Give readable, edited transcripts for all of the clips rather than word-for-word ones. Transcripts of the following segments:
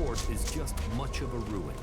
Hort is just much of a ruin.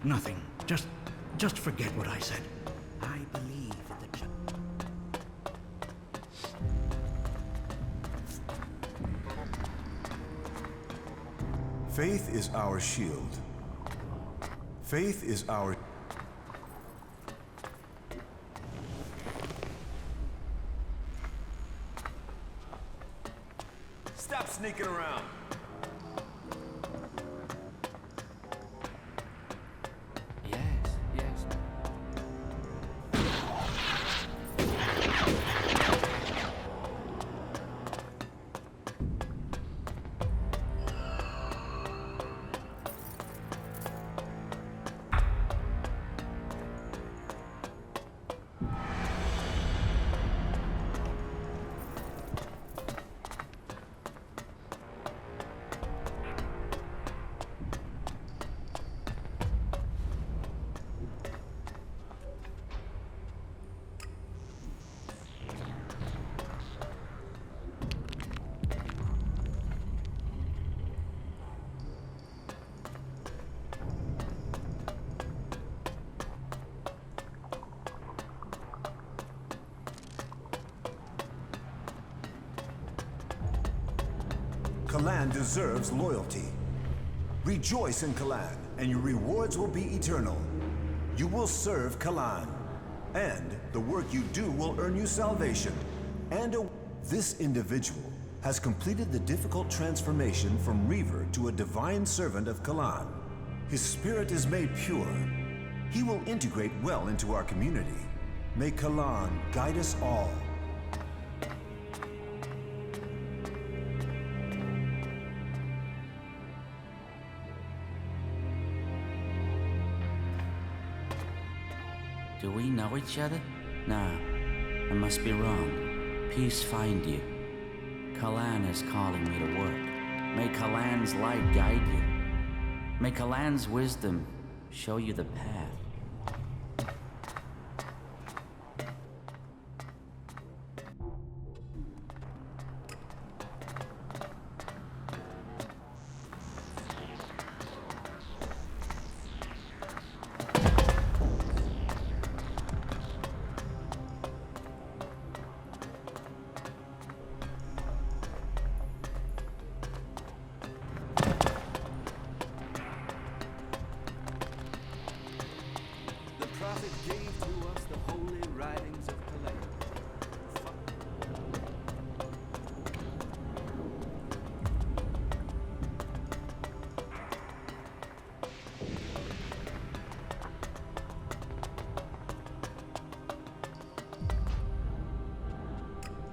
Nothing. Just forget what I said. I believe in the Faith is our shield. Faith is our... Stop sneaking around. Yes. Calaan deserves loyalty. Rejoice in Calaan, and your rewards will be eternal. You will serve Calaan, and the work you do will earn you salvation. This individual has completed the difficult transformation from Reaver to a divine servant of Calaan. His spirit is made pure. He will integrate well into our community. May Calaan guide us all. Do we know each other? Nah, I must be wrong. Peace find you. Calaan is calling me to work. May Calaan's light guide you. May Calaan's wisdom show you the path. Gave to us the holy writings of Calaan.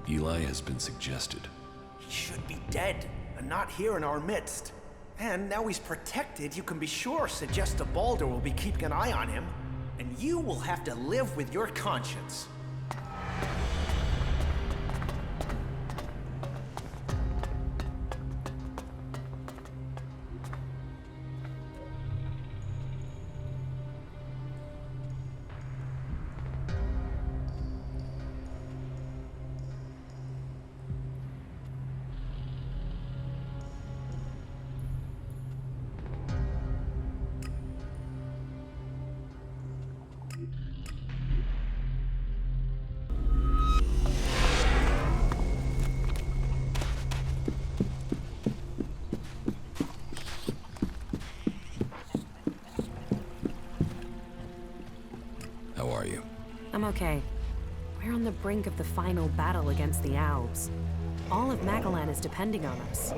Eli has been suggested. He should be dead, and not here in our midst. And now he's protected, you can be sure Segesta Balder will be keeping an eye on him. And you will have to live with your conscience. How are you? I'm okay. We're on the brink of the final battle against the Alps. All of Magalan is depending on us.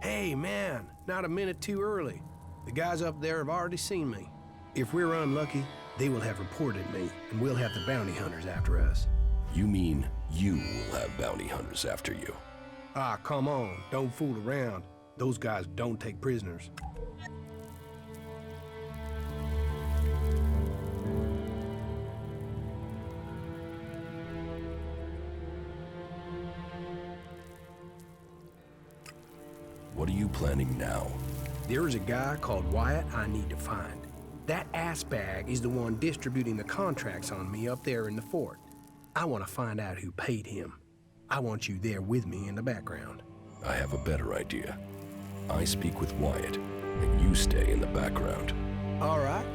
Hey, man, not a minute too early. The guys up there have already seen me. If we're unlucky, they will have reported me, and we'll have the bounty hunters after us. You mean you will have bounty hunters after you? Ah, come on, don't fool around. Those guys don't take prisoners. What are you planning now? There's a guy called Wyatt I need to find. That assbag is the one distributing the contracts on me up there in the fort. I want to find out who paid him. I want you there with me in the background. I have a better idea. I speak with Wyatt, and you stay in the background. All right.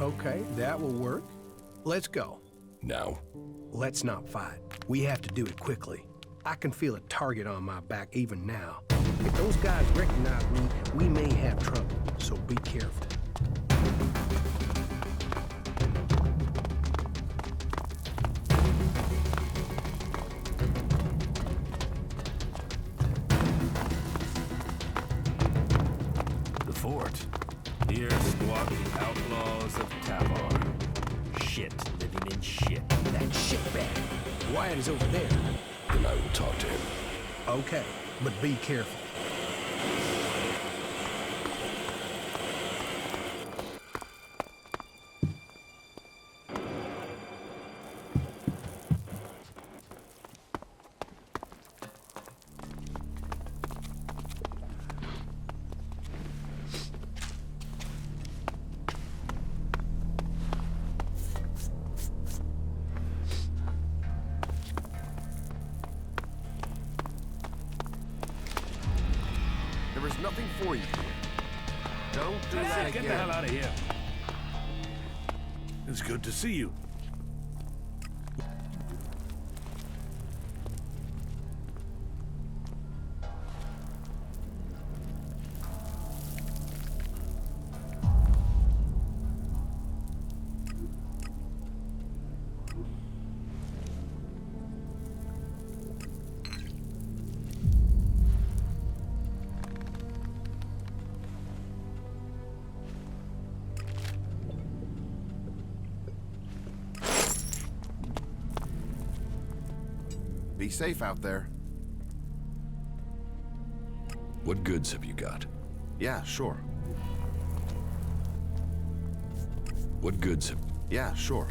Okay, that will work. Let's go. Now? Let's not fight. We have to do it quickly. I can feel a target on my back even now. If those guys recognize me, we may have trouble, so be careful. The fort. Here squat the Outlaws of Tavar. Shit living in shit. That shitbag. Wyatt is over there. Then I will talk to him. Okay, but be careful. There is nothing for you. Don't do that Get again. the hell out of here. It's good to see you. Be safe out there. What goods have you got? Yeah, sure. What goods have... Yeah, sure.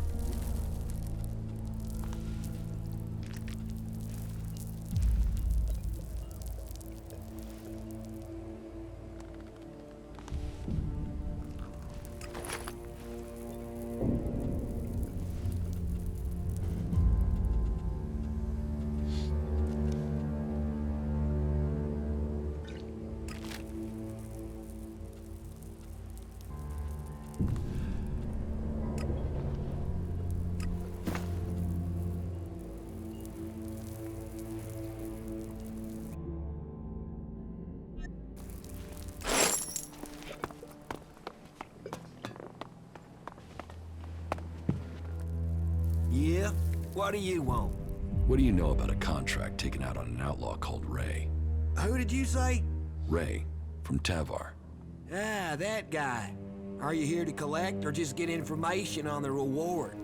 Yeah? What do you want? What do you know about a contract taken out on an outlaw called Ray? Who did you say? Ray, from Tavar. Ah, that guy. Are you here to collect or just get information on the reward?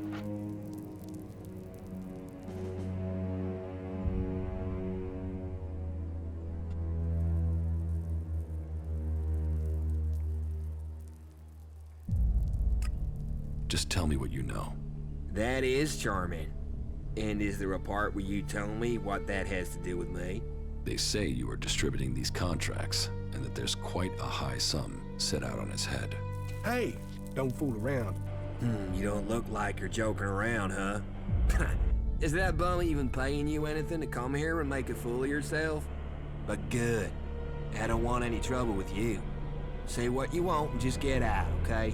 Just tell me what you know. That is charming. And is there a part where you tell me what that has to do with me? They say you are distributing these contracts, and that there's quite a high sum set out on his head. Hey, don't fool around. You don't look like you're joking around, huh? Is that bum even paying you anything to come here and make a fool of yourself? But good. I don't want any trouble with you. Say what you want and just get out, okay?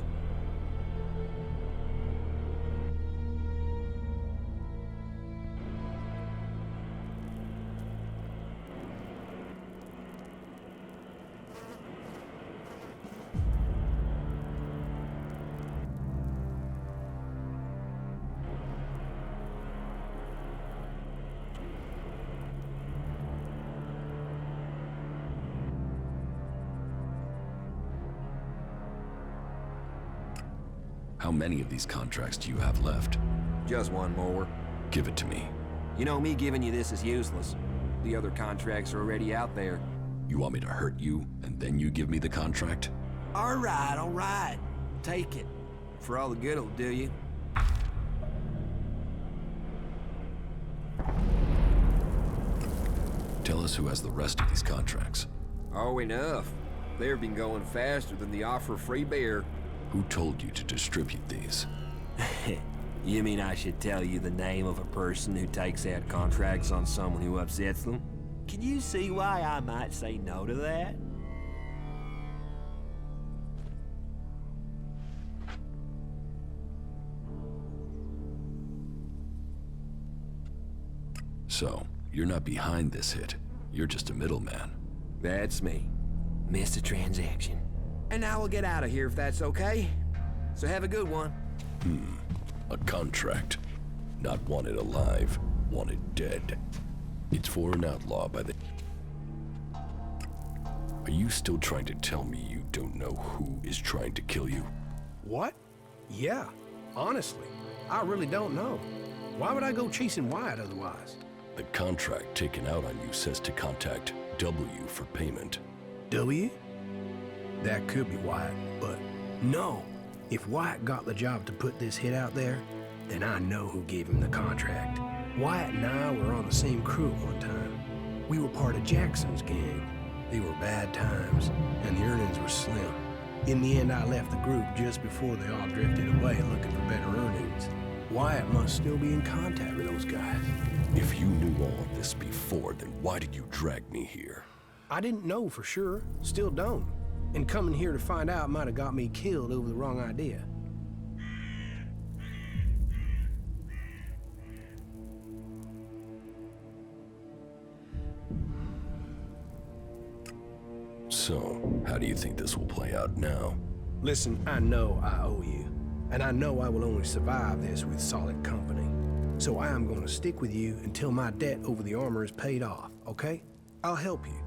How many of these contracts do you have left? Just one more. Give it to me. You know, me giving you this is useless. The other contracts are already out there. You want me to hurt you, and then you give me the contract? All right. Take it. For all the good it'll do you. Tell us who has the rest of these contracts. Oh, enough. They've been going faster than the offer of free beer. Who told you to distribute these? You mean I should tell you the name of a person who takes out contracts on someone who upsets them? Can you see why I might say no to that? So, you're not behind this hit. You're just a middleman. That's me. Missed a transaction. And now we'll get out of here if that's okay. So have a good one. A contract. Not wanted alive, wanted dead. It's for an outlaw by the... Are you still trying to tell me you don't know who is trying to kill you? What? Yeah, honestly, I really don't know. Why would I go chasing Wyatt otherwise? The contract taken out on you says to contact W for payment. W? That could be Wyatt, but no. If Wyatt got the job to put this hit out there, then I know who gave him the contract. Wyatt and I were on the same crew at one time. We were part of Jackson's gang. They were bad times, and the earnings were slim. In the end, I left the group just before they all drifted away looking for better earnings. Wyatt must still be in contact with those guys. If you knew all of this before, then why did you drag me here? I didn't know for sure, still don't. And coming here to find out might have got me killed over the wrong idea. So, how do you think this will play out now? Listen, I know I owe you. And I know I will only survive this with solid company. So I am going to stick with you until my debt over the armor is paid off, okay? I'll help you.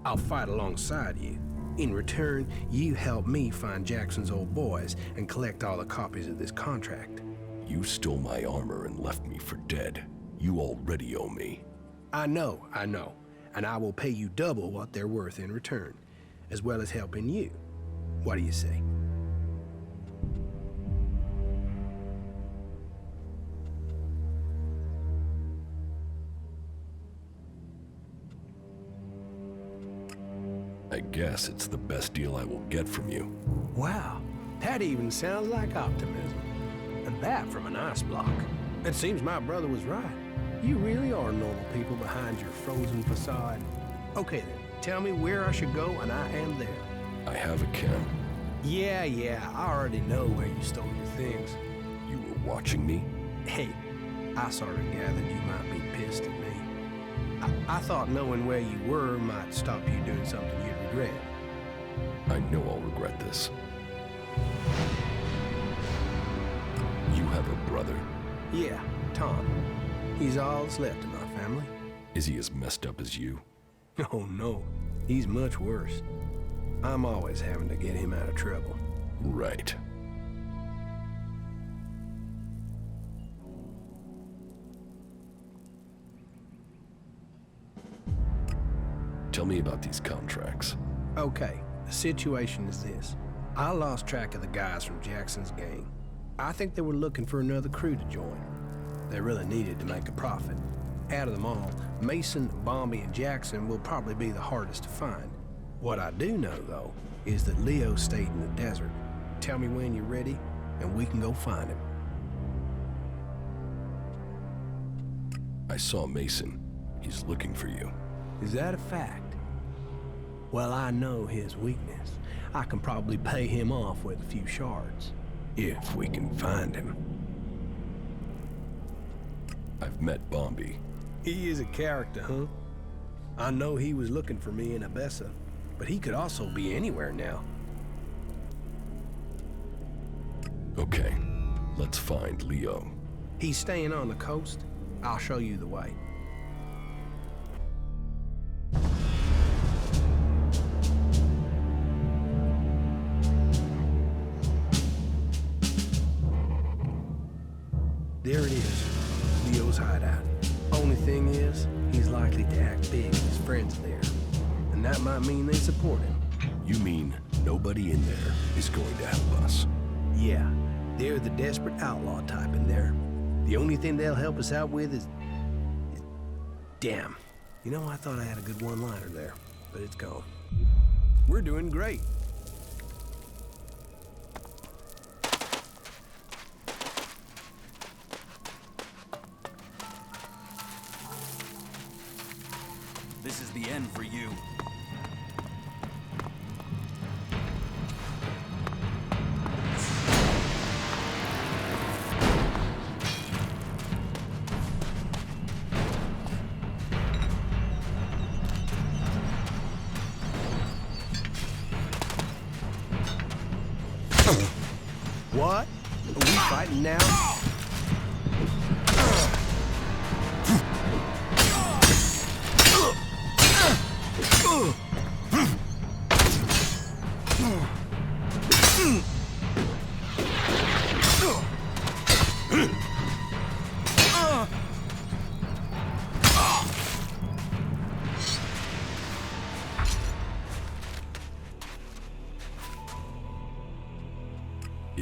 I'll fight alongside you. In return, you help me find Jackson's old boys and collect all the copies of this contract. You stole my armor and left me for dead. You already owe me. I know. And I will pay you double what they're worth in return, as well as helping you. What do you say? I guess it's the best deal I will get from you. Wow, that even sounds like optimism. And that from an ice block. It seems my brother was right. You really are normal people behind your frozen facade. Okay then, tell me where I should go and I am there. I have a camp. Yeah, I already know where you stole your things. You were watching me? Hey, I sort of gathered you might be pissed at me. I thought knowing where you were might stop you doing something you'd regret. I know I'll regret this. You have a brother? Yeah, Tom. He's all that's left of my family. Is he as messed up as you? Oh no, he's much worse. I'm always having to get him out of trouble. Right. Tell me about these contracts. Okay, the situation is this. I lost track of the guys from Jackson's gang. I think they were looking for another crew to join. They really needed to make a profit. Out of them all, Mason, Bombi, and Jackson will probably be the hardest to find. What I do know, though, is that Leo stayed in the desert. Tell me when you're ready, and we can go find him. I saw Mason. He's looking for you. Is that a fact? Well, I know his weakness. I can probably pay him off with a few shards. If we can find him. I've met Bombi. He is a character, huh? I know he was looking for me in Abessa, but he could also be anywhere now. Okay, let's find Leo. He's staying on the coast. I'll show you the way. There it is, Leo's hideout. Only thing is, he's likely to act big if his friends are there. And that might mean they support him. You mean nobody in there is going to help us? Yeah, they're the desperate outlaw type in there. The only thing they'll help us out with is... Damn. You know, I thought I had a good one-liner there, but it's gone. We're doing great. This is the end for you. What? Are we fighting now?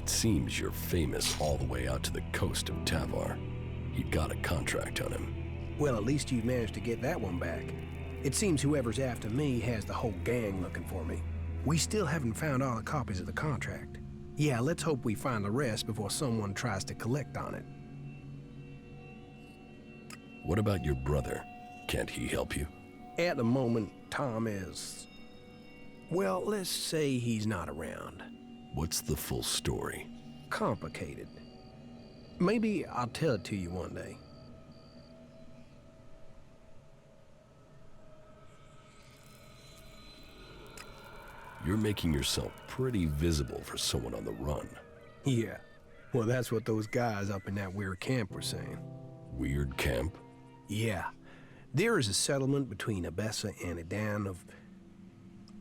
It seems you're famous all the way out to the coast of Tavar. He'd got a contract on him. Well, at least you've managed to get that one back. It seems whoever's after me has the whole gang looking for me. We still haven't found all the copies of the contract. Yeah, let's hope we find the rest before someone tries to collect on it. What about your brother? Can't he help you? At the moment, Tom is... well, let's say he's not around. What's the full story? Complicated. Maybe I'll tell it to you one day. You're making yourself pretty visible for someone on the run. Yeah. Well, that's what those guys up in that weird camp were saying. Weird camp? Yeah. There is a settlement between Abessa and Edan of...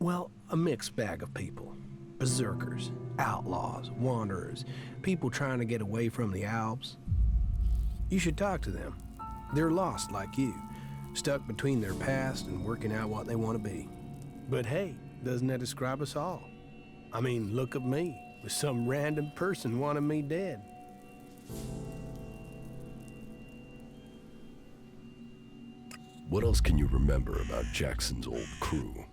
well, a mixed bag of people. Berserkers, outlaws, wanderers, people trying to get away from the Alps. You should talk to them. They're lost like you, stuck between their past and working out what they want to be. But hey, doesn't that describe us all? I mean, look at me, with some random person wanting me dead. What else can you remember about Jackson's old crew?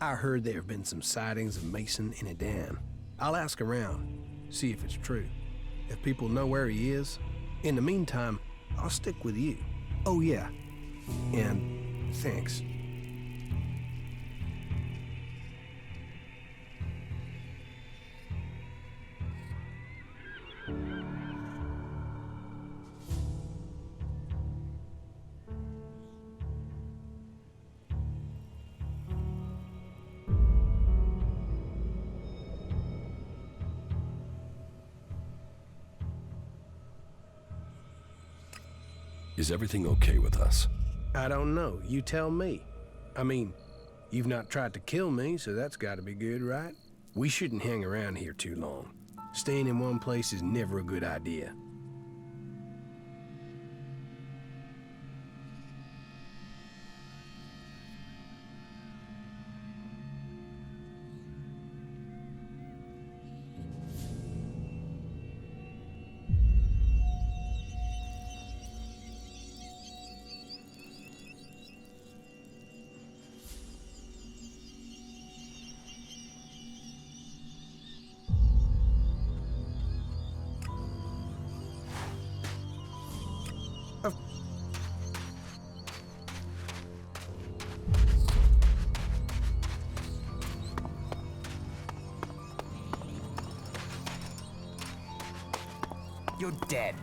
I heard there have been some sightings of Mason in Edan. I'll ask around, see if it's true. If people know where he is, in the meantime, I'll stick with you. Oh yeah, and thanks. Is everything okay with us? I don't know. You tell me. I mean, you've not tried to kill me, so that's gotta be good, right? We shouldn't hang around here too long. Staying in one place is never a good idea. You're dead.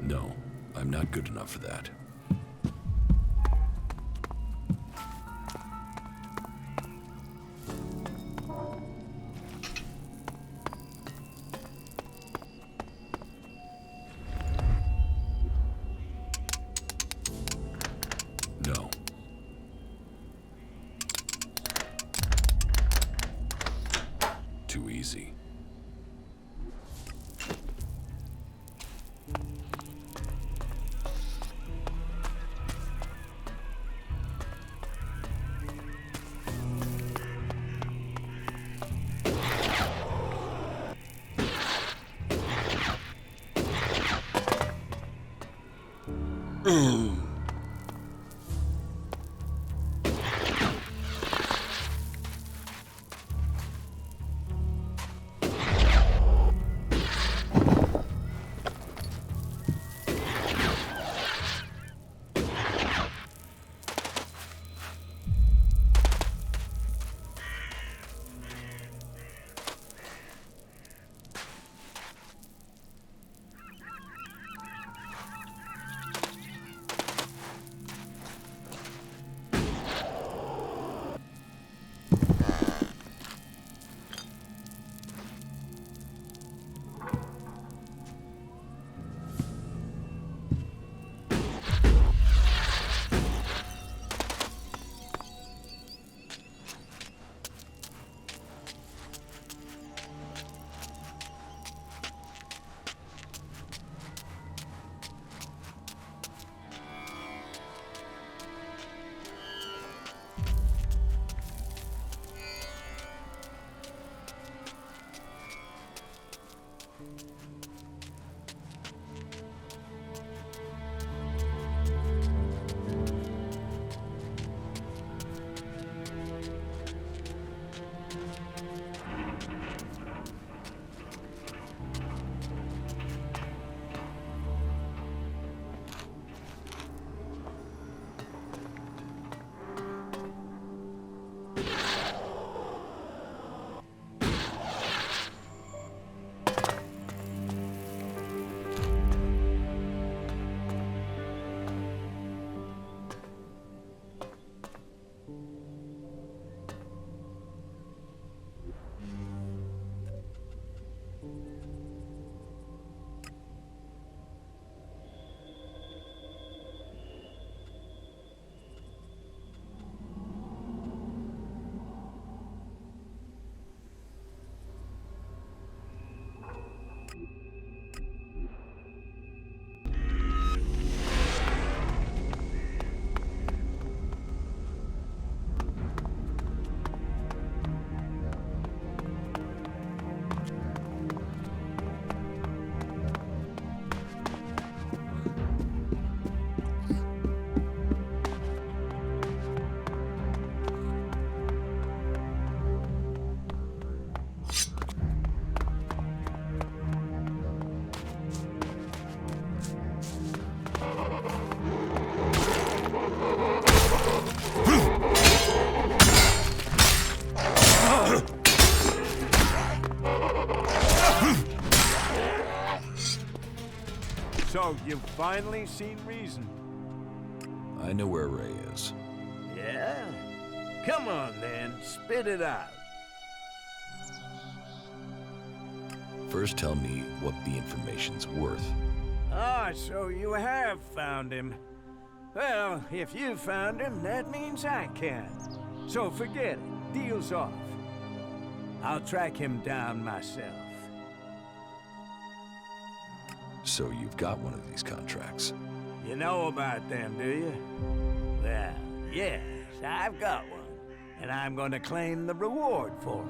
No, I'm not good enough for that. No. Too easy. So, you've finally seen reason. I know where Ray is. Yeah? Come on, then. Spit it out. First tell me what the information's worth. Ah, so you have found him. Well, if you found him, that means I can. So forget it. Deal's off. I'll track him down myself. So you've got one of these contracts. You know about them, do you? Well, yes, I've got one. And I'm gonna claim the reward for it.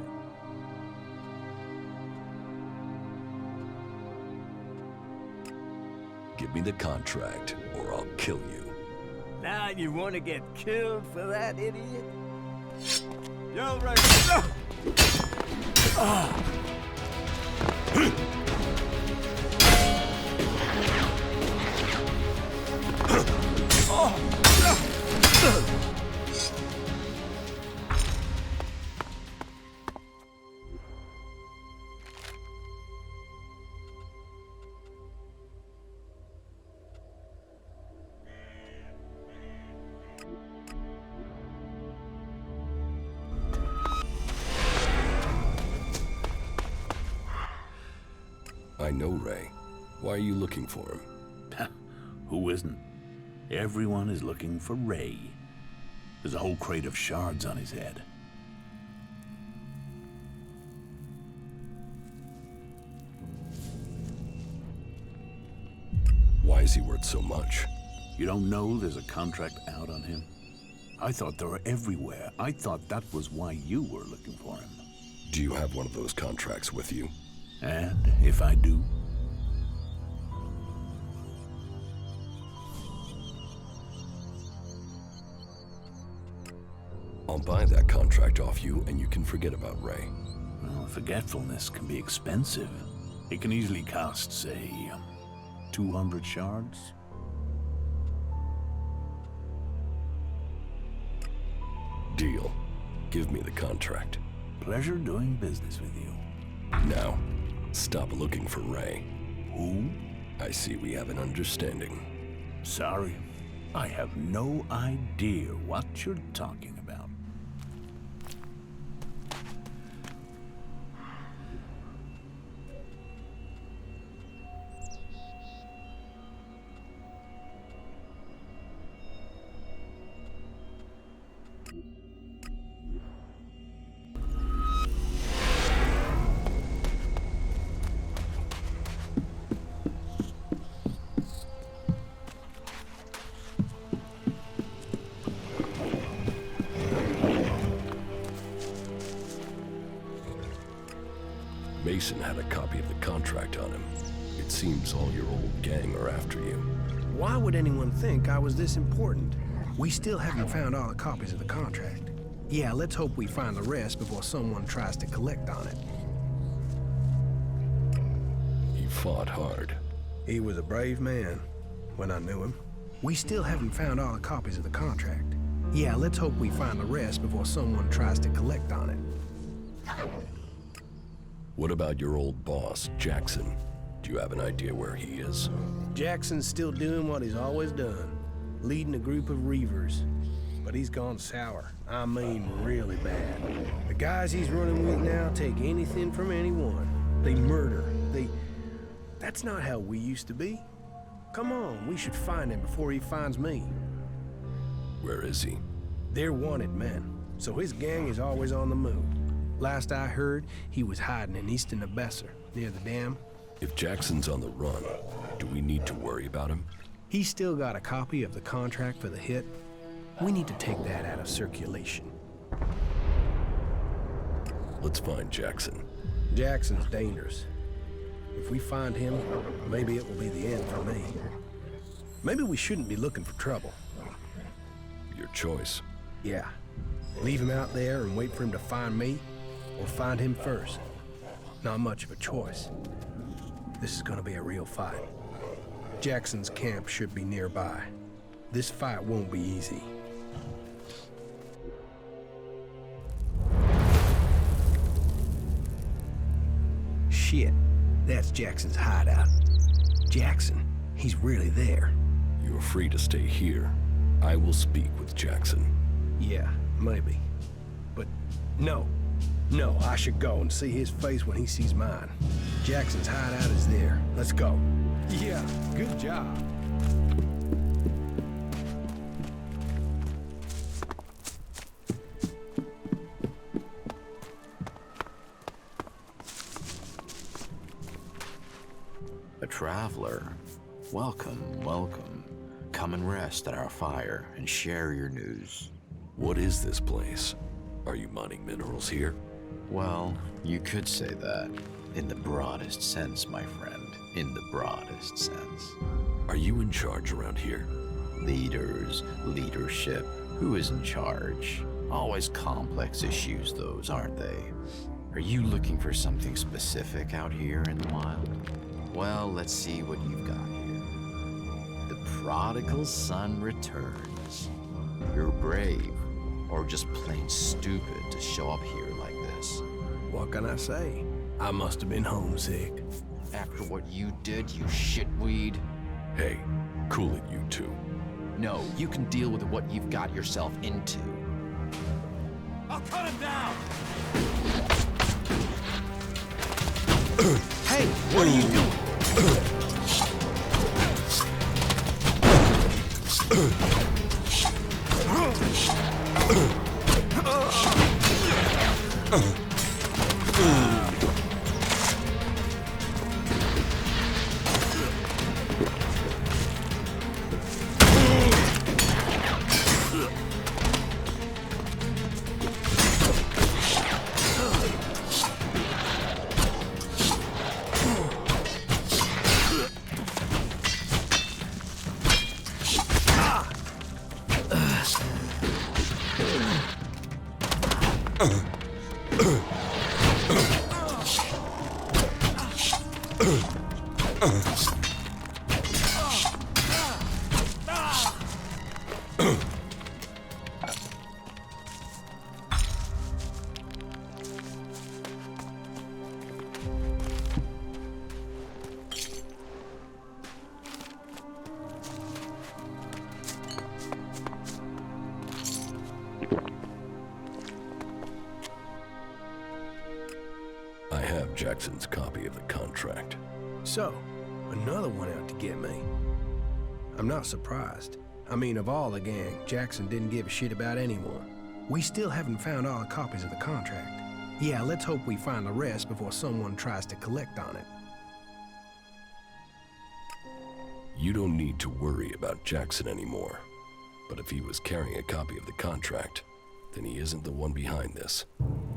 Give me the contract, or I'll kill you. Now you want to get killed for that, idiot? You're right. I know Ray. Why are you looking for him? Who isn't? Everyone is looking for Ray. There's a whole crate of shards on his head. Why is he worth so much? You don't know there's a contract out on him? I thought they were everywhere. I thought that was why you were looking for him. Do you have one of those contracts with you? And if I do? I'll buy that contract off you, and you can forget about Ray. Well, forgetfulness can be expensive. It can easily cost, say, 200 shards? Deal. Give me the contract. Pleasure doing business with you. Now, stop looking for Ray. Who? I see we have an understanding. Sorry. I have no idea what you're talking about. Mason had a copy of the contract contract on him. It seems all your old gang are after you. Why would anyone think I was this important? We still haven't found all the copies of the contract. Yeah, let's hope we find the rest before someone tries to collect on it. He fought hard. He was a brave man when I knew him. We still haven't found all the copies of the contract. Yeah, let's hope we find the rest before someone tries to collect on it. What about your old boss, Jackson? Do you have an idea where he is? Jackson's still doing what he's always done, leading a group of reavers. But he's gone sour. I mean, really bad. The guys he's running with now take anything from anyone. They murder. That's not how we used to be. Come on, we should find him before he finds me. Where is he? They're wanted men, so his gang is always on the move. Last I heard, he was hiding in eastern Besser, near the dam. If Jackson's on the run, do we need to worry about him? He's still got a copy of the contract for the hit. We need to take that out of circulation. Let's find Jackson. Jackson's dangerous. If we find him, maybe it will be the end for me. Maybe we shouldn't be looking for trouble. Your choice. Yeah. Leave him out there and wait for him to find me, or find him first. Not much of a choice. This is gonna be a real fight. Jackson's camp should be nearby. This fight won't be easy. Shit, that's Jackson's hideout. Jackson, he's really there. You're free to stay here. I will speak with Jackson. Yeah, maybe. But no, I should go and see his face when he sees mine. Jackson's hideout is there. Let's go. Yeah, good job. A traveler. Welcome, welcome. Come and rest at our fire and share your news. What is this place? Are you mining minerals here? Well, you could say that. In the broadest sense, my friend. In the broadest sense. Are you in charge around here? Leaders, leadership. Who is in charge? Always complex issues, those, aren't they? Are you looking for something specific out here in the wild? Well, let's see what you've got here. The prodigal son returns. You're brave, or just plain stupid to show up here like this. What can I say? I must have been homesick. After what you did, you shitweed? Hey, cool it, you two. No, you can deal with what you've got yourself into. I'll cut him down! Hey, what are you doing? I have Jackson's copy of the contract. So, another one out to get me. I'm not surprised. I mean, of all the gang, Jackson didn't give a shit about anyone. We still haven't found all the copies of the contract. Yeah, let's hope we find the rest before someone tries to collect on it. You don't need to worry about Jackson anymore. But if he was carrying a copy of the contract, then he isn't the one behind this.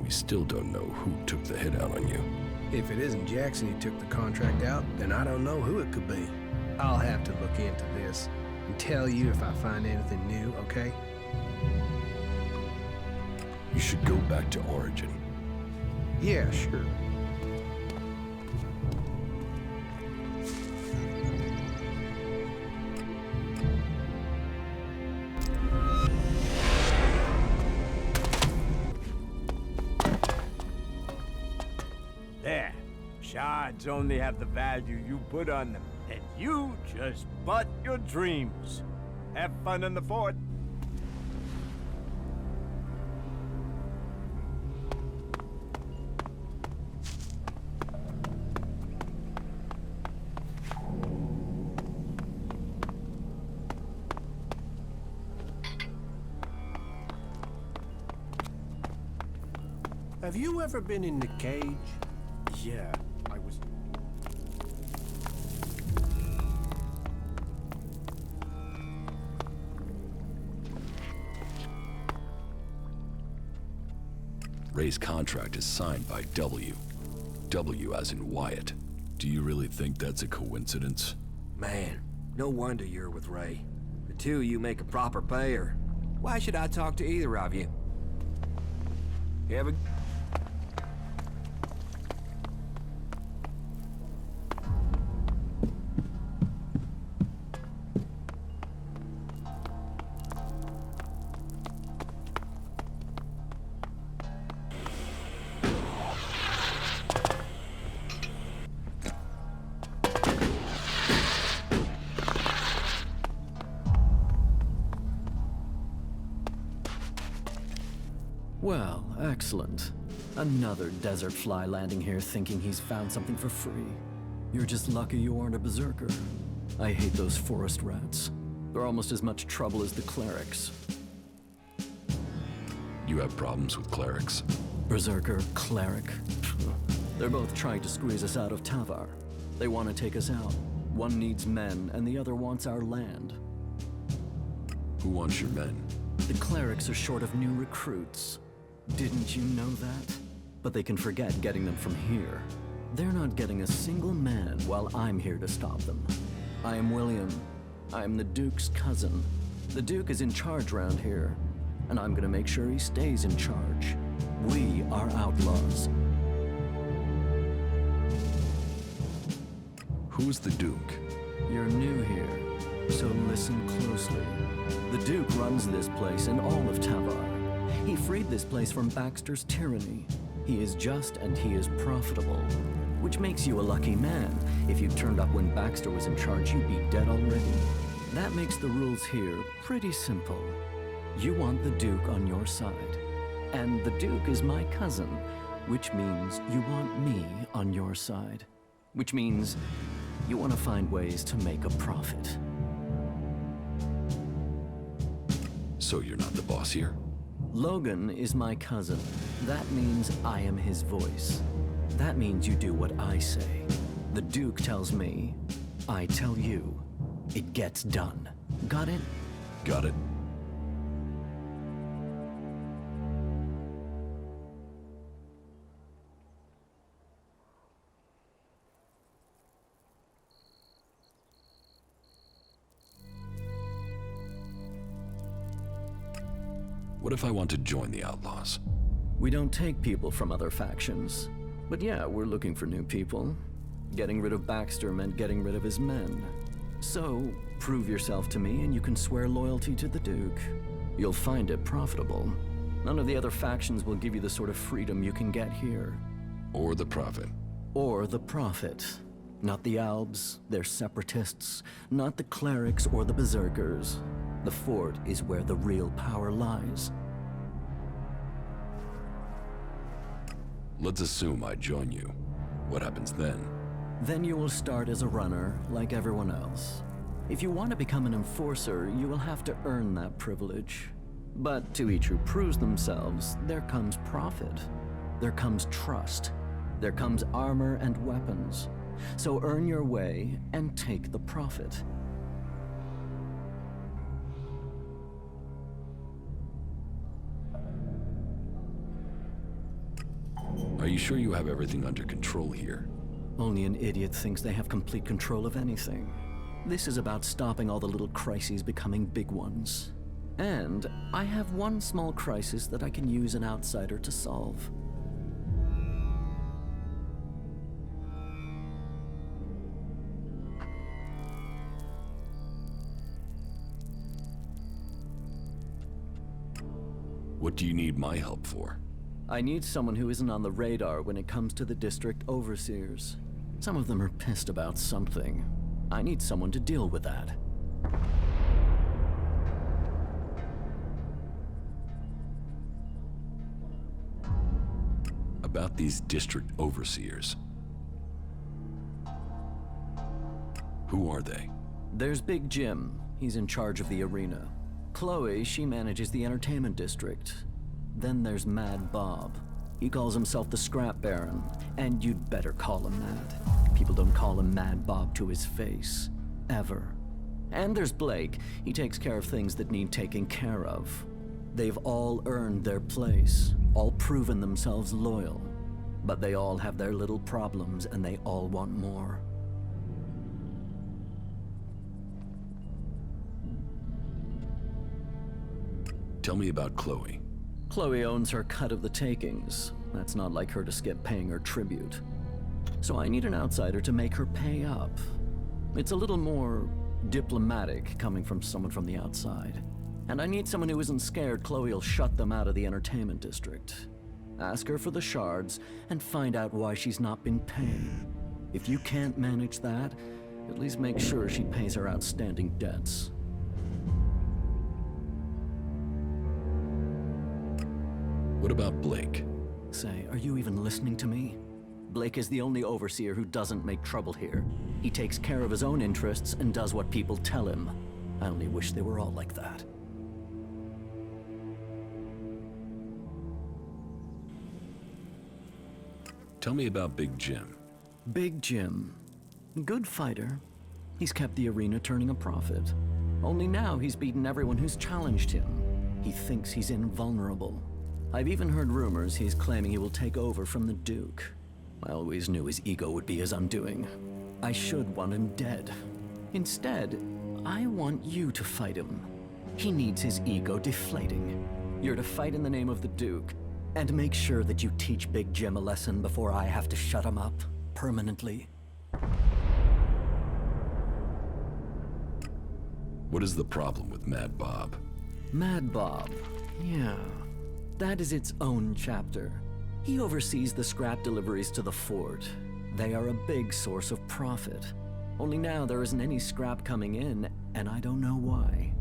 We still don't know who took the hit out on you. If it isn't Jackson who took the contract out, then I don't know who it could be. I'll have to look into this and tell you if I find anything new, okay? You should go back to Origin. Yeah, sure. There. Shards only have the value you put on them, and you just butt your dreams. Have fun in the fort. Have you ever been in the cage? Yeah, I was... Ray's contract is signed by W. W as in Wyatt. Do you really think that's a coincidence? Man, no wonder you're with Ray. The two of you make a proper pair. Why should I talk to either of you? Have a... Well, excellent. Another desert fly landing here thinking he's found something for free. You're just lucky you aren't a berserker. I hate those forest rats. They're almost as much trouble as the clerics. You have problems with clerics? Berserker, cleric. They're both trying to squeeze us out of Tavar. They want to take us out. One needs men, and the other wants our land. Who wants your men? The clerics are short of new recruits. Didn't you know that? But they can forget getting them from here. They're not getting a single man while I'm here to stop them. I am William. I am the Duke's cousin. The Duke is in charge round here, and I'm gonna make sure he stays in charge. We are outlaws. Who's the Duke? You're new here, so listen closely. The Duke runs this place and all of Tavar. He freed this place from Baxter's tyranny. He is just and he is profitable, which makes you a lucky man. If you turned up when Baxter was in charge, you'd be dead already. That makes the rules here pretty simple. You want the Duke on your side, and the Duke is my cousin, which means you want me on your side, which means you want to find ways to make a profit. So you're not the boss here? Logan is my cousin. That means I am his voice. That means you do what I say. The Duke tells me, I tell you. It gets done. Got it? Got it. What if I want to join the Outlaws? We don't take people from other factions. But yeah, we're looking for new people. Getting rid of Baxter meant getting rid of his men. So, prove yourself to me and you can swear loyalty to the Duke. You'll find it profitable. None of the other factions will give you the sort of freedom you can get here. Or the profit. Or the profit. Not the Albs, they're separatists. Not the Clerics or the Berserkers. The fort is where the real power lies. Let's assume I join you. What happens then? Then you will start as a runner, like everyone else. If you want to become an enforcer, you will have to earn that privilege. But to each who proves themselves, there comes profit. There comes trust. There comes armor and weapons. So earn your way and take the profit. Are you sure you have everything under control here? Only an idiot thinks they have complete control of anything. This is about stopping all the little crises becoming big ones. And I have one small crisis that I can use an outsider to solve. What do you need my help for? I need someone who isn't on the radar when it comes to the district overseers. Some of them are pissed about something. I need someone to deal with that. About these district overseers. Who are they? There's Big Jim. He's in charge of the arena. Chloe, she manages the entertainment district. Then there's Mad Bob. He calls himself the Scrap Baron, and you'd better call him that. People don't call him Mad Bob to his face. Ever. And there's Blake. He takes care of things that need taking care of. They've all earned their place, all proven themselves loyal. But they all have their little problems, and they all want more. Tell me about Chloe. Chloe owns her cut of the takings. That's not like her to skip paying her tribute. So I need an outsider to make her pay up. It's a little more diplomatic coming from someone from the outside. And I need someone who isn't scared Chloe'll shut them out of the entertainment district. Ask her for the shards and find out why she's not been paying. If you can't manage that, at least make sure she pays her outstanding debts. What about Blake? Say, are you even listening to me? Blake is the only overseer who doesn't make trouble here. He takes care of his own interests and does what people tell him. I only wish they were all like that. Tell me about Big Jim. Big Jim. Good fighter. He's kept the arena turning a profit. Only now he's beaten everyone who's challenged him. He thinks he's invulnerable. I've even heard rumors he's claiming he will take over from the Duke. I always knew his ego would be his undoing. I should want him dead. Instead, I want you to fight him. He needs his ego deflating. You're to fight in the name of the Duke, and make sure that you teach Big Jim a lesson before I have to shut him up permanently. What is the problem with Mad Bob? Mad Bob, yeah. That is its own chapter. He oversees the scrap deliveries to the fort. They are a big source of profit. Only now there isn't any scrap coming in, and I don't know why.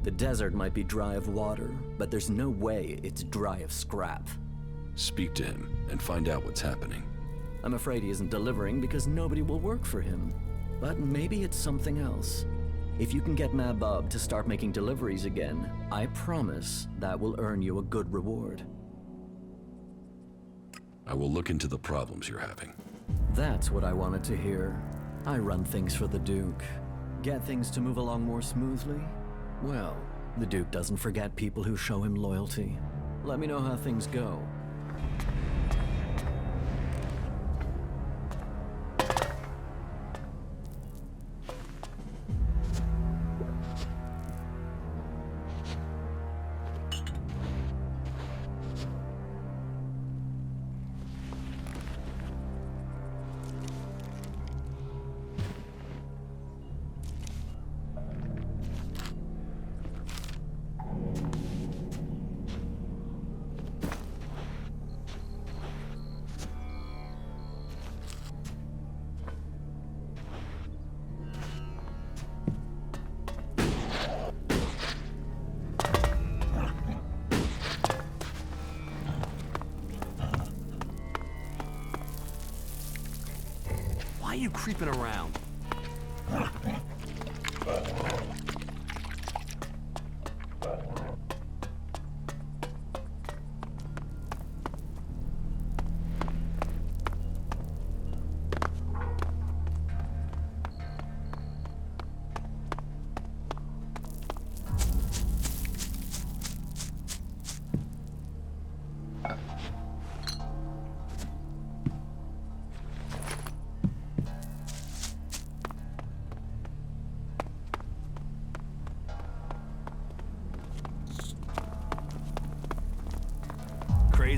The desert might be dry of water, but there's no way it's dry of scrap. Speak to him and find out what's happening. I'm afraid he isn't delivering because nobody will work for him. But maybe it's something else. If you can get Mad Bob to start making deliveries again, I promise that will earn you a good reward. I will look into the problems you're having. That's what I wanted to hear. I run things for the Duke. Get things to move along more smoothly? Well, the Duke doesn't forget people who show him loyalty. Let me know how things go. Why are you creeping around?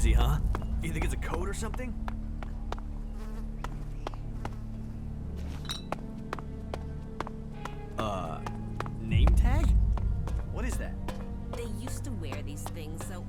Fancy, huh? You think it's a code or something? Name tag? What is that? They used to wear these things so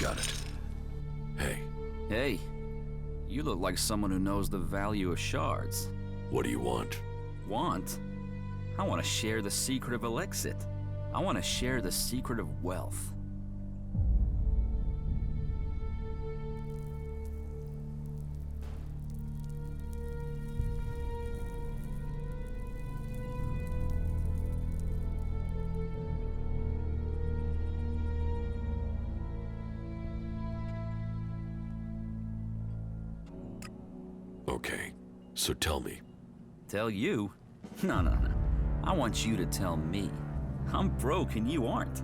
Got it. Hey. Hey, you look like someone who knows the value of shards. What do you want? Want? I want to share the secret of Elexit. I want to share the secret of wealth. Okay, so tell me. Tell you? No. I want you to tell me. I'm broke and you aren't.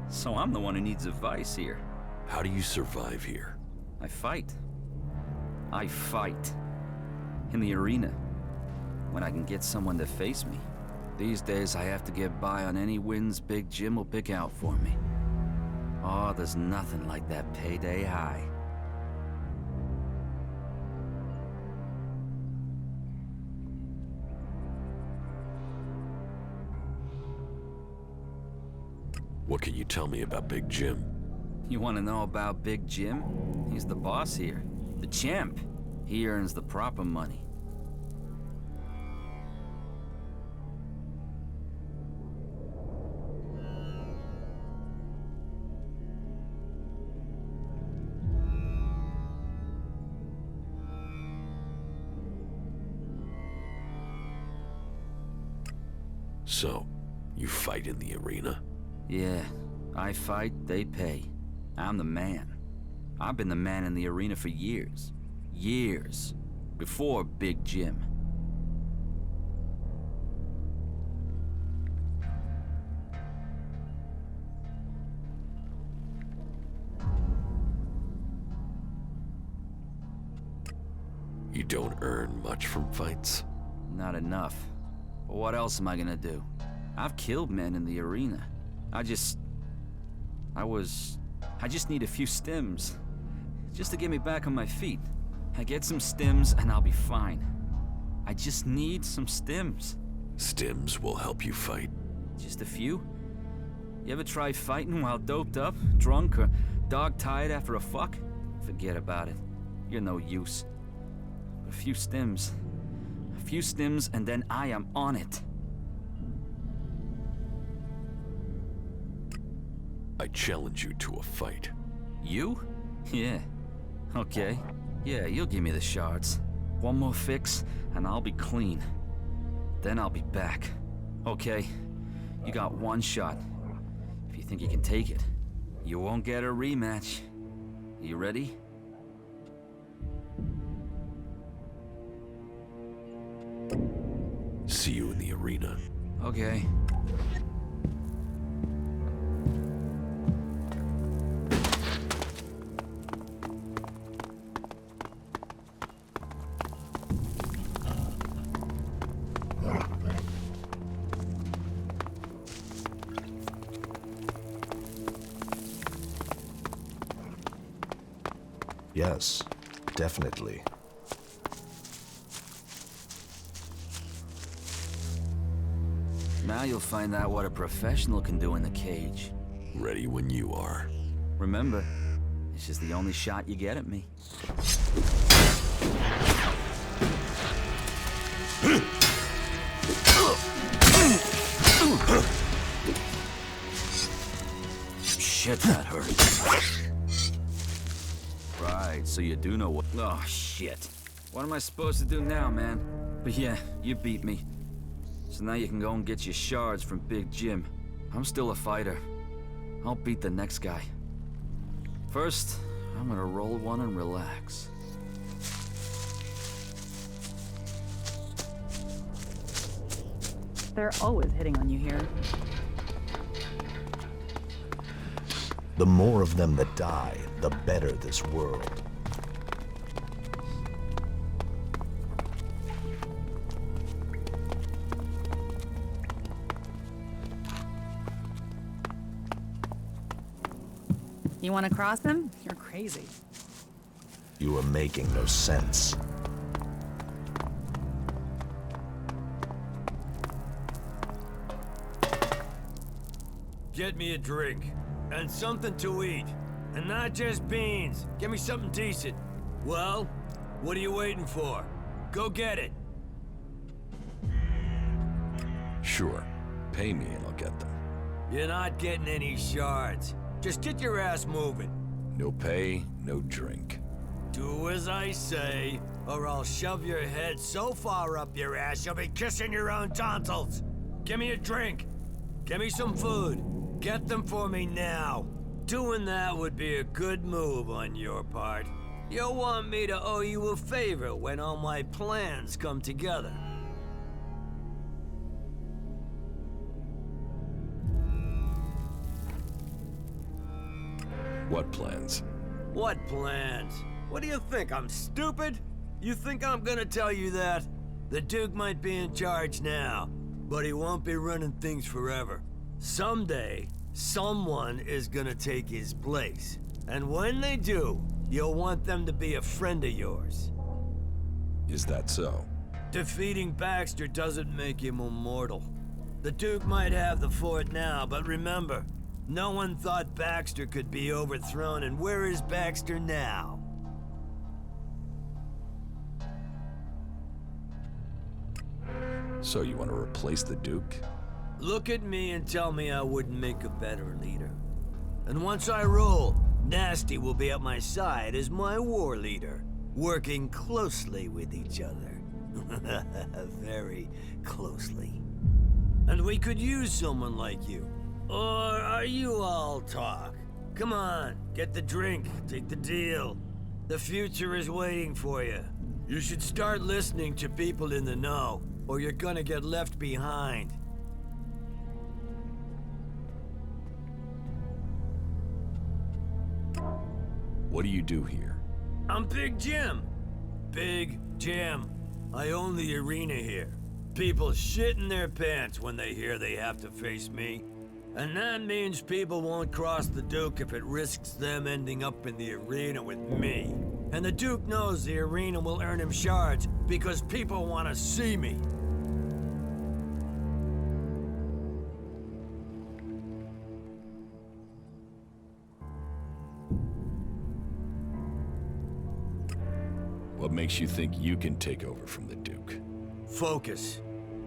So I'm the one who needs advice here. How do you survive here? I fight. I fight. In the arena. When I can get someone to face me. These days I have to get by on any wins Big Jim will pick out for me. Oh, there's nothing like that payday high. What can you tell me about Big Jim? You want to know about Big Jim? He's the boss here. The champ. He earns the proper money. So, you fight in the arena? Yeah, I fight, they pay. I'm the man. I've been the man in the arena for years. Years. Before Big Jim. You don't earn much from fights? Not enough. But what else am I gonna do? I've killed men in the arena. I just need a few stims. Just to get me back on my feet. I get some stims and I'll be fine. I just need some stims. Stims will help you fight. Just a few? You ever try fighting while doped up, drunk, or dog-tired after a fuck? Forget about it. You're no use. But a few stims. A few stims and then I am on it. I challenge you to a fight. You? Yeah. Okay. Yeah, you'll give me the shards. One more fix, and I'll be clean. Then I'll be back. Okay? You got one shot. If you think you can take it, you won't get a rematch. You ready? See you in the arena. Okay. Yes, definitely. Now you'll find out what a professional can do in the cage. Ready when you are. Remember, it's just the only shot you get at me. Shit, that hurt. Right, so you do know what— Oh, shit. What am I supposed to do now, man? But yeah, you beat me. So now you can go and get your shards from Big Jim. I'm still a fighter. I'll beat the next guy. First, I'm gonna roll one and relax. They're always hitting on you here. The more of them that die, the better this world. You want to cross them? You're crazy. You are making no sense. Get me a drink. And something to eat. And not just beans. Get me something decent. Well, what are you waiting for? Go get it. Sure. Pay me and I'll get them. You're not getting any shards. Just get your ass moving. No pay, no drink. Do as I say, or I'll shove your head so far up your ass you'll be kissing your own tonsils. Give me a drink. Give me some food. Get them for me now. Doing that would be a good move on your part. You'll want me to owe you a favor when all my plans come together. What plans? What plans? What do you think, I'm stupid? You think I'm gonna tell you that? The Duke might be in charge now, but he won't be running things forever. Someday, someone is gonna take his place. And when they do, you'll want them to be a friend of yours. Is that so? Defeating Baxter doesn't make him immortal. The Duke might have the fort now, but remember, No one thought Baxter could be overthrown, and where is Baxter now? So you want to replace the Duke? Look at me and tell me I wouldn't make a better leader. And once I rule, Nasty will be at my side as my war leader, working closely with each other. Very closely. And we could use someone like you. Or are you all talk? Come on, get the drink, take the deal. The future is waiting for you. You should start listening to people in the know, or you're gonna get left behind. What do you do here? I'm Big Jim. Big Jim. I own the arena here. People shit in their pants when they hear they have to face me. And that means people won't cross the Duke if it risks them ending up in the arena with me. And the Duke knows the arena will earn him shards because people want to see me. What makes you think you can take over from the Duke? Focus,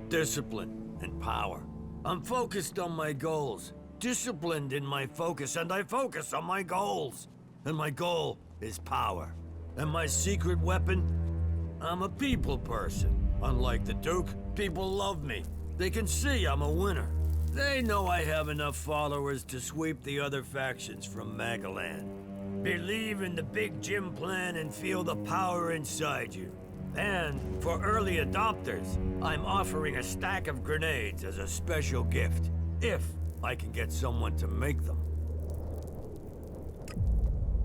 discipline, and power. I'm focused on my goals, disciplined in my focus, and I focus on my goals. And my goal is power. And my secret weapon? I'm a people person. Unlike the Duke, people love me. They can see I'm a winner. They know I have enough followers to sweep the other factions from Magalan. Believe in the Big Jim plan and feel the power inside you. And for early adopters, I'm offering a stack of grenades as a special gift, if I can get someone to make them.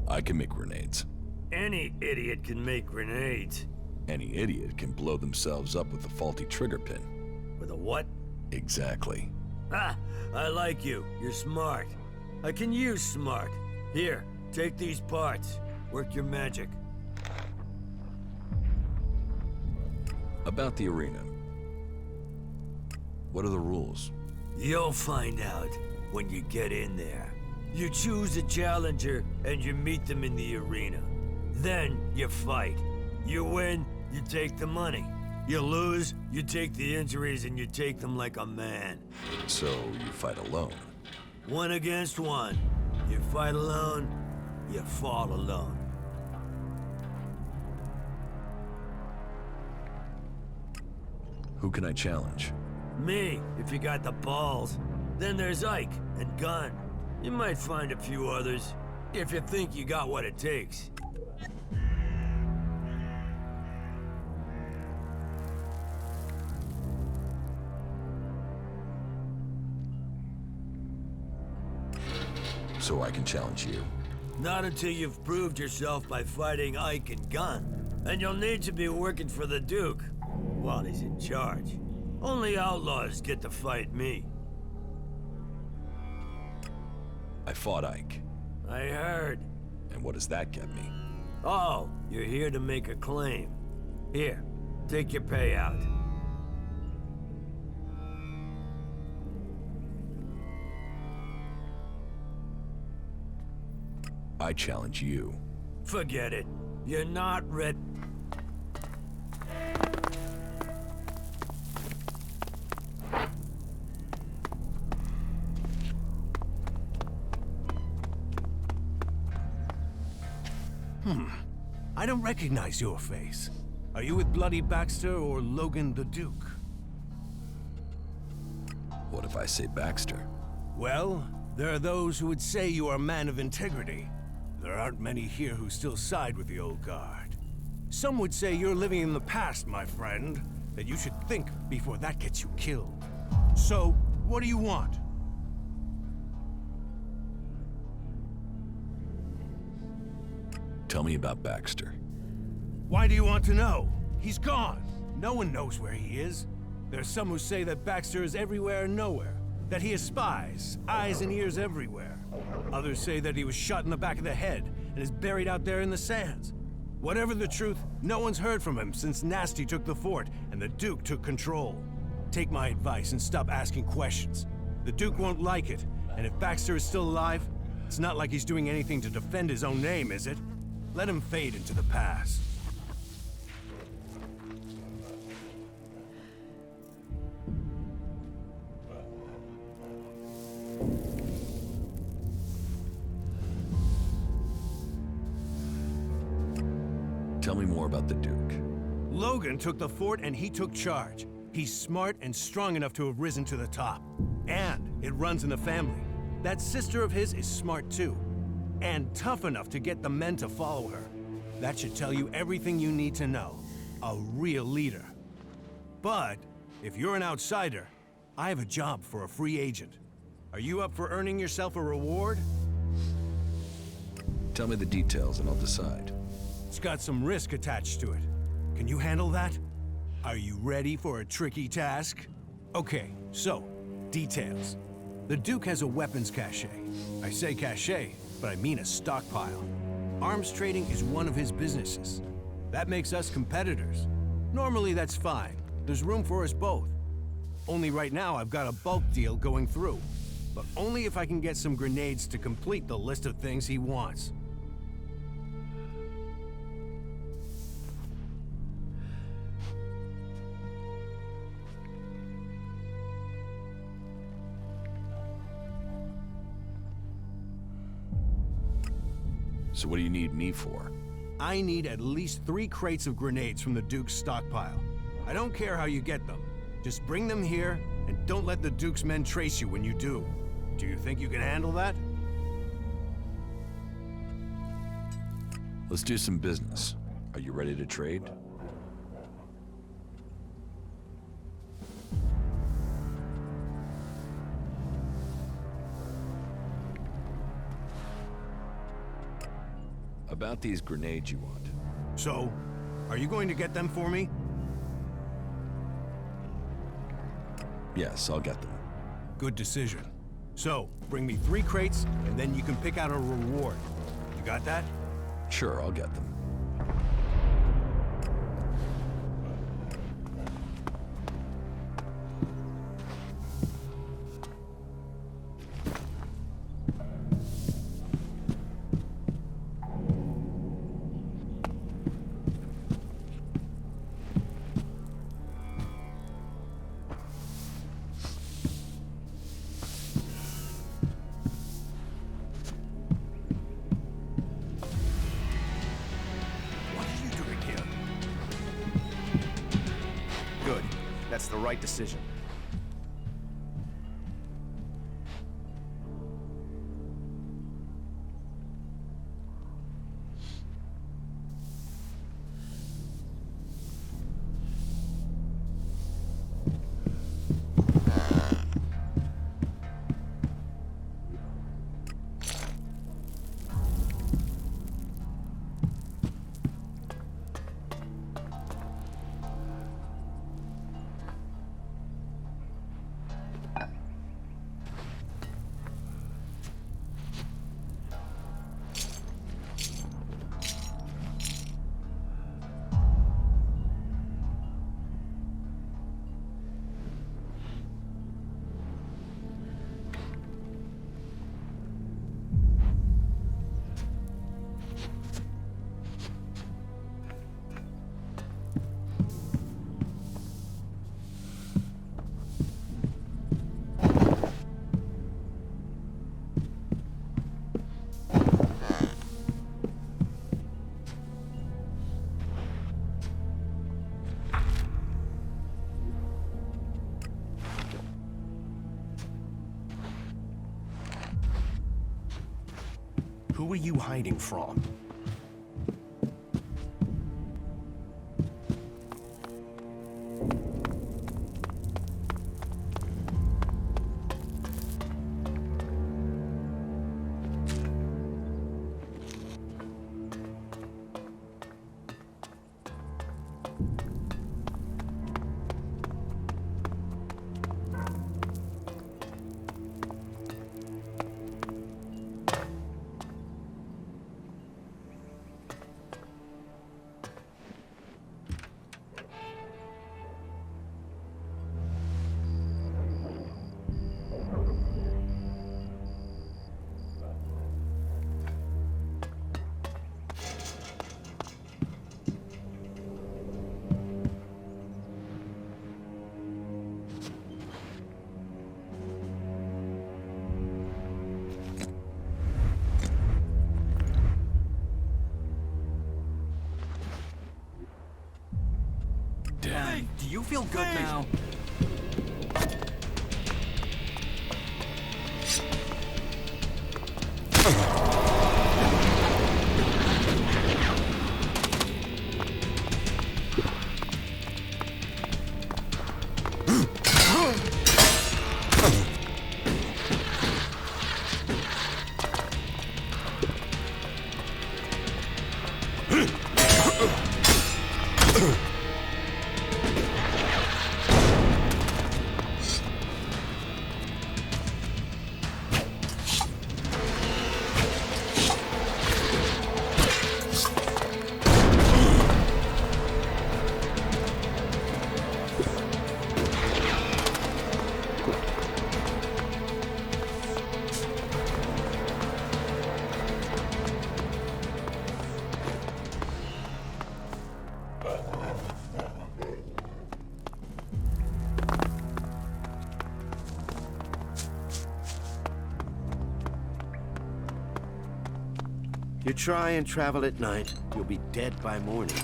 I can make grenades. Any idiot can make grenades. Any idiot can blow themselves up with a faulty trigger pin. With a what? Exactly. Ah, I like you. You're smart. I can use smart. Here, take these parts. Work your magic. About the arena. What are the rules? You'll find out when you get in there. You choose a challenger and you meet them in the arena. Then you fight. You win, you take the money. You lose, you take the injuries and you take them like a man. So you fight alone? 1 against 1. You fight alone, you fall alone. Who can I challenge? Me, if you got the balls. Then there's Ike and Gunn. You might find a few others, if you think you got what it takes. So I can challenge you? Not until you've proved yourself by fighting Ike and Gunn. And you'll need to be working for the Duke while he's in charge. Only outlaws get to fight me. I fought Ike. I heard. And what does that get me? Oh, you're here to make a claim. Here, take your payout. I challenge you. Forget it. You're not ready. I don't recognize your face. Are you with Bloody Baxter or Logan the Duke? What if I say Baxter? Well, there are those who would say you are a man of integrity. There aren't many here who still side with the old guard. Some would say you're living in the past, my friend, that you should think before that gets you killed. So, what do you want? Tell me about Baxter. Why do you want to know? He's gone. No one knows where he is. There's some who say that Baxter is everywhere and nowhere, that he has spies, eyes and ears everywhere. Others say that he was shot in the back of the head and is buried out there in the sands. Whatever the truth, no one's heard from him since Nasty took the fort and the Duke took control. Take my advice and stop asking questions. The Duke won't like it, And if Baxter is still alive, it's not like he's doing anything to defend his own name, is it? Let him fade into the past. Tell me more about the Duke. Logan took the fort and he took charge. He's smart and strong enough to have risen to the top. And it runs in the family. That sister of his is smart too. And tough enough to get the men to follow her. That should tell you everything you need to know. A real leader. But if you're an outsider, I have a job for a free agent. Are you up for earning yourself a reward? Tell me the details and I'll decide. It's got some risk attached to it. Can you handle that? Are you ready for a tricky task? Okay, so, details. The Duke has a weapons cache. I say cache, but I mean a stockpile. Arms trading is one of his businesses. That makes us competitors. Normally that's fine. There's room for us both. Only right now I've got a bulk deal going through. But only if I can get some grenades to complete the list of things he wants. So what do you need me for? I need at least 3 crates of grenades from the Duke's stockpile. I don't care how you get them. Just bring them here, and don't let the Duke's men trace you when you do. Do you think you can handle that? Let's do some business. Are you ready to trade? About these grenades you want. So, are you going to get them for me? Yes, I'll get them. Good decision. So, bring me 3 crates, and then you can pick out a reward. You got that? Sure, I'll get them. That's the right decision. Who are you hiding from? Do you feel good now? You try and travel at night, you'll be dead by morning.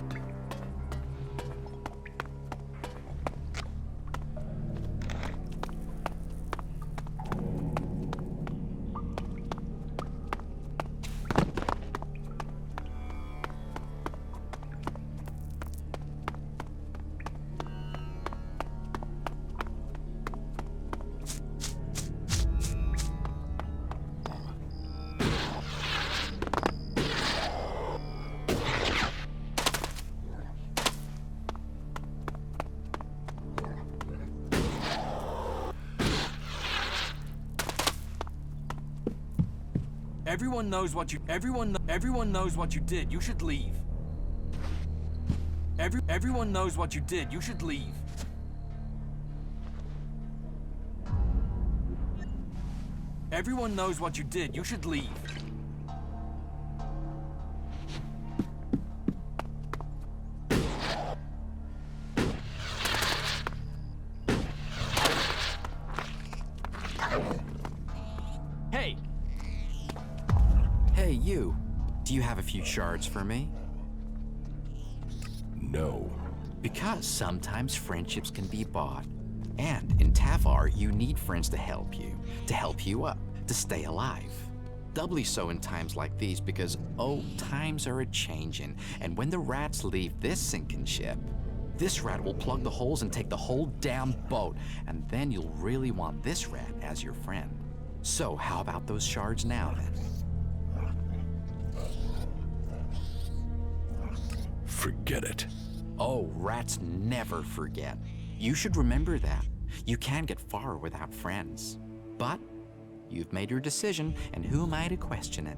Everyone knows what you did. You should leave. Everyone knows what you did. You should leave. Everyone knows what you did. You should leave. Hey! Hey, you. Do you have a few shards for me? No. Because sometimes friendships can be bought. And in Tavar, you need friends to help you up, to stay alive. Doubly so in times like these because, oh, times are a-changin', and when the rats leave this sinking ship, this rat will plug the holes and take the whole damn boat, and then you'll really want this rat as your friend. So how about those shards now, then? Forget it. Oh, rats never forget. You should remember that. You can get far without friends. But you've made your decision, and who am I to question it?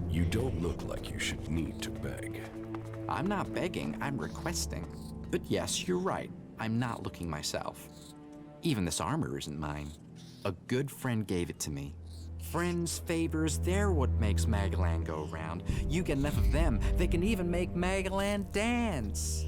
You don't look like you should need to beg. I'm not begging, I'm requesting. But yes, you're right. I'm not looking myself. Even this armor isn't mine. A good friend gave it to me. Friends, favors, they're what makes Magalan go round. You get enough of them, they can even make Magalan dance.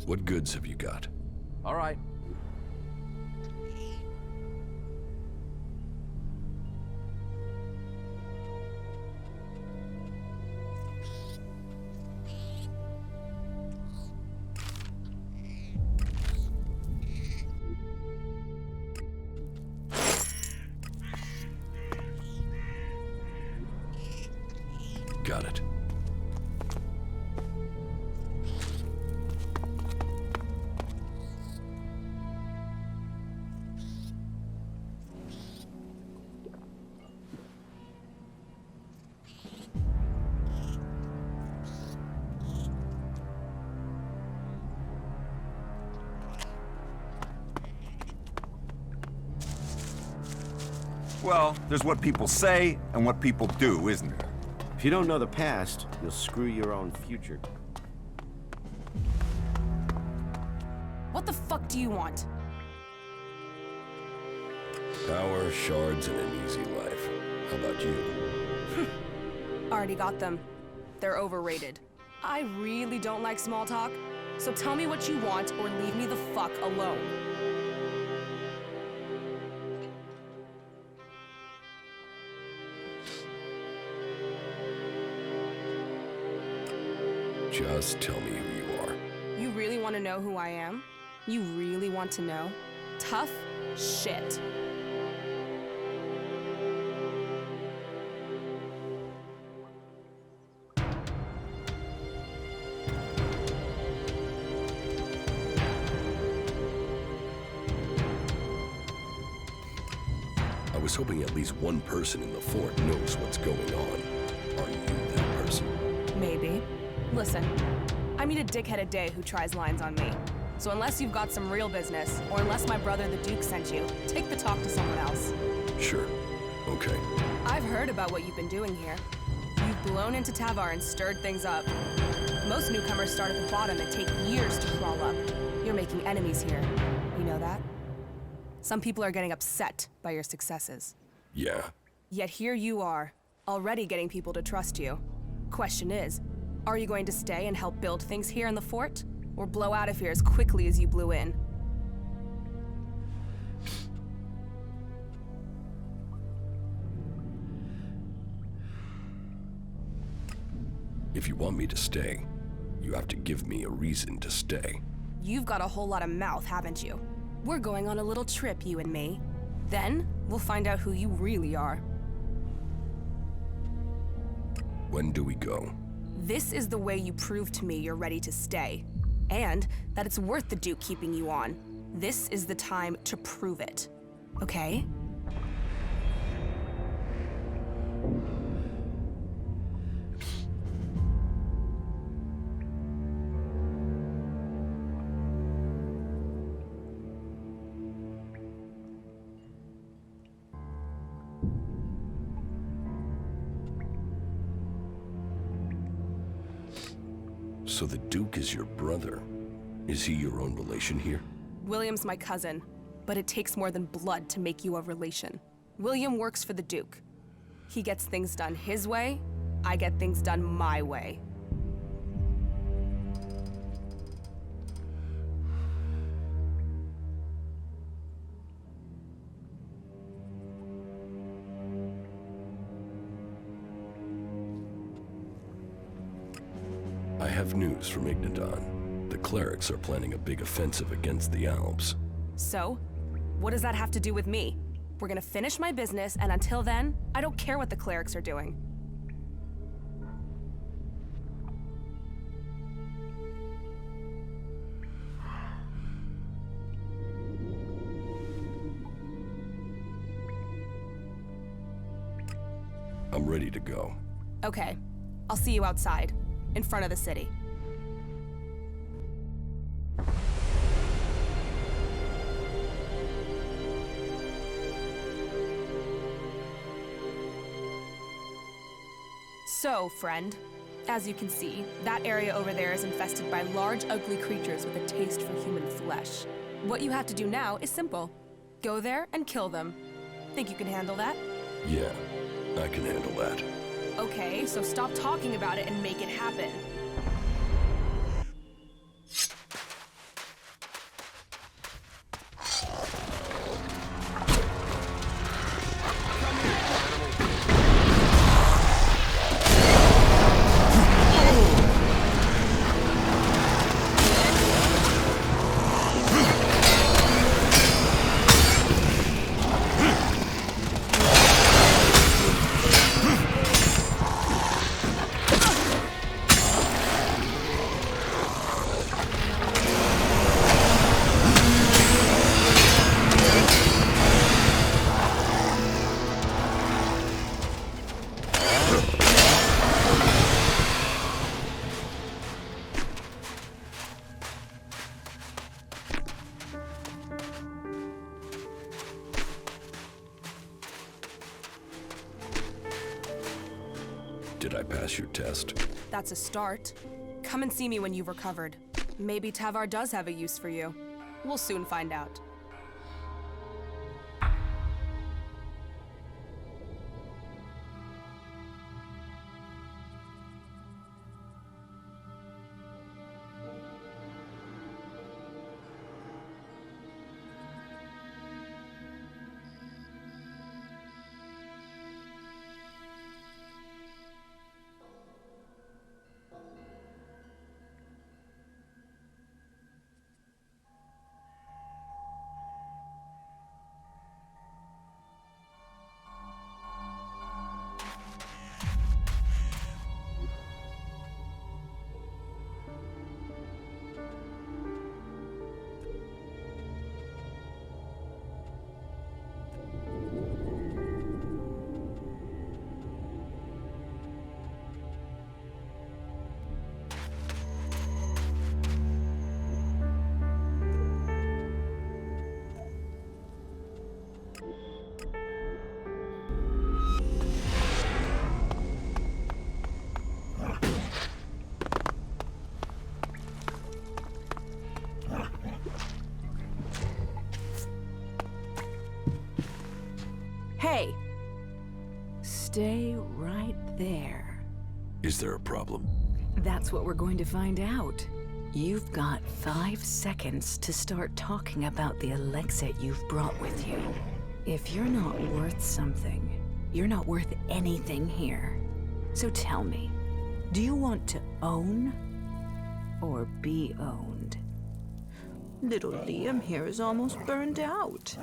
What goods have you got? All right. Got it. Well, there's what people say and what people do, isn't there? If you don't know the past, you'll screw your own future. What the fuck do you want? Power, shards, and an easy life. How about you? Already got them. They're overrated. I really don't like small talk, so tell me what you want or leave me the fuck alone. Just tell me who you are. You really want to know who I am? You really want to know? Tough shit. I was hoping at least one person in the fort knows what's going on. Are you that person? Maybe. Listen, I meet a dickhead a day who tries lines on me. So unless you've got some real business, or unless my brother the Duke sent you, take the talk to someone else. Sure. Okay. I've heard about what you've been doing here. You've blown into Tavar and stirred things up. Most newcomers start at the bottom and take years to crawl up. You're making enemies here. You know that? Some people are getting upset by your successes. Yeah. Yet here you are, already getting people to trust you. Question is, are you going to stay and help build things here in the fort? Or blow out of here as quickly as you blew in? If you want me to stay, you have to give me a reason to stay. You've got a whole lot of mouth, haven't you? We're going on a little trip, you and me. Then, we'll find out who you really are. When do we go? This is the way you prove to me you're ready to stay. And that it's worth the Duke keeping you on. This is the time to prove it. Okay? So the Duke is your brother. Is he your own relation here? William's my cousin, but it takes more than blood to make you a relation. William works for the Duke. He gets things done his way, I get things done my way. I have news from Ignidan. The Clerics are planning a big offensive against the Alps. So, what does that have to do with me? We're gonna finish my business, and until then, I don't care what the Clerics are doing. I'm ready to go. Okay, I'll see you outside, in front of the city. So, friend, as you can see, that area over there is infested by large, ugly creatures with a taste for human flesh. What you have to do now is simple. Go there and kill them. Think you can handle that? Yeah, I can handle that. Okay, so stop talking about it and make it happen. Did I pass your test? That's a start. Come and see me when you've recovered. Maybe Tavar does have a use for you. We'll soon find out. Hey! Stay right there. Is there a problem? That's what we're going to find out. You've got 5 seconds to start talking about the Elex you've brought with you. If you're not worth something, you're not worth anything here. So tell me, do you want to own or be owned? Little Liam here is almost burned out.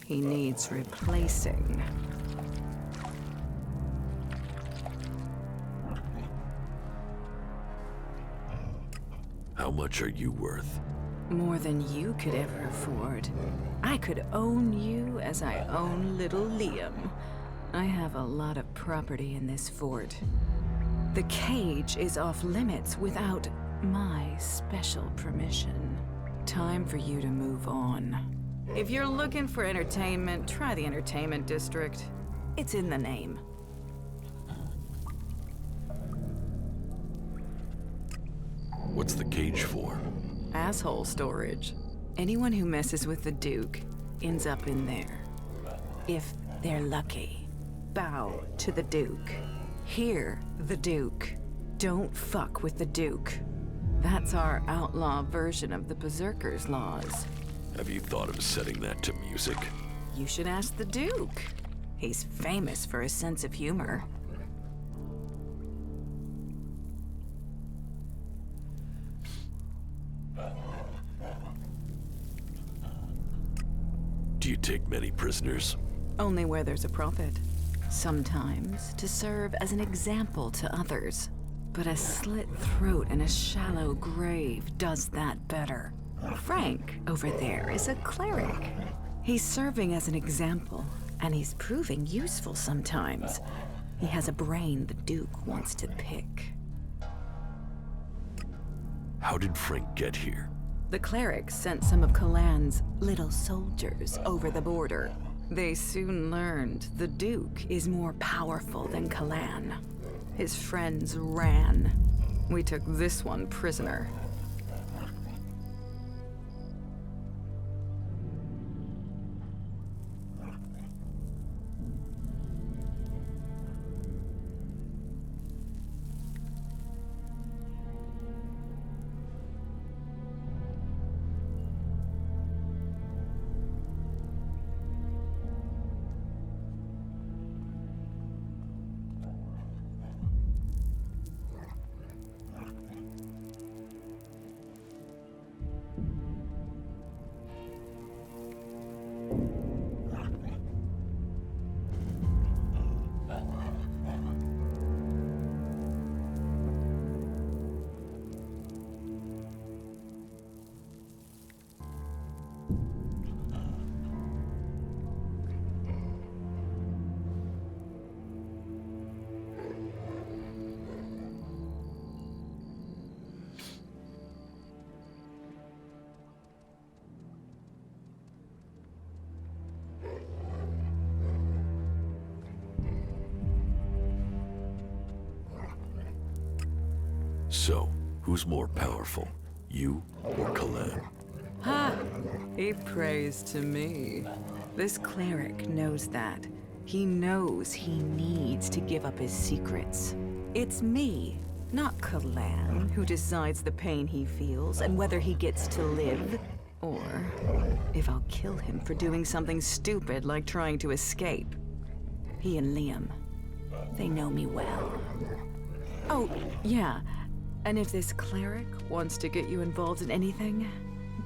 He needs replacing. How much are you worth? More than you could ever afford. I could own you as I own little Liam. I have a lot of property in this fort. The cage is off limits without my special permission. Time for you to move on. If you're looking for entertainment, try the entertainment district. It's in the name. What's the cage for? Asshole storage. Anyone who messes with the Duke ends up in there. If they're lucky. Bow to the Duke. Hear the Duke. Don't fuck with the Duke. That's our outlaw version of the Berserkers laws. Have you thought of setting that to music? You should ask the Duke. He's famous for his sense of humor. Do you take many prisoners? Only where there's a profit. Sometimes to serve as an example to others. But a slit throat and a shallow grave does that better. Frank, over there, is a cleric. He's serving as an example, and he's proving useful sometimes. He has a brain the Duke wants to pick. How did Frank get here? The clerics sent some of Calaan's little soldiers over the border. They soon learned the Duke is more powerful than Calaan. His friends ran. We took this one prisoner. So, who's more powerful, you or Calaan? Ha! He prays to me. This cleric knows that. He knows he needs to give up his secrets. It's me, not Calaan, who decides the pain he feels and whether he gets to live, or if I'll kill him for doing something stupid like trying to escape. He and Liam, they know me well. Oh, yeah, and if this cleric wants to get you involved in anything,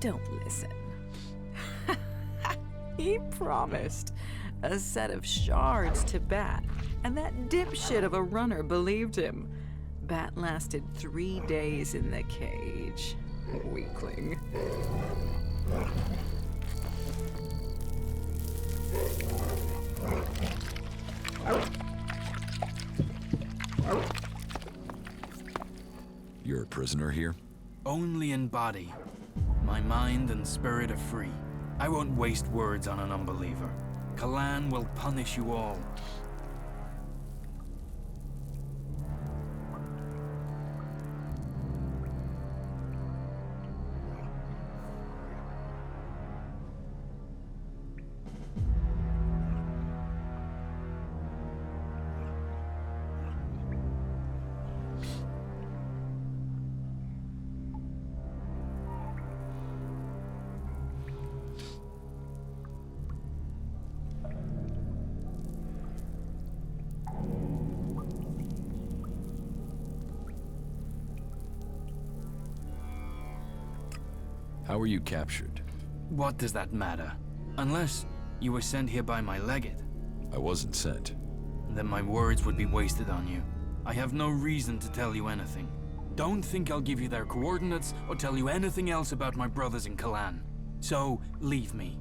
don't listen. He promised a set of shards to Bat, and that dipshit of a runner believed him. Bat lasted 3 days in the cage. Weakling. You're a prisoner here? Only in body. My mind and spirit are free. I won't waste words on an unbeliever. Calaan will punish you all. How were you captured? What does that matter? Unless you were sent here by my legate. I wasn't sent. Then my words would be wasted on you. I have no reason to tell you anything. Don't think I'll give you their coordinates or tell you anything else about my brothers in Calaan. So, leave me.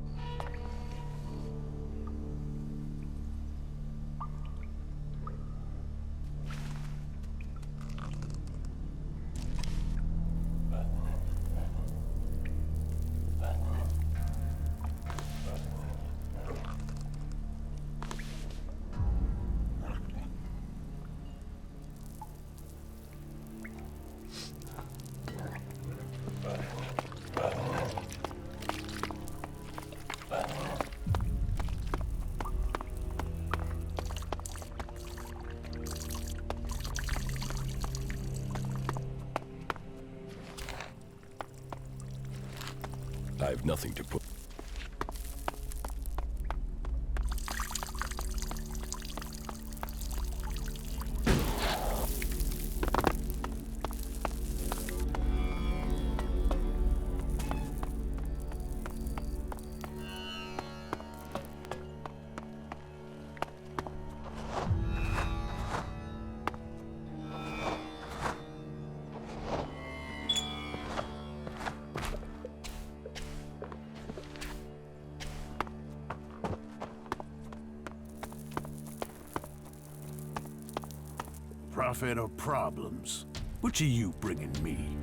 I have nothing to put. Profit or problems? Which are you bringing me?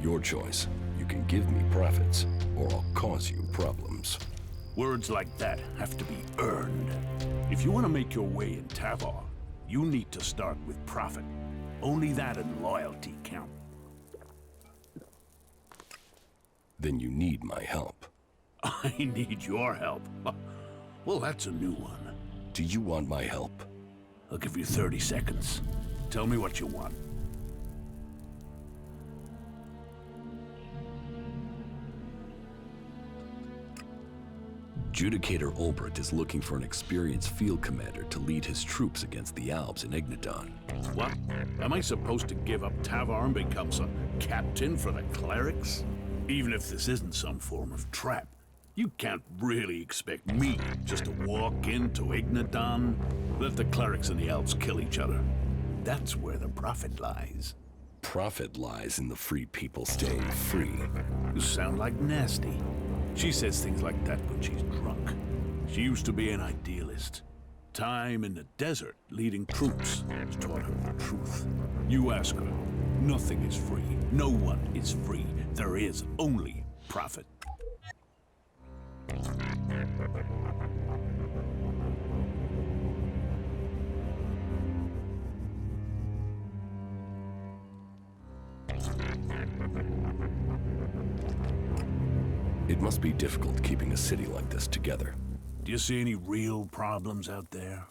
Your choice. You can give me profits, or I'll cause you problems. Words like that have to be earned. If you want to make your way in Tavar, you need to start with profit. Only that and loyalty count. Then you need my help. I need your help. Well, that's a new one. Do you want my help? I'll give you 30 seconds. Tell me what you want. Judicator Ulbert is looking for an experienced field commander to lead his troops against the Alps in Igniton. What? Am I supposed to give up Tavar and become some captain for the Clerics? Even if this isn't some form of trap, you can't really expect me just to walk into Igniton, let the Clerics and the Alps kill each other. That's where the profit lies. Profit lies in the free people staying free. You sound like Nasty. She says things like that when she's drunk. She used to be an idealist. Time in the desert, leading troops, has taught her the truth. You ask her, nothing is free. No one is free. There is only profit. It must be difficult keeping a city like this together. Do you see any real problems out there?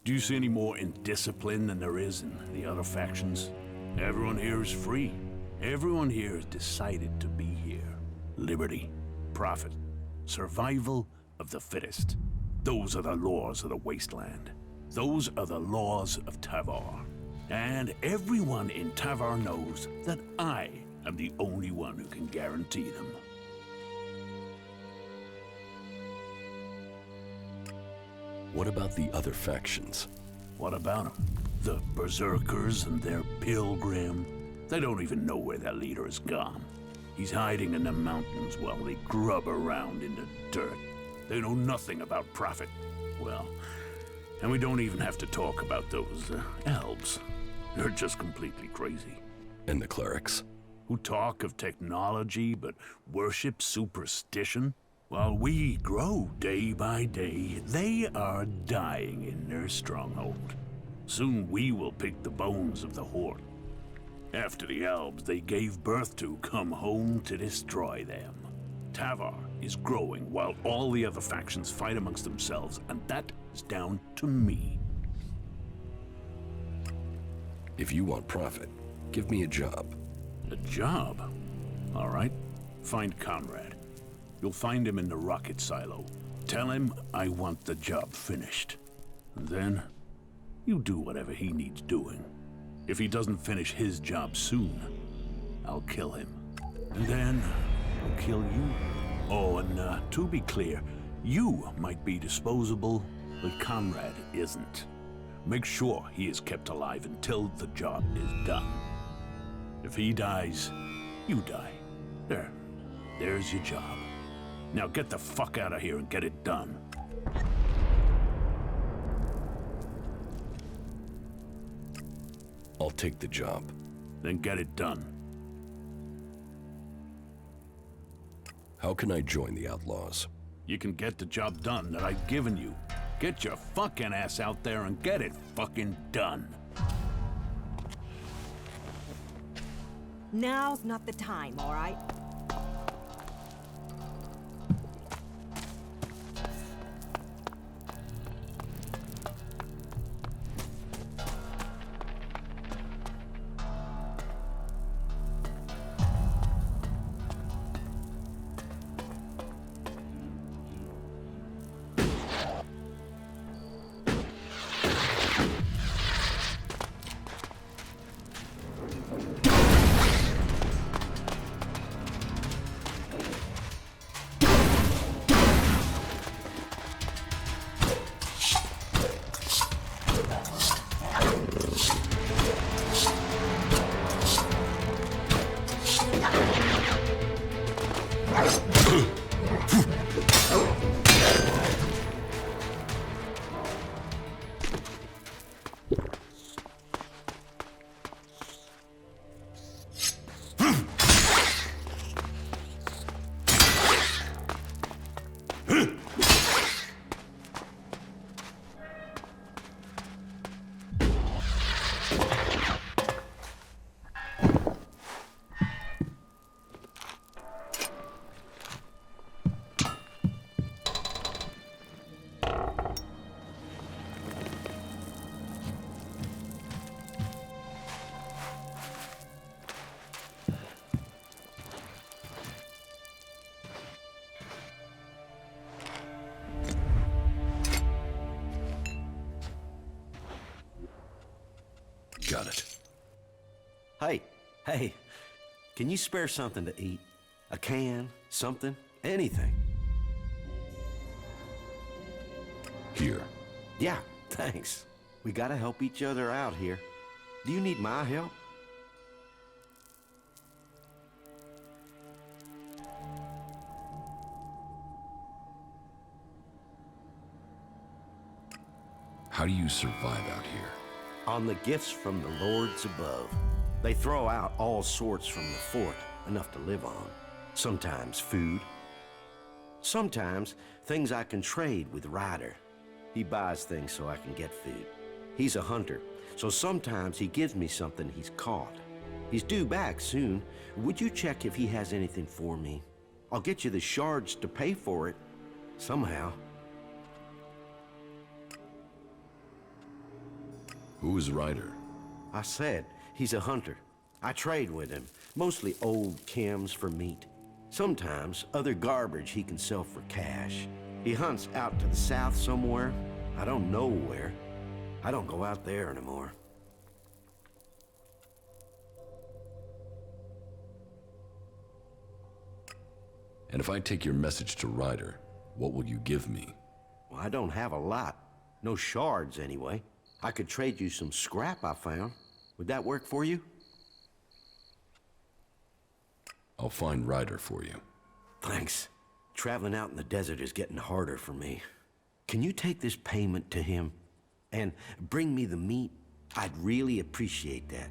Do you see any more indiscipline than there is in the other factions? Everyone here is free. Everyone here has decided to be here. Liberty, profit, survival of the fittest. Those are the laws of the wasteland. Those are the laws of Tavar. And everyone in Tavar knows that I am the only one who can guarantee them. What about the other factions? What about them? The Berserkers and their pilgrim. They don't even know where their leader has gone. He's hiding in the mountains while they grub around in the dirt. They know nothing about profit. Well, and we don't even have to talk about those elves. They're just completely crazy. And the Clerics? Who talk of technology but worship superstition? While we grow day by day, they are dying in their stronghold. Soon we will pick the bones of the Hort. After the elves they gave birth to come home to destroy them. Tavar is growing while all the other factions fight amongst themselves, and that is down to me. If you want profit, give me a job. A job? All right. Find Conrad. You'll find him in the rocket silo. Tell him I want the job finished. And then, you do whatever he needs doing. If he doesn't finish his job soon, I'll kill him. And then, I'll kill you. Oh, and to be clear, you might be disposable, but Conrad isn't. Make sure he is kept alive until the job is done. If he dies, you die. There's your job. Now get the fuck out of here and get it done. I'll take the job. Then get it done. How can I join the Outlaws? You can get the job done that I've given you. Get your fucking ass out there and get it fucking done. Now's not the time, all right? Got it. Hey, can you spare something to eat? A can, something, anything. Here. Yeah, thanks. We gotta help each other out here. Do you need my help? How do you survive out here? On the gifts from the lords above. They throw out all sorts from the fort, enough to live on. Sometimes food. Sometimes things I can trade with Ryder. He buys things so I can get food. He's a hunter, so sometimes he gives me something he's caught. He's due back soon. Would you check if he has anything for me? I'll get you the shards to pay for it, somehow. Who is Ryder? I said, he's a hunter. I trade with him, mostly old chems for meat. Sometimes other garbage he can sell for cash. He hunts out to the south somewhere. I don't know where. I don't go out there anymore. And if I take your message to Ryder, what will you give me? Well, I don't have a lot. No shards, anyway. I could trade you some scrap I found. Would that work for you? I'll find Ryder for you. Thanks. Traveling out in the desert is getting harder for me. Can you take this payment to him? And bring me the meat? I'd really appreciate that.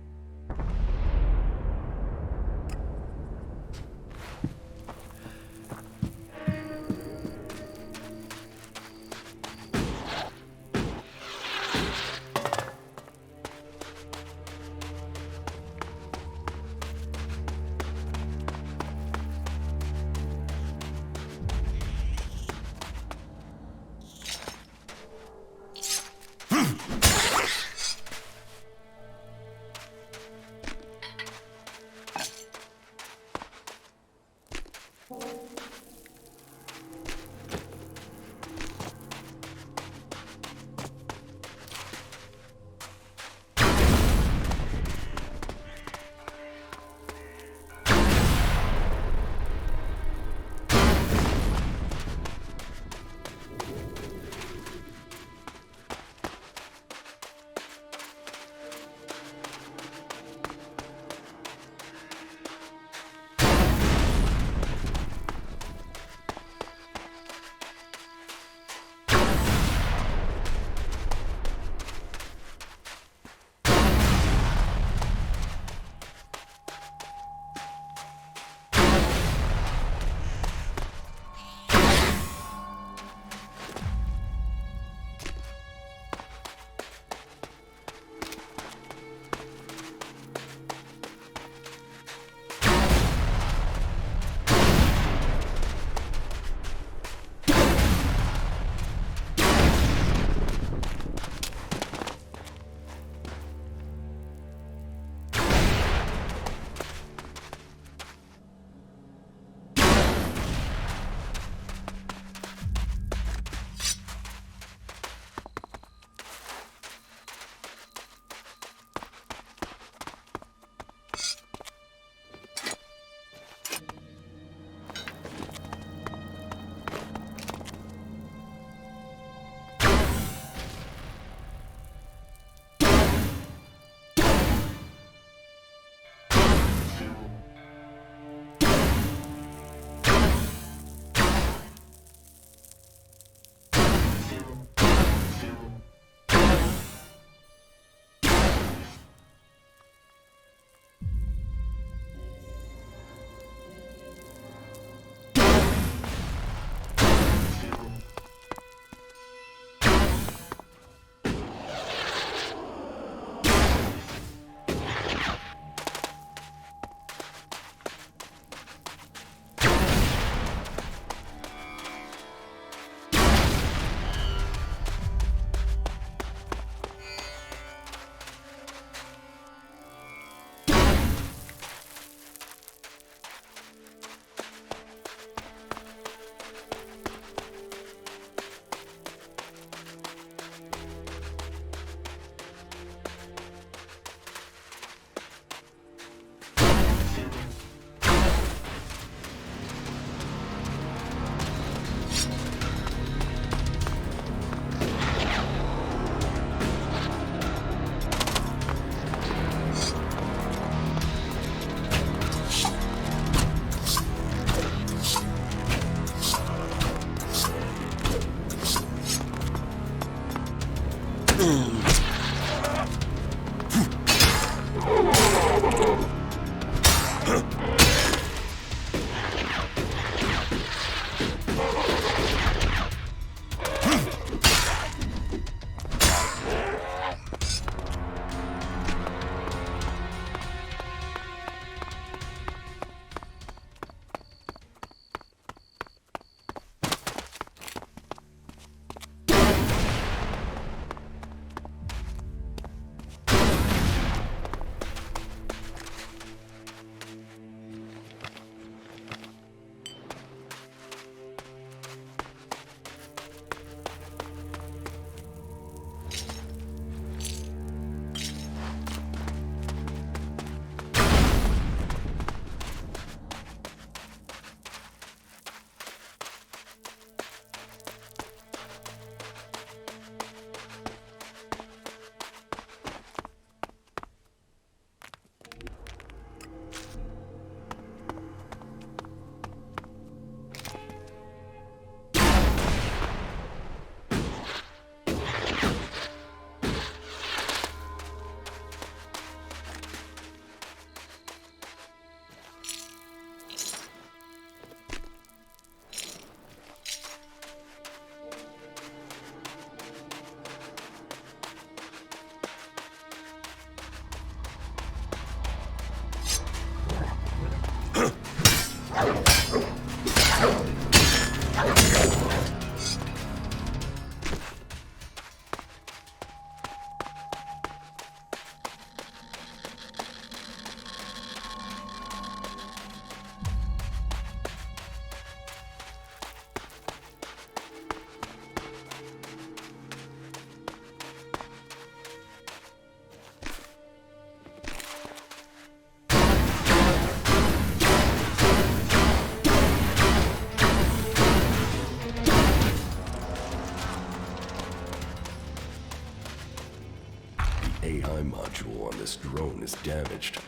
drone is damaged,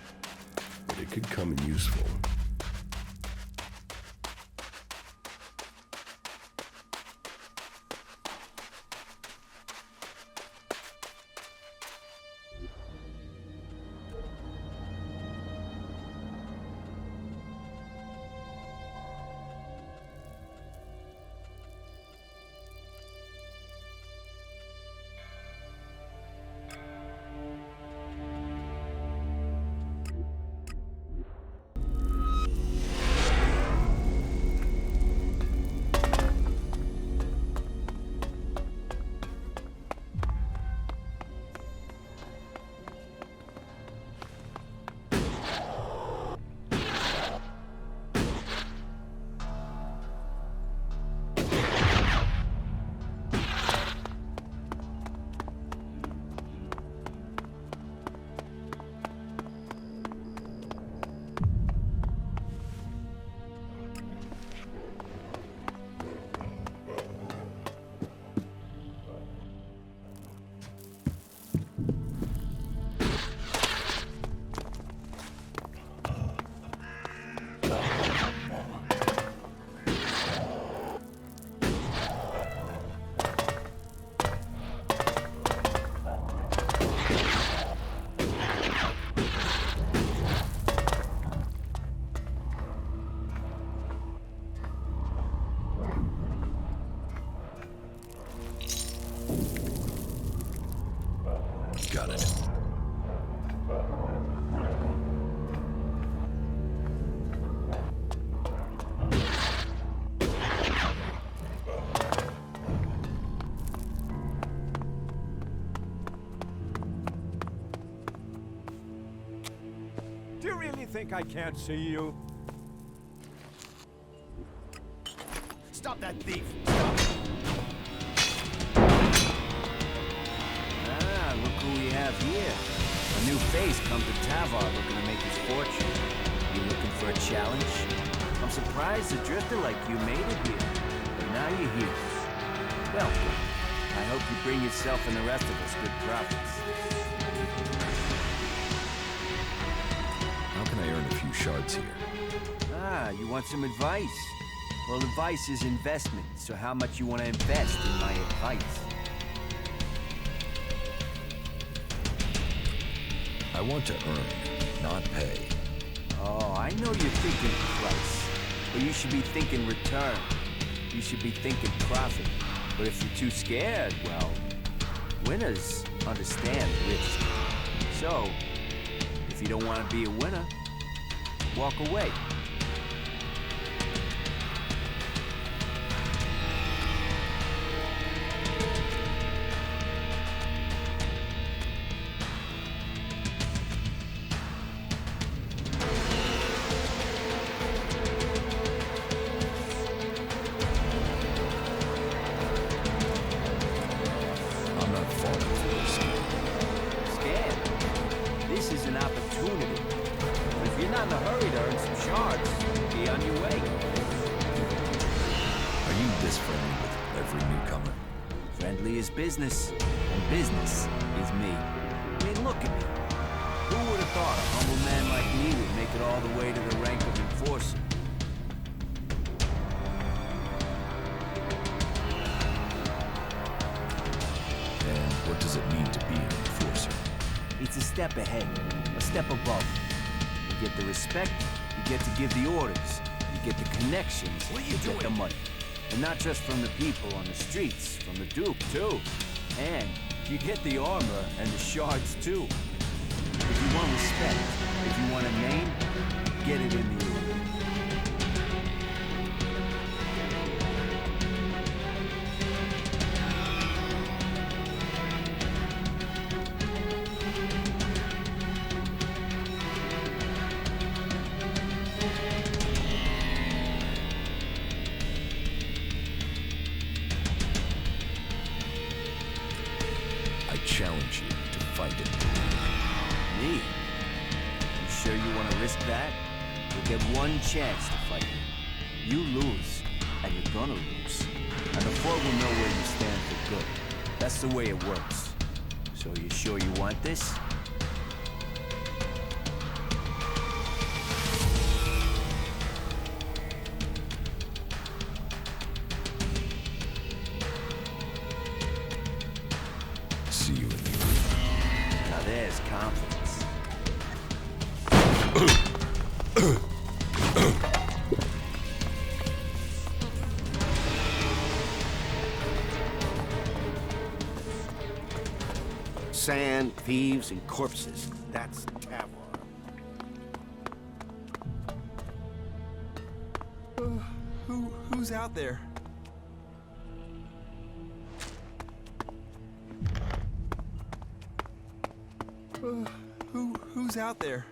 but it could come in useful. Got it. Do you really think I can't see you? Stop that thief! Stop it! Look who we have here. A new face come to Tavar looking to make his fortune. You looking for a challenge? I'm surprised a drifter like you made it here. But now you're here. Welcome. I hope you bring yourself and the rest of us good profits. How can I earn a few shards here? You want some advice? Well, advice is investment, so how much you want to invest in my advice? I want to earn, not pay. Oh, I know you're thinking price, but you should be thinking return. You should be thinking profit. But if you're too scared, well, winners understand risk. So, if you don't want to be a winner, walk away. Business, and business is me. I mean, look at me. Who would have thought a humble man like me would make it all the way to the rank of enforcer? And what does it mean to be an enforcer? It's a step ahead, a step above. You get the respect, you get to give the orders, you get the connections, you get the money. And not just from the people on the streets, from the Duke, too. And you get the armor and the shards, too. If you want respect, if you want a name, get it in the order. Challenge you to fight it. Me? You sure you want to risk that? You'll get one chance to fight me. You lose, and you're gonna lose. And the Fort will know where you stand for good. That's the way it works. So you sure you want this? sand, thieves, and corpses. That's Tavar. Who's out there? Who's out there?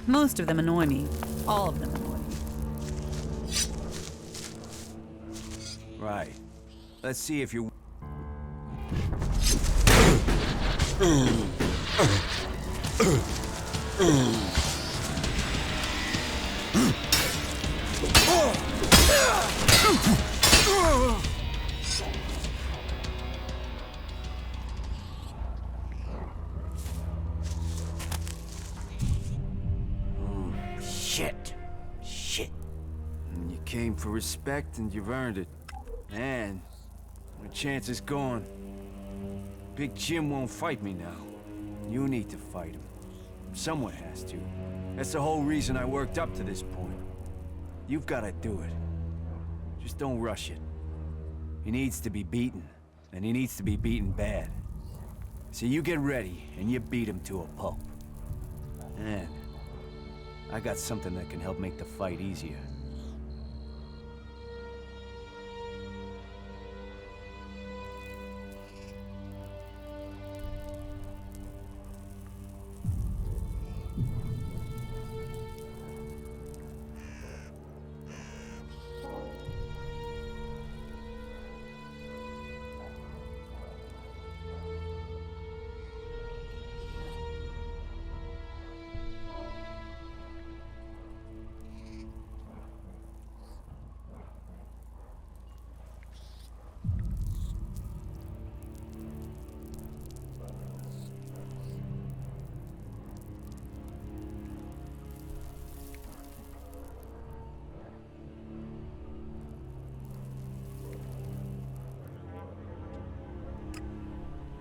Most of them annoy me. All of them annoy me. Right. Let's see if you... Shit. You came for respect and you've earned it. Man, my chance is gone. Big Jim won't fight me now. You need to fight him. Someone has to. That's the whole reason I worked up to this point. You've got to do it. Just don't rush it. He needs to be beaten, and he needs to be beaten bad. So you get ready, and you beat him to a pulp. And I got something that can help make the fight easier.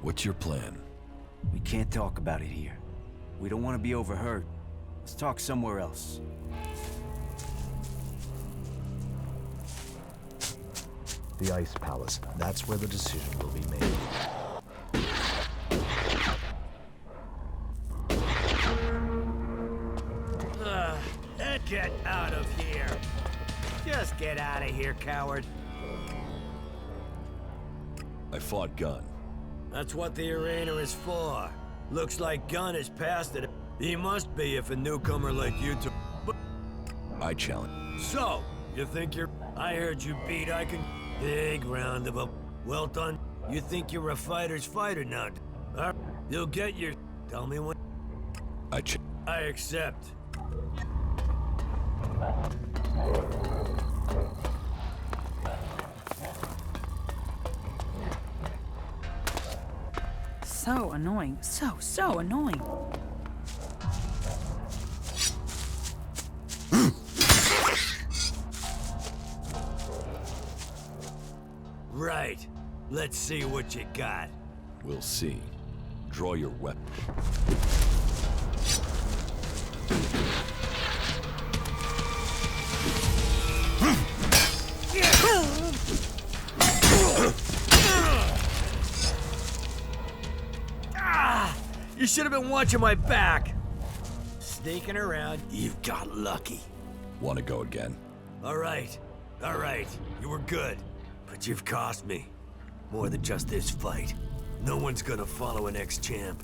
What's your plan? We can't talk about it here. We don't want to be overheard. Let's talk somewhere else. The Ice Palace. That's where the decision will be made. Get out of here! Just get out of here, coward. I fought Gunn. That's what the arena is for. Looks like Gunn is past it. He must be if a newcomer like you took. I challenge. So, you think you're... I heard you beat Icon. Big round of a... Well done. You think you're a fighter's fighter now. You'll get your... Tell me when... I accept. So annoying. So annoying. Right. Let's see what you got. We'll see. Draw your weapon. You should have been watching my back. Sneaking around, you've got lucky. Want to go again? All right. You were good, but you've cost me. More than just this fight. No one's gonna follow an ex-champ.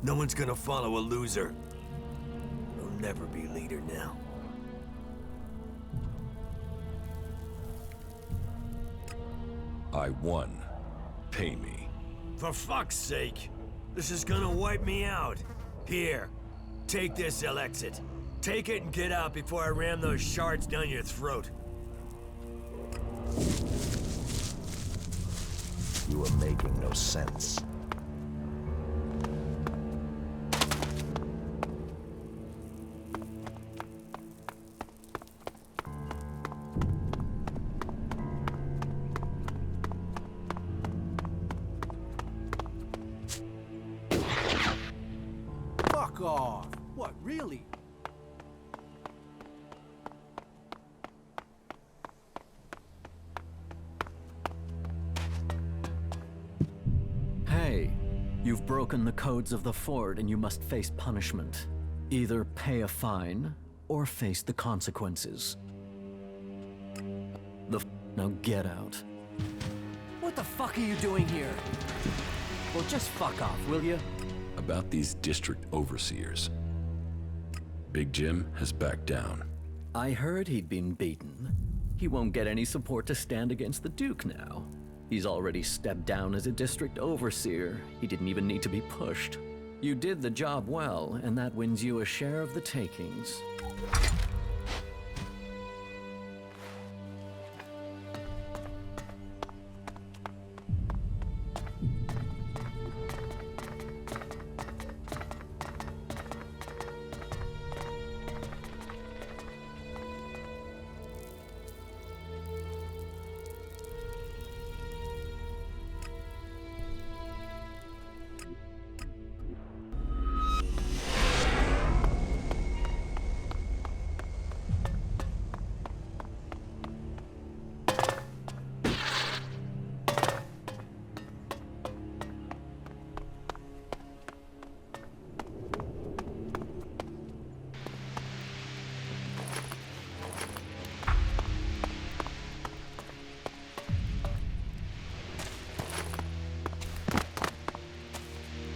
No one's gonna follow a loser. I'll never be leader now. I won. Pay me. For fuck's sake! This is gonna wipe me out. Here, take this, Elex. Take it and get out before I ram those shards down your throat. You are making no sense. Fuck off! What, really? You've broken the codes of the fort and you must face punishment. Either pay a fine or face the consequences. Now get out. What the fuck are you doing here? Well, just fuck off, will you? About these district overseers. Big Jim has backed down. I heard he'd been beaten. He won't get any support to stand against the Duke now. He's already stepped down as a district overseer. He didn't even need to be pushed. You did the job well, and that wins you a share of the takings.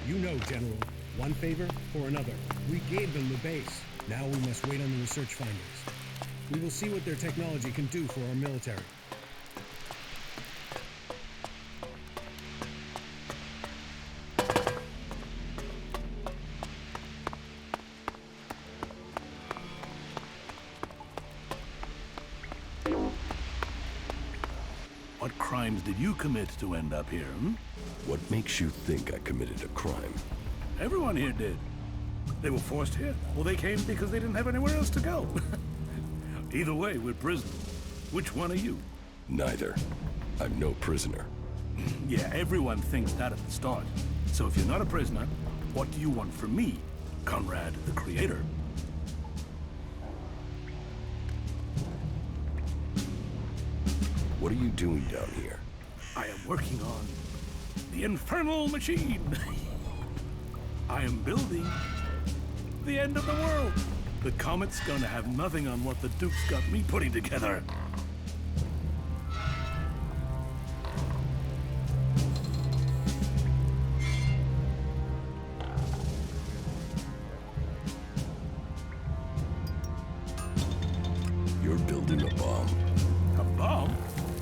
You know, General. One favor for another. We gave them the base. Now we must wait on the research findings. We will see what their technology can do for our military. What crimes did you commit to end up here, hmm? What makes you think I committed a crime? Everyone here did. They were forced here, or they came because they didn't have anywhere else to go. Either way, we're prisoners. Which one are you? Neither. I'm no prisoner. Yeah, everyone thinks that at the start. So if you're not a prisoner, what do you want from me, Conrad the Creator? What are you doing down here? I am working on the infernal machine. I am building the end of the world. The comet's gonna have nothing on what the Duke's got me putting together. You're building a bomb. A bomb?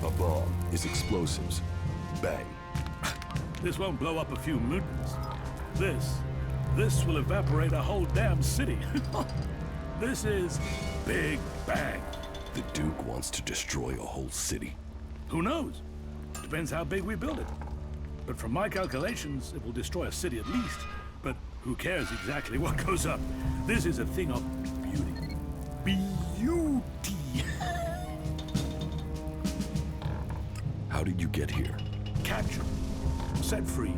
A bomb is explosives. Bang. This won't blow up a few mutants. This will evaporate a whole damn city. This is Big Bang. The Duke wants to destroy a whole city. Who knows? Depends how big we build it. But from my calculations, it will destroy a city at least. But who cares exactly what goes up? This is a thing of beauty. Beauty. How did you get here? Captured. Set free.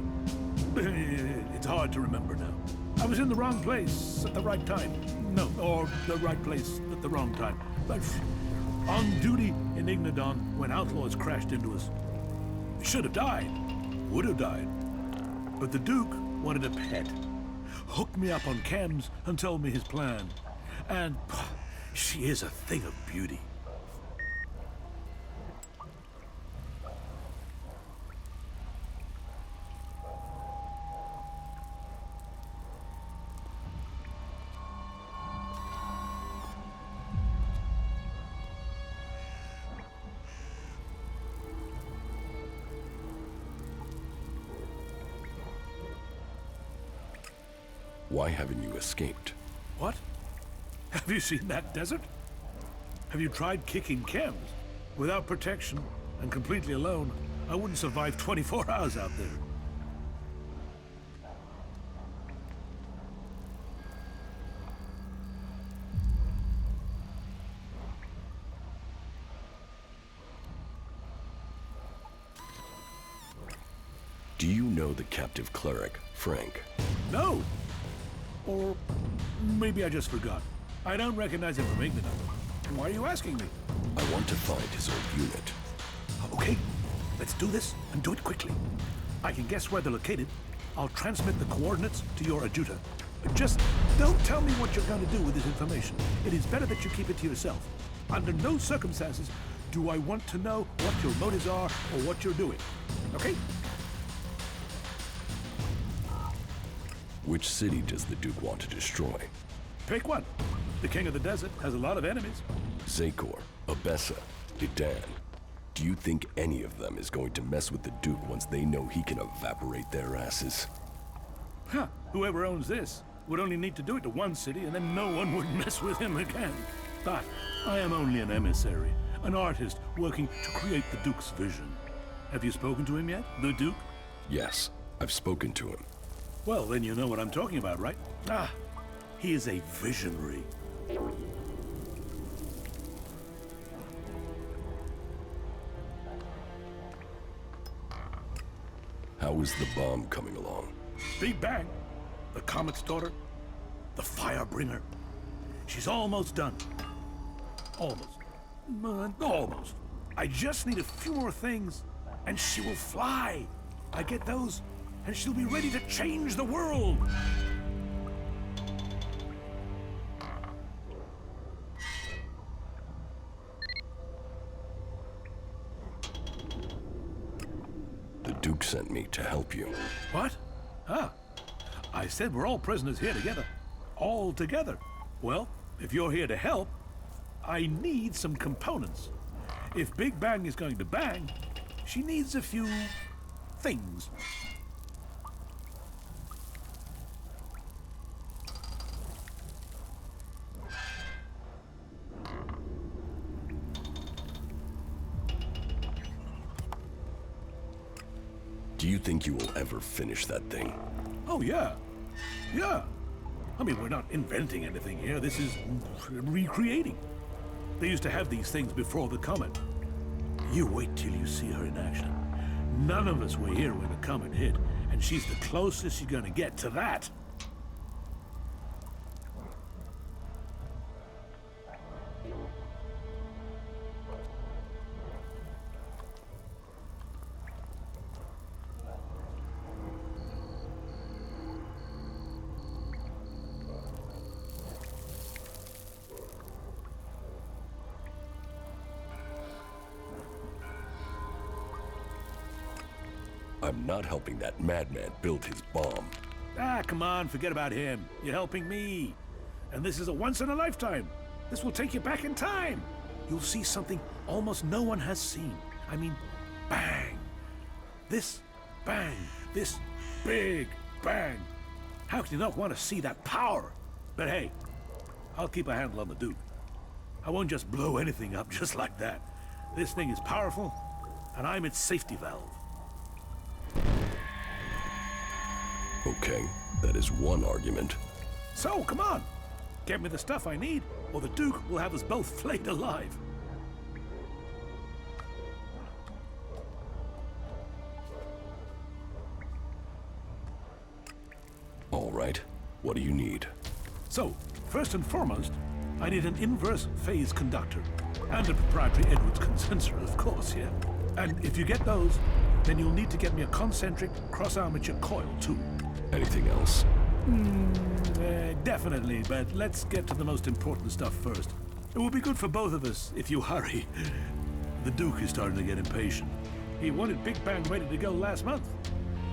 It's hard to remember now. I was in the wrong place at the right time. No, or the right place at the wrong time. But on duty in Ignadon when Outlaws crashed into us. Should have died. Would have died. But the Duke wanted a pet. Hooked me up on cams and told me his plan. And she is a thing of beauty. Why haven't you escaped? What? Have you seen that desert? Have you tried kicking chems? Without protection and completely alone, I wouldn't survive 24 hours out there. Do you know the captive cleric, Frank? No! Or maybe I just forgot. I don't recognize him from Ignadon. Why are you asking me? I want to find his old unit. Okay, let's do this and do it quickly. I can guess where they're located. I'll transmit the coordinates to your adjutor. Just don't tell me what you're going to do with this information. It is better that you keep it to yourself. Under no circumstances do I want to know what your motives are or what you're doing. Okay? Which city does the Duke want to destroy? Pick one. The King of the Desert has a lot of enemies. Zakor, Abessa, Idan. Do you think any of them is going to mess with the Duke once they know he can evaporate their asses? Huh. Whoever owns this would only need to do it to one city and then no one would mess with him again. But I am only an emissary, an artist working to create the Duke's vision. Have you spoken to him yet, the Duke? Yes, I've spoken to him. Well, then you know what I'm talking about, right? Ah, he is a visionary. How is the bomb coming along? Big Bang, the Comet's daughter, the Firebringer. She's almost done. Almost. Almost. I just need a few more things, and she will fly. I get those, and she'll be ready to change the world. The Duke sent me to help you. What? Ah, I said we're all prisoners here together. All together. Well, if you're here to help, I need some components. If Big Bang is going to bang, she needs a few things. Do you think you will ever finish that thing? Oh, yeah. Yeah. I mean, we're not inventing anything here. This is recreating. They used to have these things before the comet. You wait till you see her in action. None of us were here when the comet hit, and she's the closest you're gonna get to that. I'm not helping that madman build his bomb. Ah, come on, forget about him. You're helping me. And this is a once-in-a-lifetime. This will take you back in time. You'll see something almost no one has seen. I mean, bang. This bang. This big bang. How can you not want to see that power? But hey, I'll keep a handle on the Duke. I won't just blow anything up just like that. This thing is powerful, and I'm its safety valve. Okay, that is one argument. So, come on. Get me the stuff I need, or the Duke will have us both flayed alive. All right, what do you need? So, first and foremost, I need an inverse phase conductor. And a proprietary Edwards condenser, of course, yeah. And if you get those, then you'll need to get me a concentric cross-armature coil, too. Anything else? Definitely, but let's get to the most important stuff first. It will be good for both of us if you hurry. The Duke is starting to get impatient. He wanted Big Bang ready to go last month,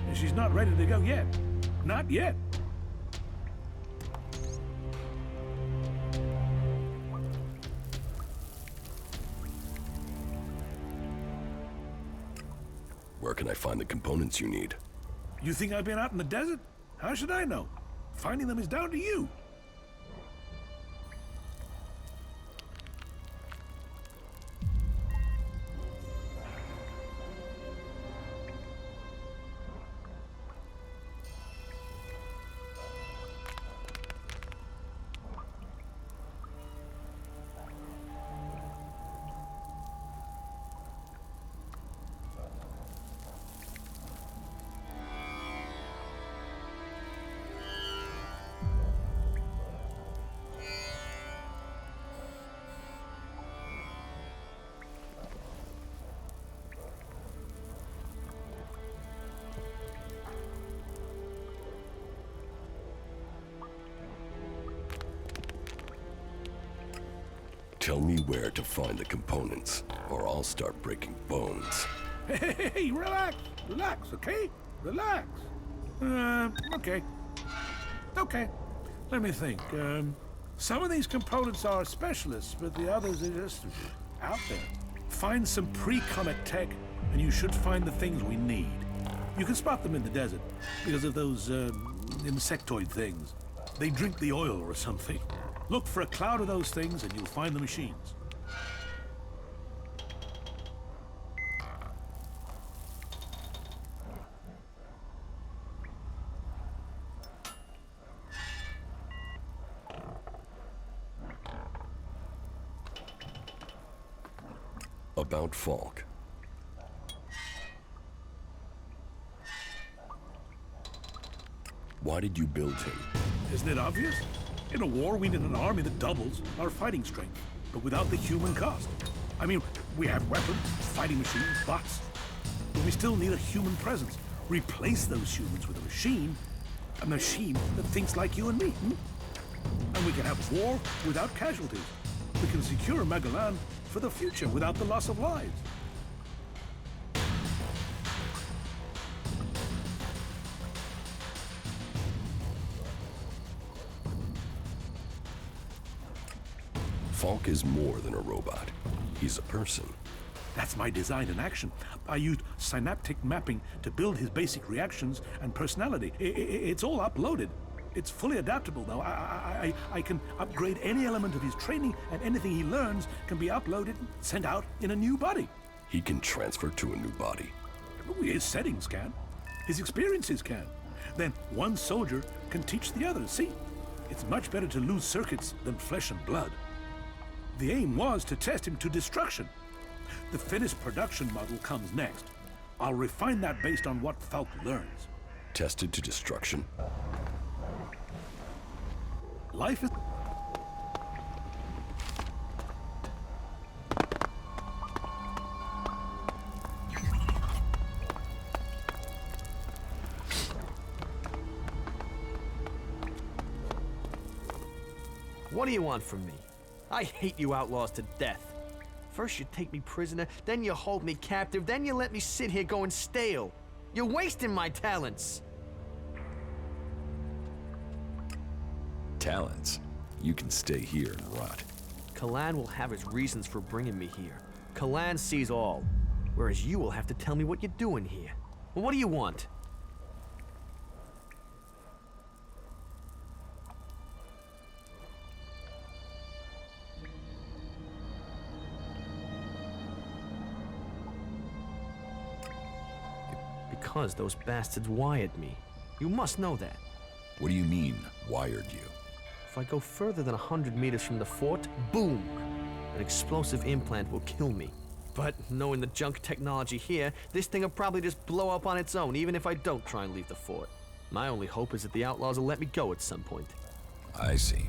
and she's not ready to go yet. Not yet. Where can I find the components you need? You think I've been out in the desert? How should I know? Finding them is down to you. Tell me where to find the components, or I'll start breaking bones. Hey, relax, okay? Relax. Okay. Okay, let me think. Some of these components are specialists, but the others are just out there. Find some pre-comet tech, and you should find the things we need. You can spot them in the desert, because of those, insectoid things. They drink the oil or something. Look for a cloud of those things, and you'll find the machines. About Falk. Why did you build him? Isn't it obvious? In a war, we need an army that doubles our fighting strength, but without the human cost. I mean, we have weapons, fighting machines, bots, but we still need a human presence. Replace those humans with a machine that thinks like you and me. And we can have war without casualties. We can secure Magalan for the future without the loss of lives. Falk is more than a robot. He's a person. That's my design in action. I used synaptic mapping to build his basic reactions and personality. It's all uploaded. It's fully adaptable, though. I can upgrade any element of his training, and anything he learns can be uploaded and sent out in a new body. He can transfer to a new body. His settings can. His experiences can. Then one soldier can teach the others. See? It's much better to lose circuits than flesh and blood. The aim was to test him to destruction. The finished production model comes next. I'll refine that based on what Falk learns. Tested to destruction? Life is... What do you want from me? I hate you outlaws to death. First you take me prisoner, then you hold me captive, then you let me sit here going stale. You're wasting my talents. Talents? You can stay here and rot. Calaan will have his reasons for bringing me here. Calaan sees all, whereas you will have to tell me what you're doing here. Well, what do you want? Because those bastards wired me. You must know that. What do you mean, wired you? If I go further than 100 meters from the fort, boom! An explosive implant will kill me. But knowing the junk technology here, this thing will probably just blow up on its own, even if I don't try and leave the fort. My only hope is that the Outlaws will let me go at some point. I see.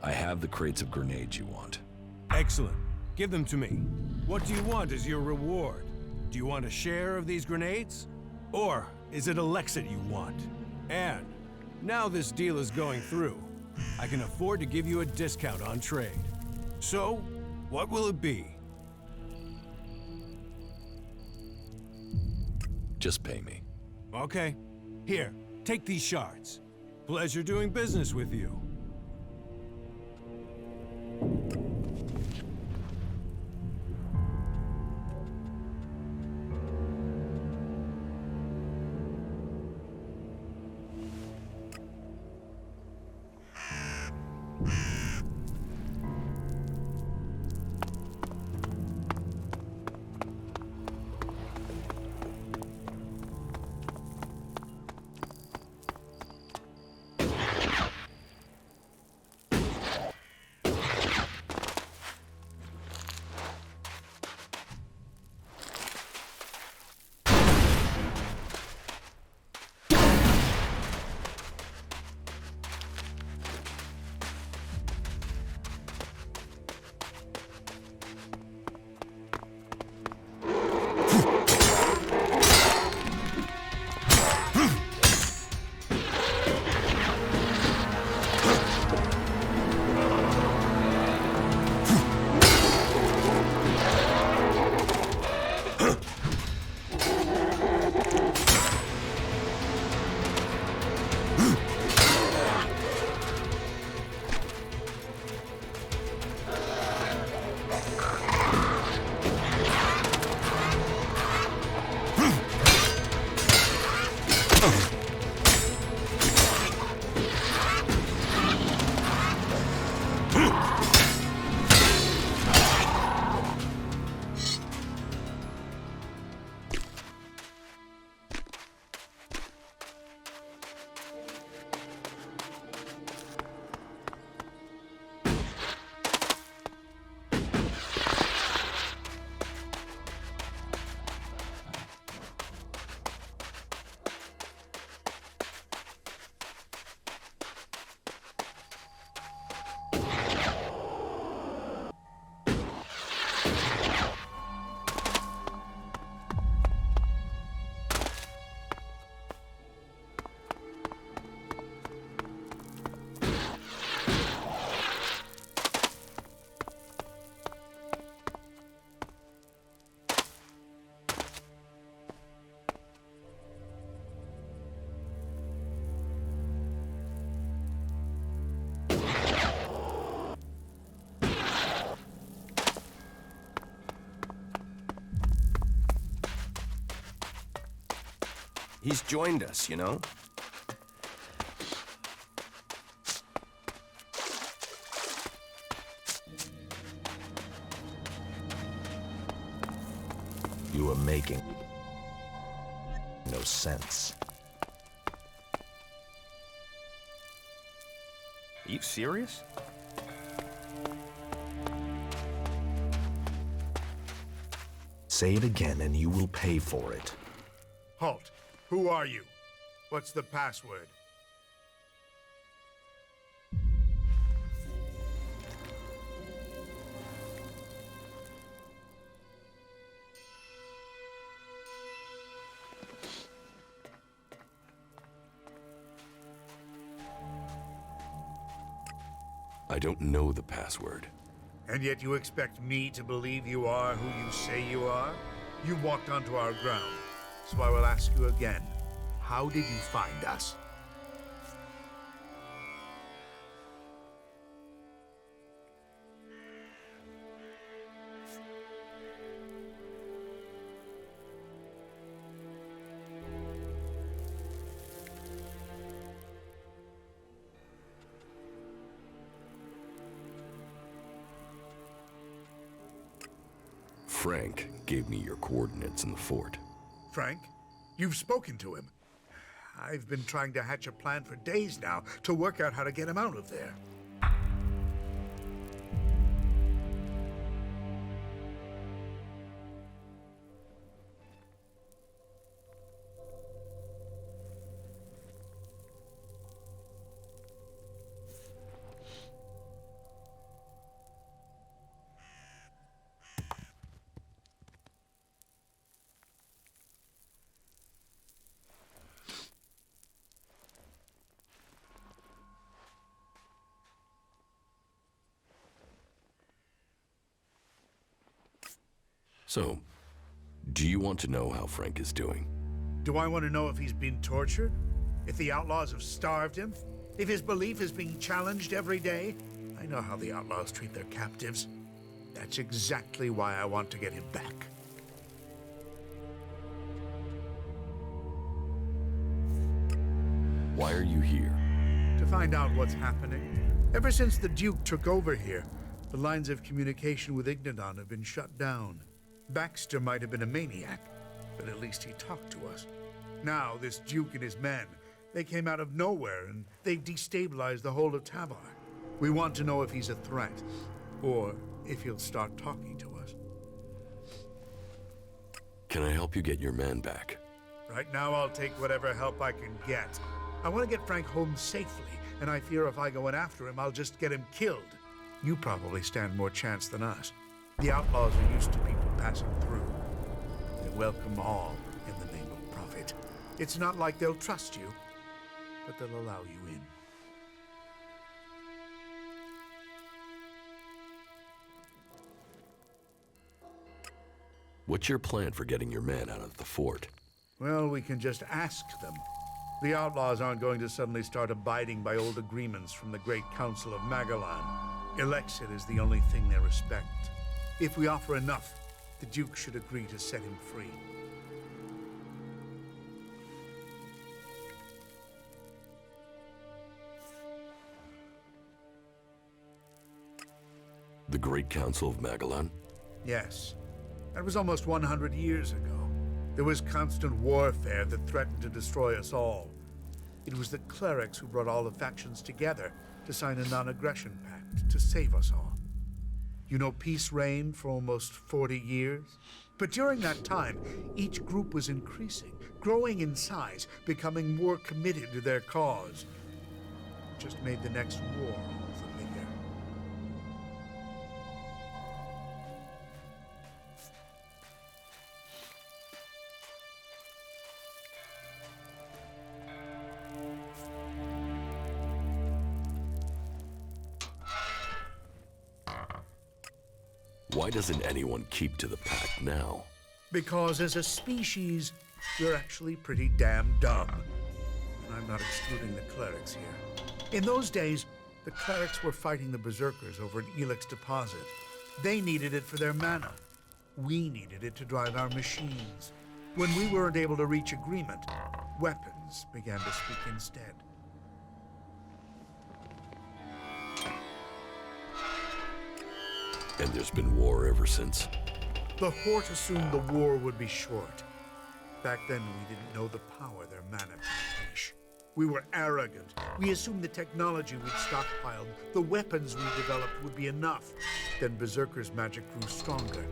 I have the crates of grenades you want. Excellent. Give them to me. What do you want as your reward? Do you want a share of these grenades? Or is it Elex you want? And now this deal is going through, I can afford to give you a discount on trade. So, what will it be? Just pay me. Okay. Here, take these shards. Pleasure doing business with you. He's joined us, you know? You are making no sense. Are you serious? Say it again and you will pay for it. Halt. Who are you? What's the password? I don't know the password. And yet you expect me to believe you are who you say you are? You walked onto our ground, so I will ask you again. How did you find us? Frank gave me your coordinates in the fort. Frank? You've spoken to him. I've been trying to hatch a plan for days now to work out how to get him out of there. So, do you want to know how Frank is doing? Do I want to know if he's been tortured? If the Outlaws have starved him? If his belief is being challenged every day? I know how the Outlaws treat their captives. That's exactly why I want to get him back. Why are you here? To find out what's happening. Ever since the Duke took over here, the lines of communication with Ignadon have been shut down. Baxter might have been a maniac, but at least he talked to us. Now, this Duke and his men, they came out of nowhere and they've destabilized the whole of Tavar. We want to know if he's a threat, or if he'll start talking to us. Can I help you get your man back? Right now, I'll take whatever help I can get. I want to get Frank home safely, and I fear if I go in after him, I'll just get him killed. You probably stand more chance than us. The Outlaws are used to people passing through. They welcome all in the name of profit. It's not like they'll trust you, but they'll allow you in. What's your plan for getting your man out of the fort? Well, we can just ask them. The Outlaws aren't going to suddenly start abiding by old agreements from the Great Council of Magalan. Elex is the only thing they respect. If we offer enough, the Duke should agree to set him free. The Great Council of Magalan? Yes. That was almost 100 years ago. There was constant warfare that threatened to destroy us all. It was the Clerics who brought all the factions together to sign a non-aggression pact to save us all. You know, peace reigned for almost 40 years. But during that time, each group was increasing, growing in size, becoming more committed to their cause. It just made the next war all the bigger. Why doesn't anyone keep to the pact now? Because as a species, we're actually pretty damn dumb. And I'm not excluding the Clerics here. In those days, the Clerics were fighting the Berserkers over an Elex deposit. They needed it for their mana. We needed it to drive our machines. When we weren't able to reach agreement, weapons began to speak instead. And there's been war ever since. The Hort assumed the war would be short. Back then, we didn't know the power their mana could unleash. We were arrogant. We assumed the technology we'd stockpiled, the weapons we developed would be enough. Then Berserkers' magic grew stronger,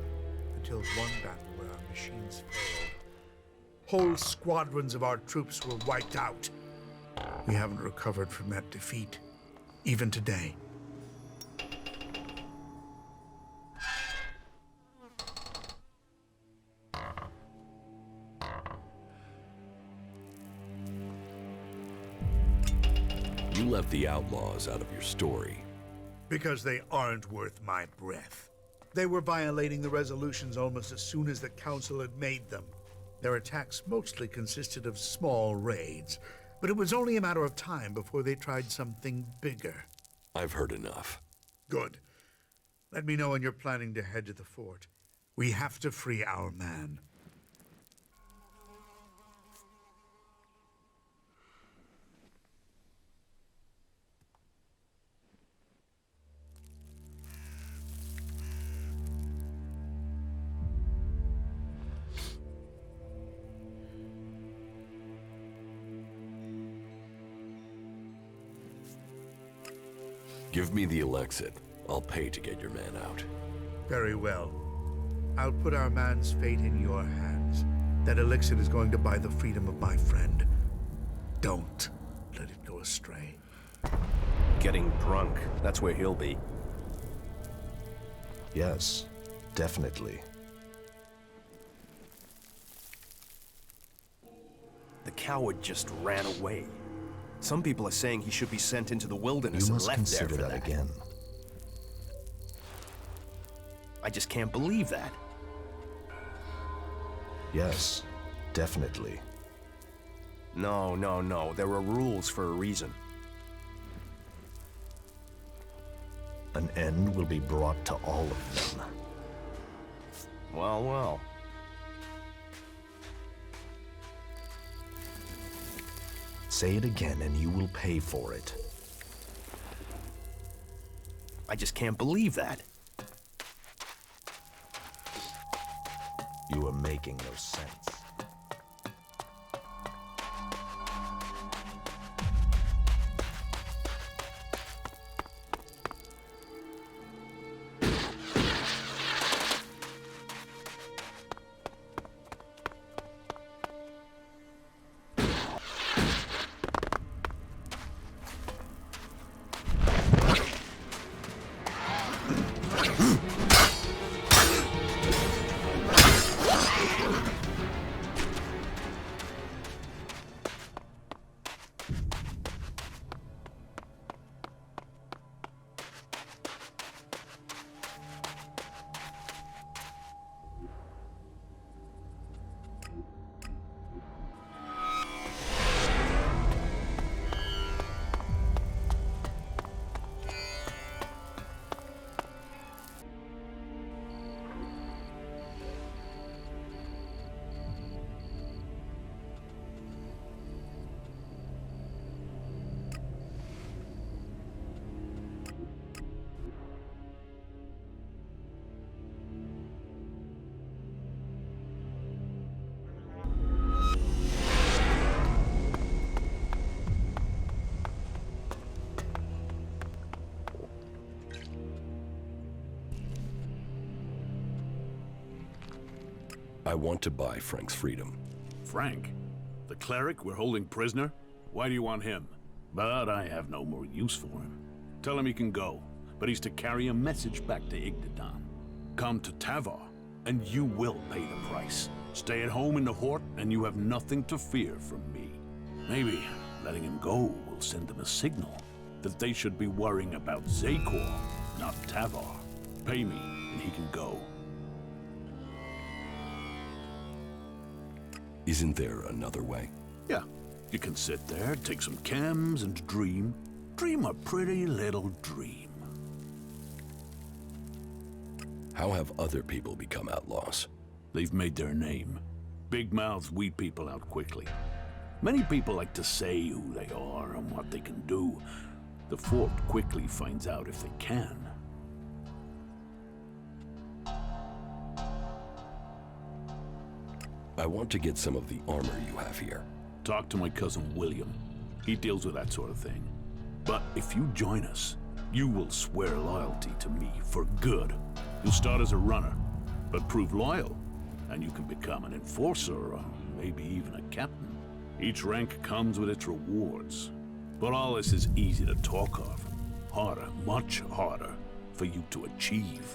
until one battle where our machines failed. Whole squadrons of our troops were wiped out. We haven't recovered from that defeat, even today. You left the Outlaws out of your story. Because they aren't worth my breath. They were violating the resolutions almost as soon as the Council had made them. Their attacks mostly consisted of small raids, but it was only a matter of time before they tried something bigger. I've heard enough. Good. Let me know when you're planning to head to the fort. We have to free our man. Give me the Elexit. I'll pay to get your man out. Very well. I'll put our man's fate in your hands. That elixir is going to buy the freedom of my friend. Don't let it go astray. Getting drunk. That's where he'll be. Yes, definitely. The coward just ran away. Some people are saying he should be sent into the wilderness You and must left there consider for that again. I just can't believe that. Yes, definitely. No. There are rules for a reason. An end will be brought to all of them. Well. Say it again and you will pay for it. I just can't believe that. You are making no sense. I want to buy Frank's freedom. Frank? The cleric we're holding prisoner? Why do you want him? But I have no more use for him. Tell him he can go, but he's to carry a message back to Igdadan. Come to Tavar, and you will pay the price. Stay at home in the Hort, and you have nothing to fear from me. Maybe letting him go will send them a signal that they should be worrying about Zakor, not Tavar. Pay me, and he can go. Isn't there another way? Yeah. You can sit there, take some chems, and dream. Dream a pretty little dream. How have other people become outlaws? They've made their name. Big mouths weed people out quickly. Many people like to say who they are and what they can do. The Fort quickly finds out if they can. I want to get some of the armor you have here. Talk to my cousin William. He deals with that sort of thing. But if you join us, you will swear loyalty to me for good. You'll start as a runner, but prove loyal, and you can become an enforcer or maybe even a captain. Each rank comes with its rewards. But all this is easy to talk of. Harder, much harder, for you to achieve.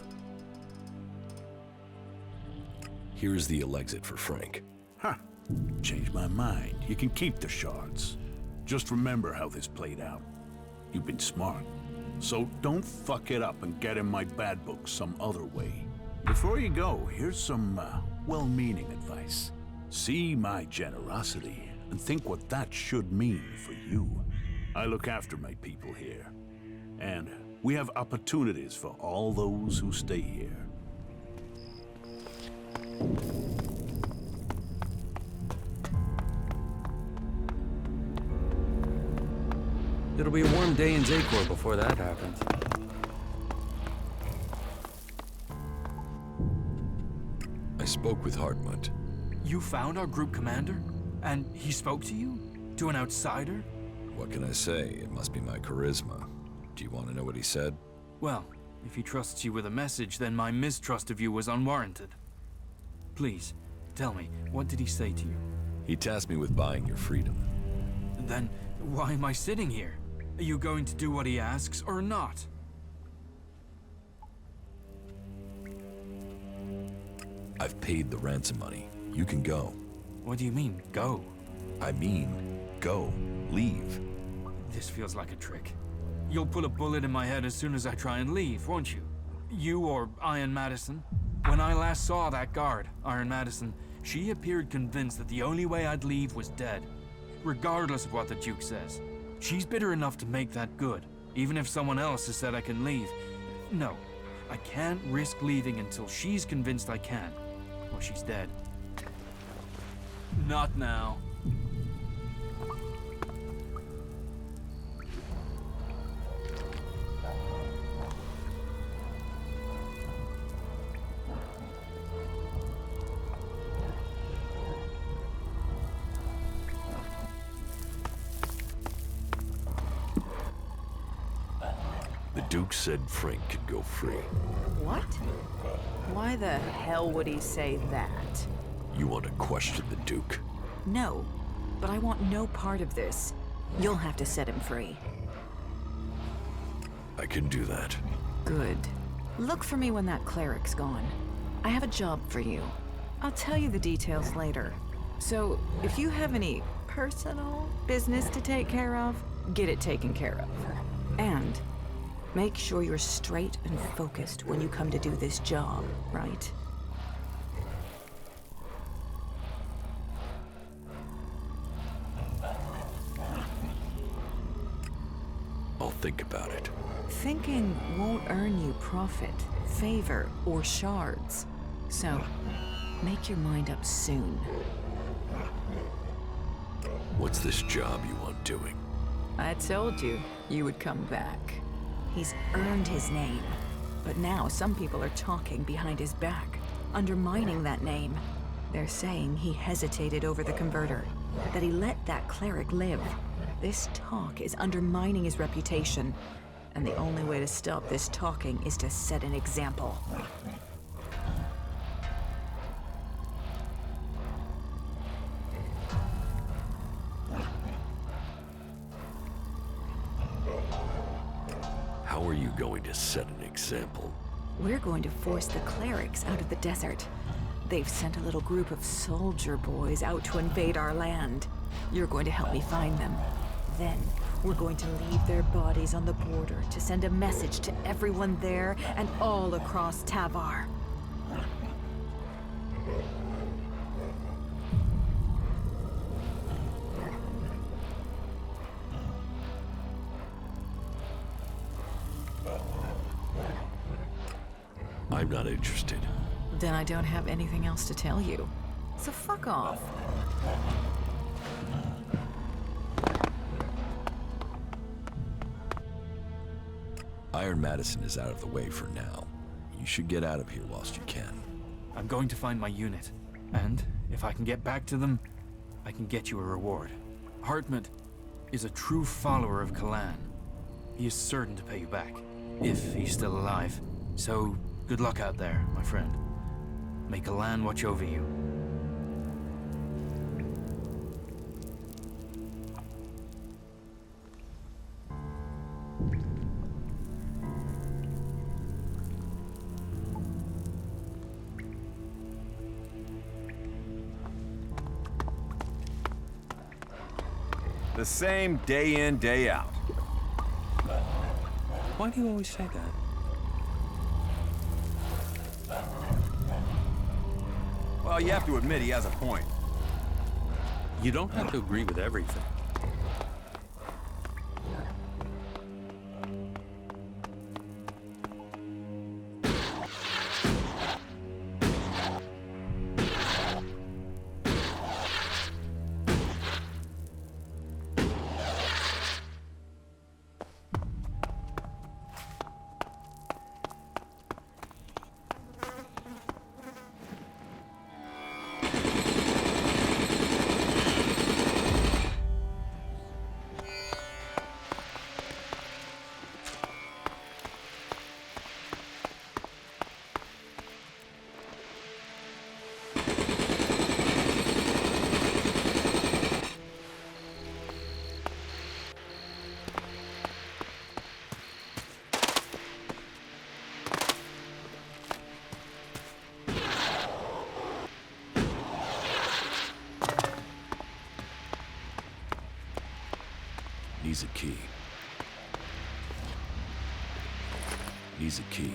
Here's the Elexit for Frank. Huh. Changed my mind. You can keep the shards. Just remember how this played out. You've been smart. So don't fuck it up and get in my bad book some other way. Before you go, here's some well-meaning advice. See my generosity and think what that should mean for you. I look after my people here. And we have opportunities for all those who stay here. It'll be a warm day in Zacor before that happens. I spoke with Hartmut. You found our group commander? And he spoke to you? To an outsider? What can I say? It must be my charisma. Do you want to know what he said? Well, if he trusts you with a message, then my mistrust of you was unwarranted. Please, tell me, what did he say to you? He tasked me with buying your freedom. Then, why am I sitting here? Are you going to do what he asks, or not? I've paid the ransom money. You can go. What do you mean, go? I mean, go. Leave. This feels like a trick. You'll put a bullet in my head as soon as I try and leave, won't you? You or Iron Madison? When I last saw that guard, Iron Madison, she appeared convinced that the only way I'd leave was dead. Regardless of what the Duke says. She's bitter enough to make that good, even if someone else has said I can leave. No, I can't risk leaving until she's convinced I can, or she's dead. Not now. The Duke said Frank could go free. What? Why the hell would he say that? You want to question the Duke? No, but I want no part of this. You'll have to set him free. I can do that. Good. Look for me when that cleric's gone. I have a job for you. I'll tell you the details later. So, if you have any personal business to take care of, get it taken care of. And make sure you're straight and focused when you come to do this job, right? I'll think about it. Thinking won't earn you profit, favor, or shards. So, make your mind up soon. What's this job you want doing? I told you would come back. He's earned his name. But now some people are talking behind his back, undermining that name. They're saying he hesitated over the converter, that he let that cleric live. This talk is undermining his reputation, and the only way to stop this talking is to set an example. How are you going to set an example? We're going to force the clerics out of the desert. They've sent a little group of soldier boys out to invade our land. You're going to help me find them. Then, we're going to leave their bodies on the border to send a message to everyone there and all across Tavar. I'm not interested. Then I don't have anything else to tell you. So fuck off. Iron Madison is out of the way for now. You should get out of here whilst you can. I'm going to find my unit. And if I can get back to them, I can get you a reward. Hartmut is a true follower of Calaan. He is certain to pay you back, if he's still alive. So, good luck out there, my friend. May Calaan watch over you. The same day in, day out. Why do you always say that? Well, you have to admit he has a point. You don't have to agree with everything. Needs a key. Needs a key.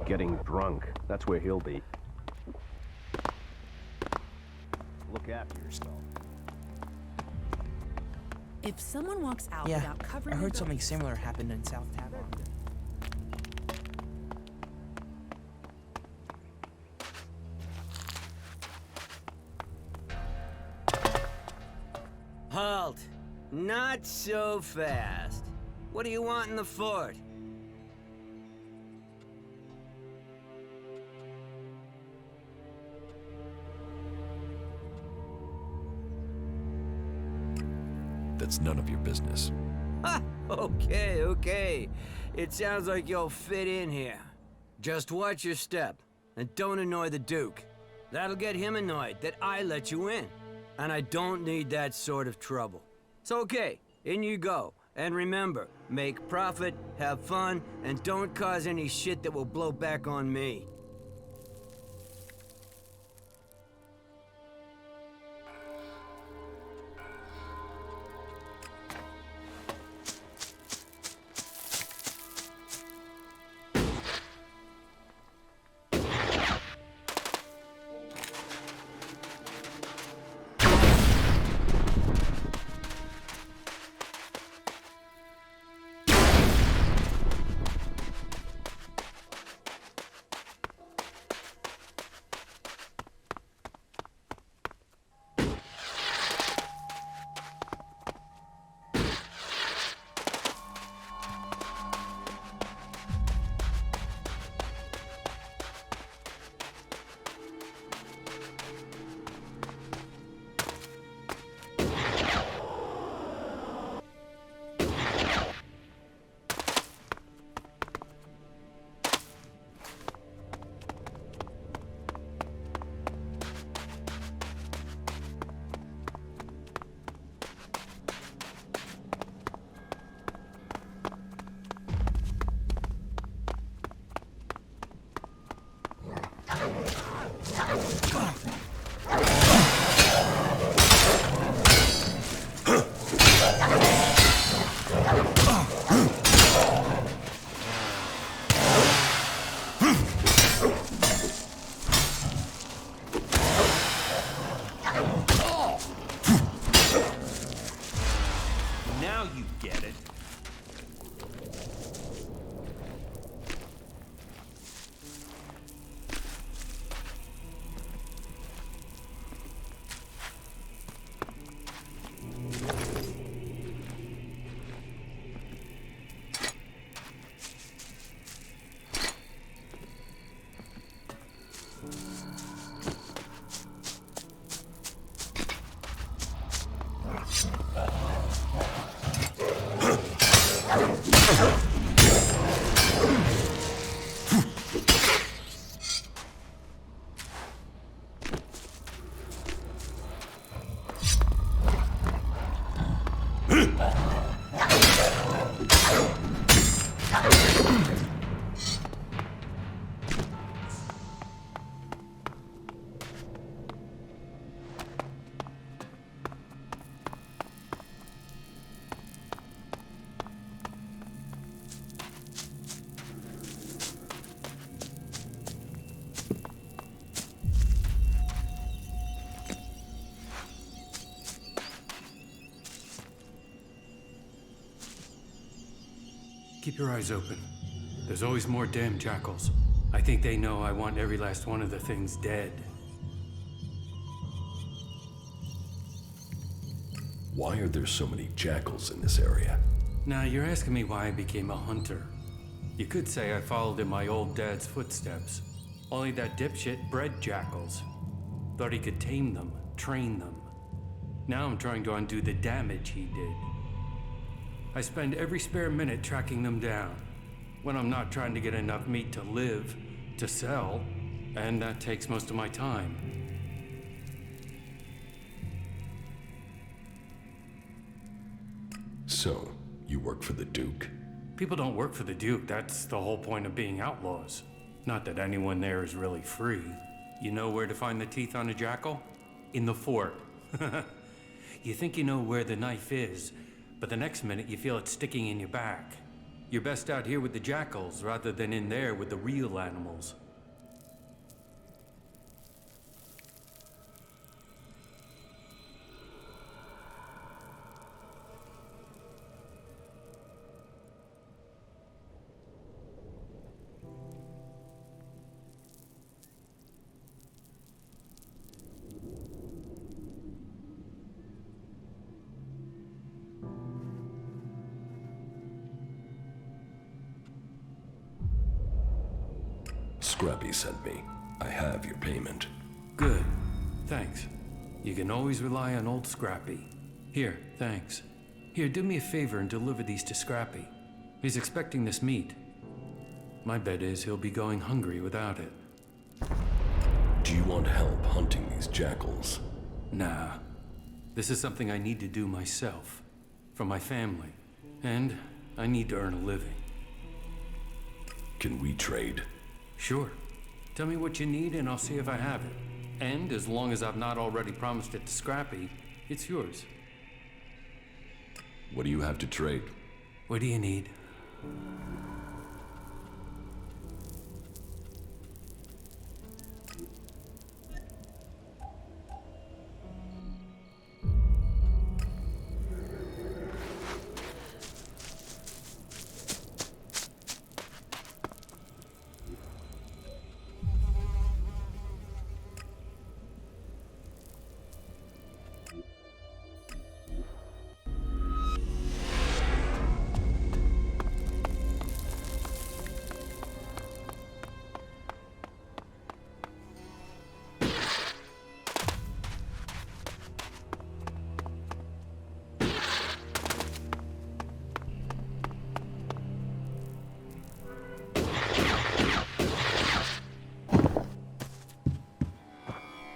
Getting drunk. That's where he'll be. Look after yourself. If someone walks out Yeah, without covering I heard their something ghost- similar happened in South Tavar. Halt! Not so fast. What do you want in the fort? That's none of your business. Ha! Okay. It sounds like you'll fit in here. Just watch your step, and don't annoy the Duke. That'll get him annoyed that I let you in. And I don't need that sort of trouble. So okay, in you go. And remember, make profit, have fun, and don't cause any shit that will blow back on me. Keep your eyes open. There's always more damn jackals. I think they know I want every last one of the things dead. Why are there so many jackals in this area? Now, you're asking me why I became a hunter. You could say I followed in my old dad's footsteps. Only that dipshit bred jackals. Thought he could tame them, train them. Now I'm trying to undo the damage he did. I spend every spare minute tracking them down, when I'm not trying to get enough meat to live, to sell, and that takes most of my time. So, you work for the Duke? People don't work for the Duke. That's the whole point of being outlaws. Not that anyone there is really free. You know where to find the teeth on a jackal? In the fort. You think you know where the knife is, but the next minute you feel it sticking in your back. You're best out here with the jackals rather than in there with the real animals. Scrappy sent me. I have your payment. Good. Thanks. You can always rely on old Scrappy. Here, thanks. Here, do me a favor and deliver these to Scrappy. He's expecting this meat. My bet is he'll be going hungry without it. Do you want help hunting these jackals? Nah. This is something I need to do myself. For my family. And I need to earn a living. Can we trade? Sure. Tell me what you need and I'll see if I have it. And as long as I've not already promised it to Scrappy, it's yours. What do you have to trade? What do you need?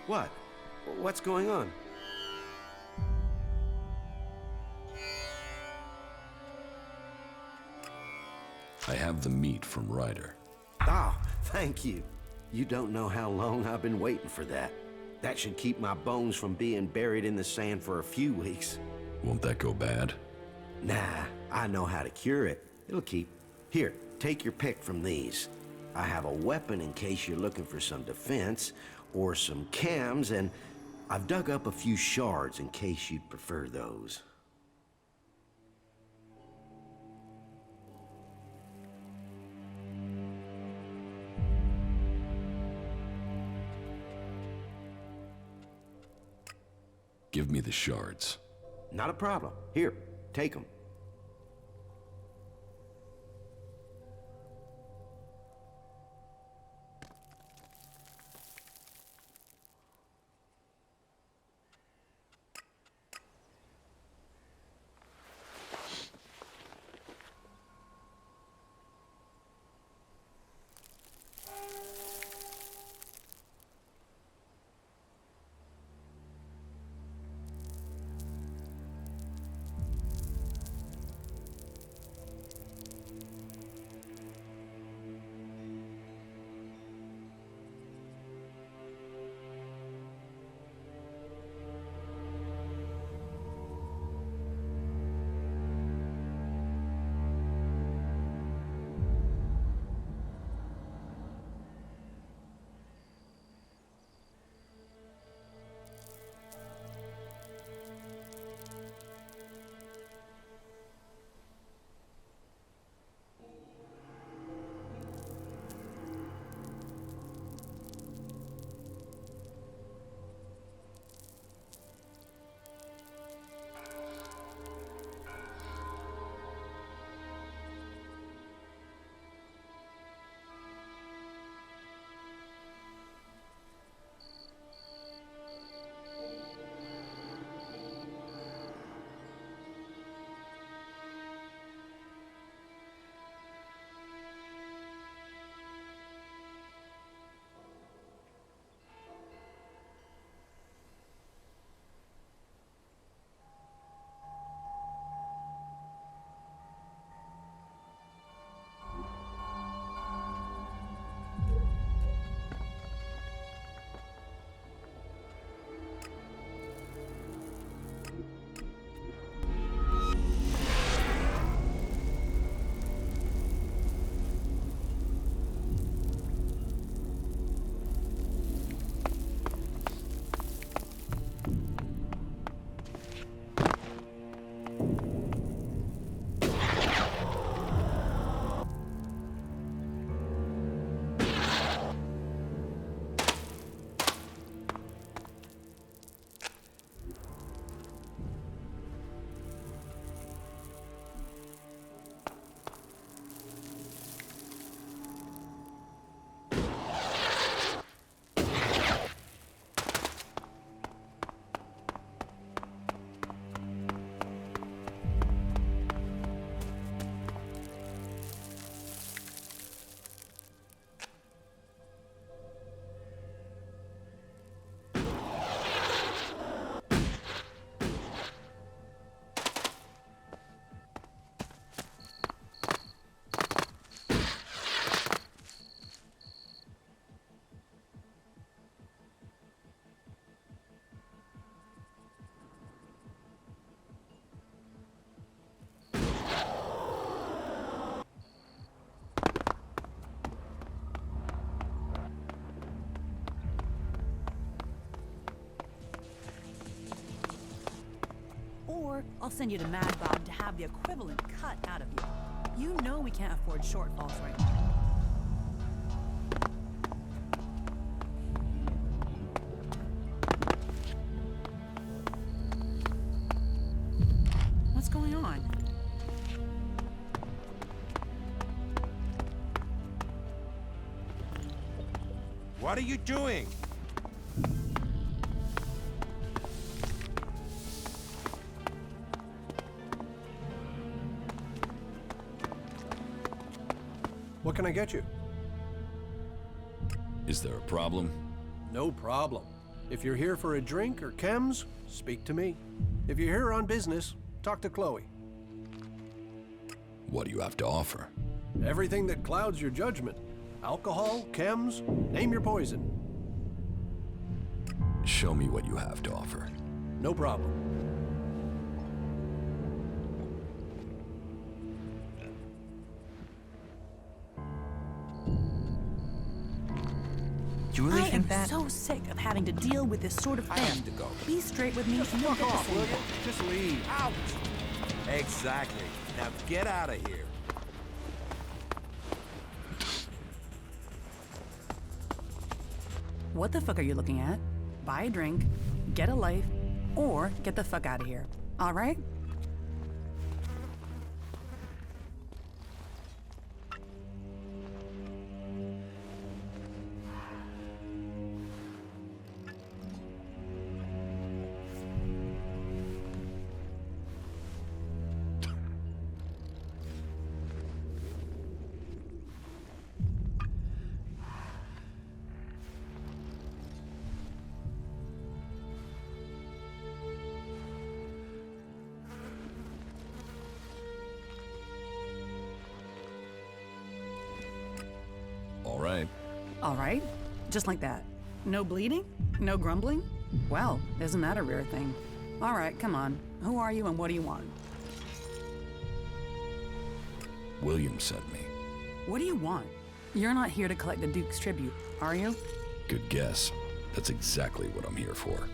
What? What's going on? I have the meat from Ryder. Oh, thank you. You don't know how long I've been waiting for that. That should keep my bones from being buried in the sand for a few weeks. Won't that go bad? Nah, I know how to cure it. It'll keep. Here, take your pick from these. I have a weapon in case you're looking for some defense, or some cams, and I've dug up a few shards in case you'd prefer those. Give me the shards. Not a problem. Here, take them. I'll send you to Mad Bob to have the equivalent cut out of you. You know we can't afford shortfalls right now. What's going on? What are you doing? What can I get you? Is there a problem? No problem. If you're here for a drink or chems, speak to me. If you're here on business, talk to Chloe. What do you have to offer? Everything that clouds your judgment. Alcohol, chems, name your poison. Show me what you have to offer. No problem. Do you really think that? I am so sick of having to deal with this sort of thing. I have to go. Be straight with me. Just and you'll fuck get off, the will same. you? Just leave. Out! Exactly. Now get out of here. What the fuck are you looking at? Buy a drink, get a life, or get the fuck out of here. All right? All right? Just like that. No bleeding? No grumbling? Well, isn't that a rare thing? All right, come on. Who are you and what do you want? William sent me. What do you want? You're not here to collect the Duke's tribute, are you? Good guess. That's exactly what I'm here for.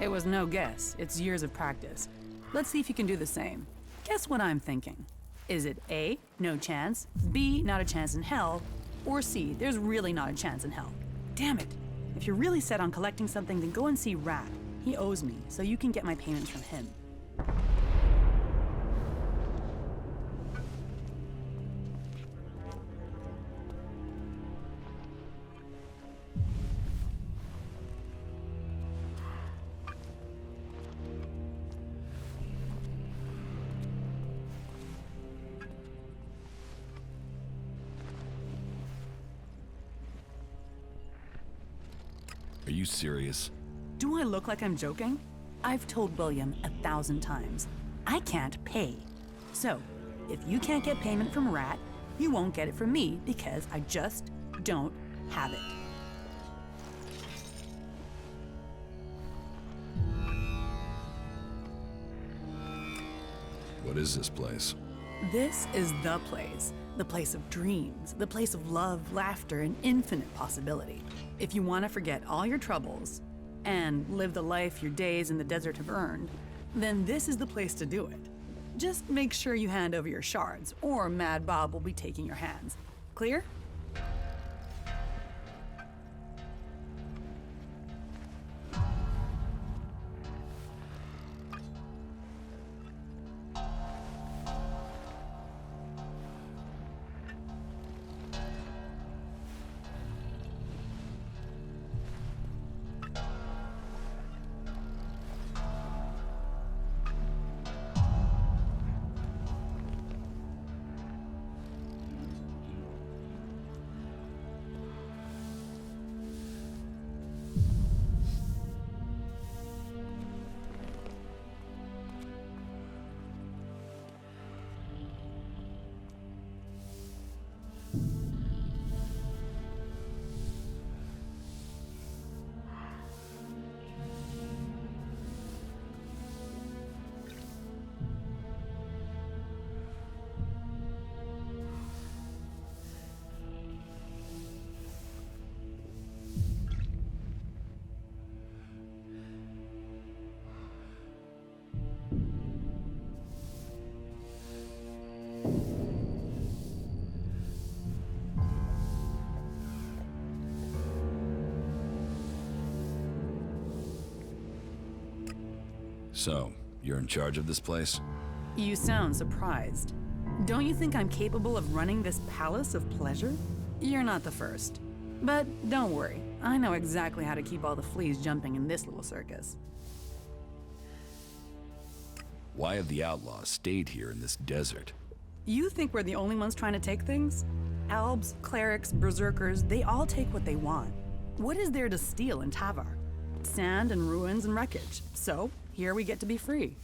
It was no guess. It's years of practice. Let's see if you can do the same. Guess what I'm thinking. Is it A, no chance, B, not a chance in hell, or C, there's really not a chance in hell? Damn it. If you're really set on collecting something, then go and see Rat. He owes me, so you can get my payments from him. Are you serious? Do I look like I'm joking? I've told William 1,000 times. I can't pay. So, if you can't get payment from Rat, you won't get it from me because I just don't have it. What is this place? This is the place of dreams, the place of love, laughter, and infinite possibility. If you want to forget all your troubles and live the life your days in the desert have earned, then this is the place to do it. Just make sure you hand over your shards, or Mad Bob will be taking your hands. Clear? So, you're in charge of this place? You sound surprised. Don't you think I'm capable of running this palace of pleasure? You're not the first. But don't worry, I know exactly how to keep all the fleas jumping in this little circus. Why have the Outlaws stayed here in this desert? You think we're the only ones trying to take things? Elves, Clerics, Berserkers, they all take what they want. What is there to steal in Tavar? Sand and ruins and wreckage. So, here we get to be free.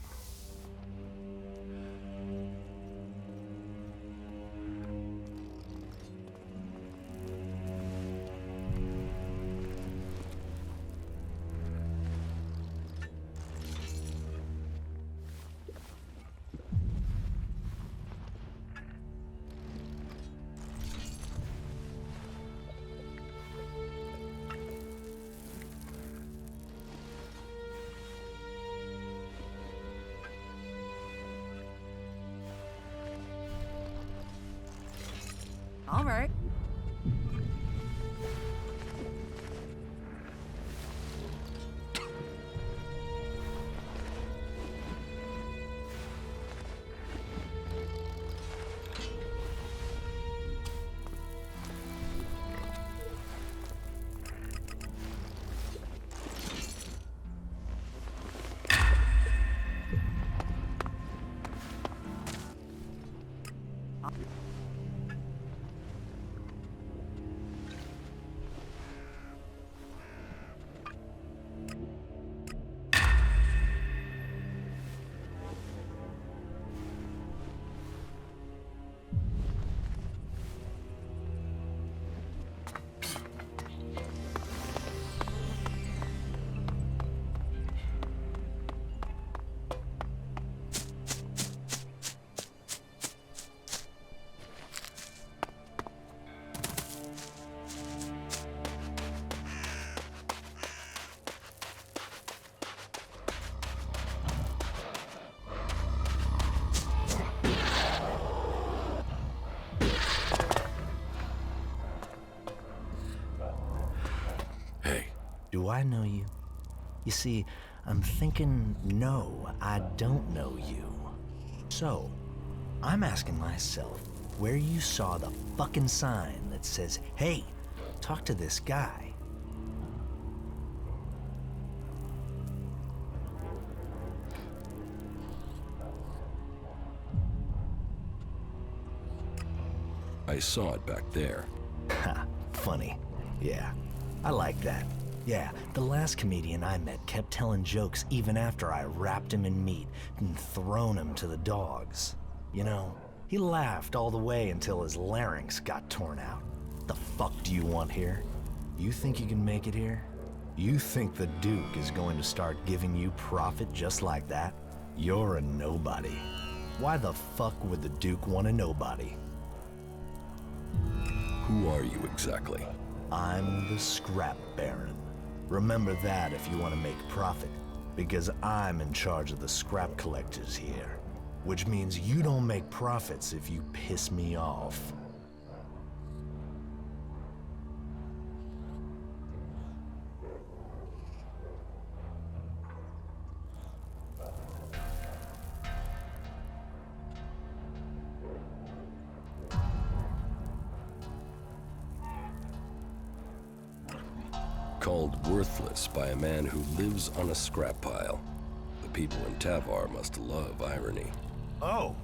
All right. Do I know you? You see, I'm thinking, no, I don't know you. So, I'm asking myself where you saw the fucking sign that says, hey, talk to this guy. I saw it back there. Ha, funny. Yeah, I like that. Yeah, the last comedian I met kept telling jokes even after I wrapped him in meat and thrown him to the dogs. You know, he laughed all the way until his larynx got torn out. The fuck do you want here? You think you can make it here? You think the Duke is going to start giving you profit just like that? You're a nobody. Why the fuck would the Duke want a nobody? Who are you exactly? I'm the Scrap Baron. Remember that if you want to make profit, because I'm in charge of the scrap collectors here. Which means you don't make profits if you piss me off. Called worthless by a man who lives on a scrap pile. The people in Tavar must love irony. Oh,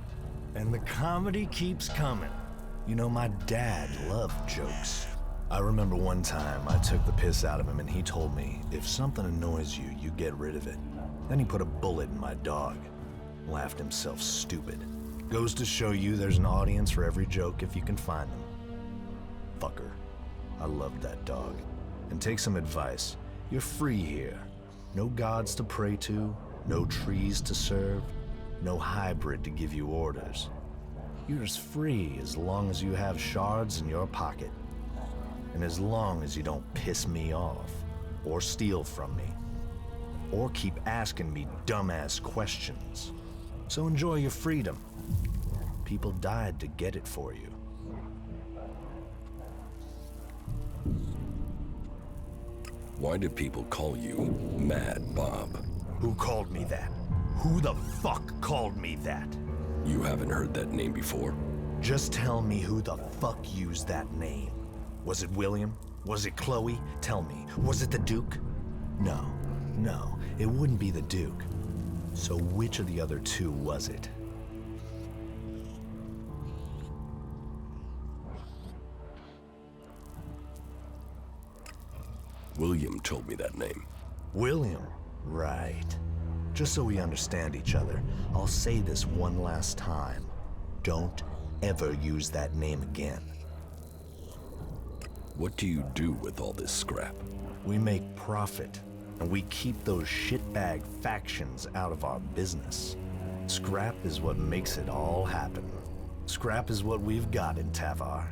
and the comedy keeps coming. You know, my dad loved jokes. I remember one time I took the piss out of him and he told me, if something annoys you, you get rid of it. Then he put a bullet in my dog. Laughed himself stupid. Goes to show you there's an audience for every joke if you can find them. Fucker. I loved that dog. And take some advice. You're free here. No gods to pray to, no trees to serve, no hybrid to give you orders. You're as free as long as you have shards in your pocket. And as long as you don't piss me off, or steal from me, or keep asking me dumbass questions. So enjoy your freedom. People died to get it for you. Why do people call you Mad Bob? Who called me that? Who the fuck called me that? You haven't heard that name before? Just tell me who the fuck used that name. Was it William? Was it Chloe? Tell me, was it the Duke? No, it wouldn't be the Duke. So which of the other two was it? William told me that name. William? Right. Just so we understand each other, I'll say this one last time. Don't ever use that name again. What do you do with all this scrap? We make profit, and we keep those shitbag factions out of our business. Scrap is what makes it all happen. Scrap is what we've got in Tavar.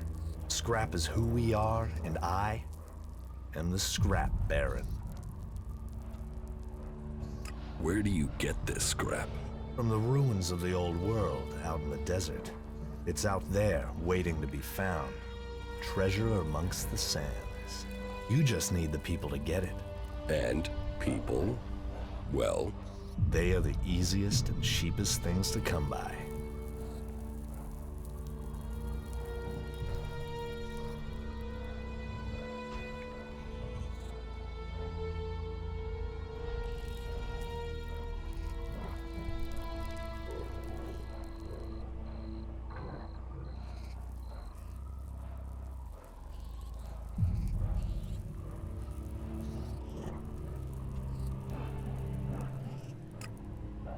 Scrap is who we are, and I am the Scrap Baron. Where do you get this scrap? From the ruins of the old world out in the desert. It's out there, waiting to be found. Treasure amongst the sands. You just need the people to get it. And people, well, they are the easiest and cheapest things to come by.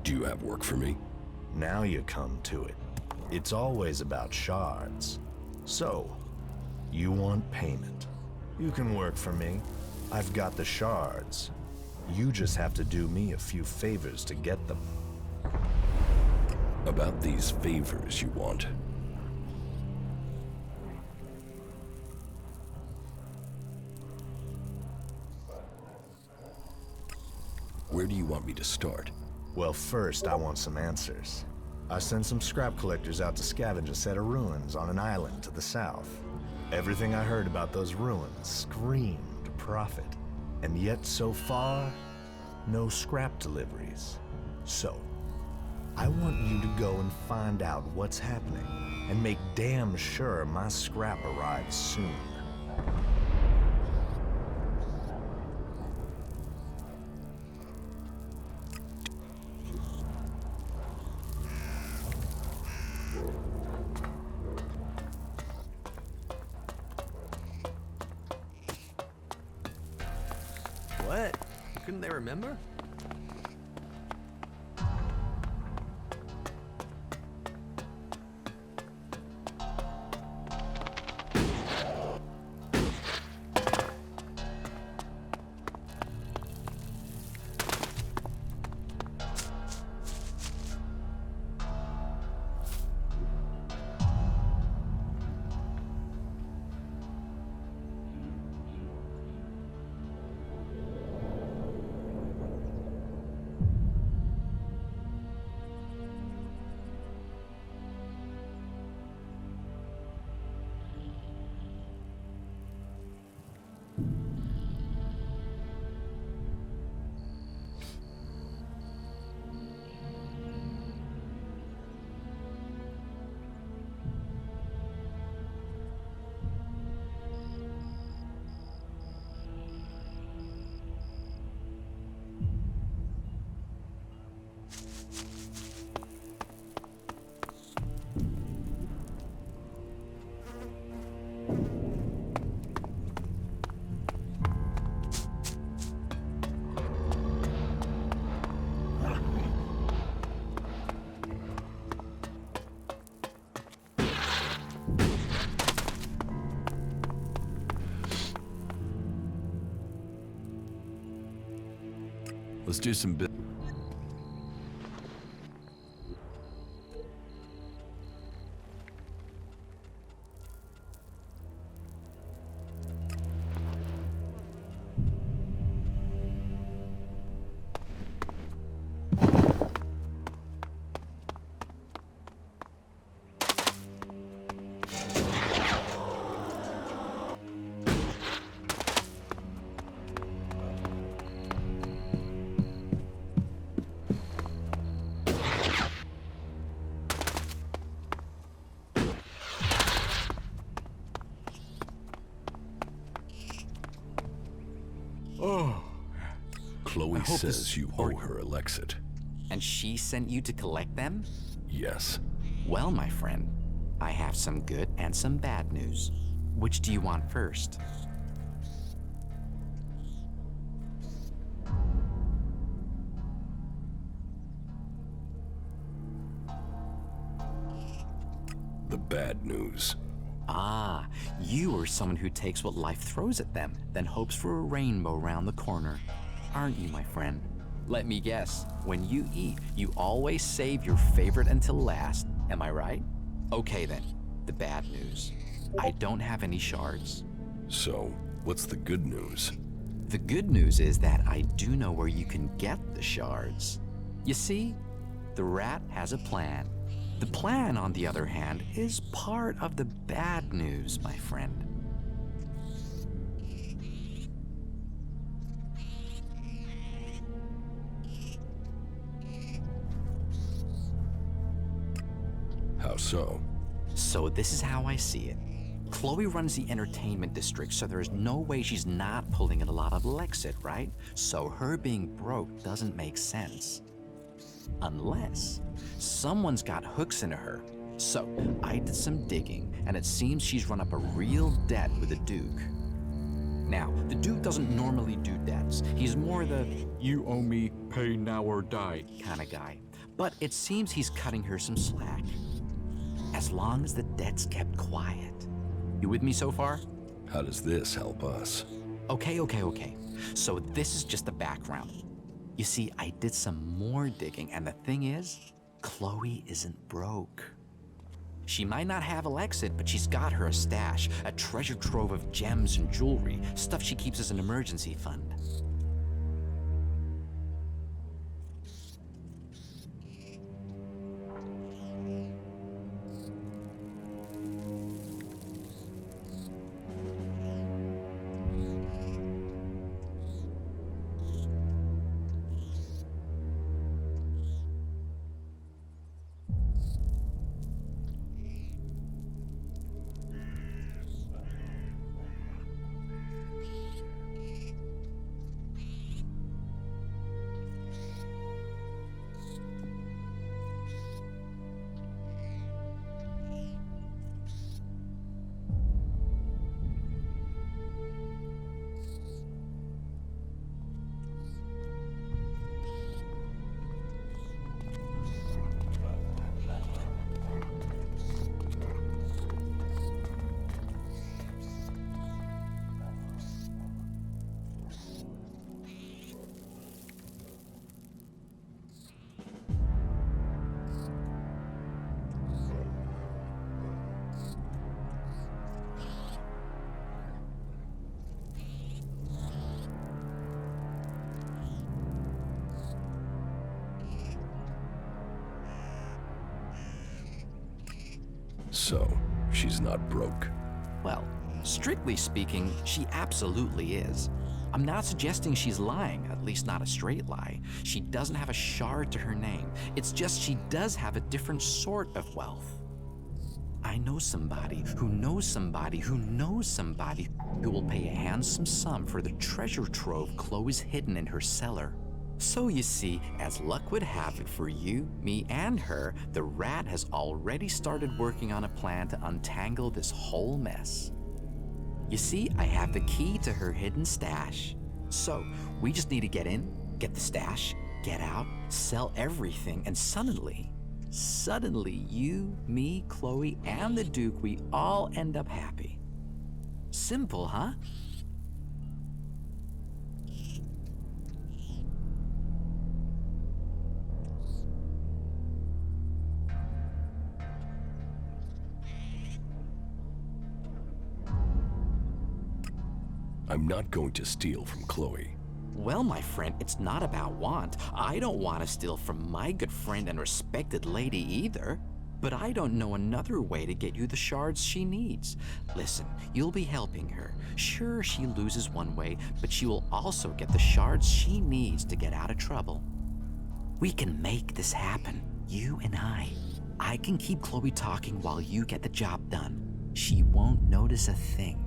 Do you have work for me? Now you come to it. It's always about shards. So, you want payment. You can work for me. I've got the shards. You just have to do me a few favors to get them. About these favors you want. Where do you want me to start? Well, first, I want some answers. I sent some scrap collectors out to scavenge a set of ruins on an island to the south. Everything I heard about those ruins screamed profit. And yet, so far, no scrap deliveries. So, I want you to go and find out what's happening, and make damn sure my scrap arrives soon. What? Couldn't they remember? Let's do some business. hope says this- you owe her Elexit. And she sent you to collect them? Yes. Well, my friend, I have some good and some bad news. Which do you want first? The bad news. Ah, you are someone who takes what life throws at them, then hopes for a rainbow around the corner. Aren't you, my friend? Let me guess, when you eat, you always save your favorite until last. Am I right? Okay then, the bad news. I don't have any shards. So, what's the good news? The good news is that I do know where you can get the shards. You see, the rat has a plan. The plan, on the other hand, is part of the bad news, my friend. How so? So this is how I see it. Chloe runs the entertainment district, so there's no way she's not pulling in a lot of Lexit, right? So her being broke doesn't make sense. Unless someone's got hooks into her. So I did some digging, and it seems she's run up a real debt with the Duke. Now, the Duke doesn't normally do debts. He's more the "you owe me, pay now or die" kind of guy. But it seems he's cutting her some slack. As long as the debt's kept quiet. You with me so far? How does this help us? Okay. So this is just the background. You see, I did some more digging, and the thing is, Chloe isn't broke. She might not have Elexit, but she's got her a stash, a treasure trove of gems and jewelry, stuff she keeps as an emergency fund. So, she's not broke. Well, strictly speaking, she absolutely is. I'm not suggesting she's lying, at least not a straight lie. She doesn't have a shard to her name. It's just she does have a different sort of wealth. I know somebody who knows somebody who knows somebody who will pay a handsome sum for the treasure trove Chloe's hidden in her cellar. So you see, as luck would have it for you, me, and her, the rat has already started working on a plan to untangle this whole mess. You see, I have the key to her hidden stash. So, we just need to get in, get the stash, get out, sell everything, and suddenly, you, me, Chloe, and the Duke, we all end up happy. Simple, huh? I'm not going to steal from Chloe. Well, my friend, it's not about want. I don't want to steal from my good friend and respected lady either. But I don't know another way to get you the shards she needs. Listen, you'll be helping her. Sure, she loses one way, but she will also get the shards she needs to get out of trouble. We can make this happen, you and I. I can keep Chloe talking while you get the job done. She won't notice a thing.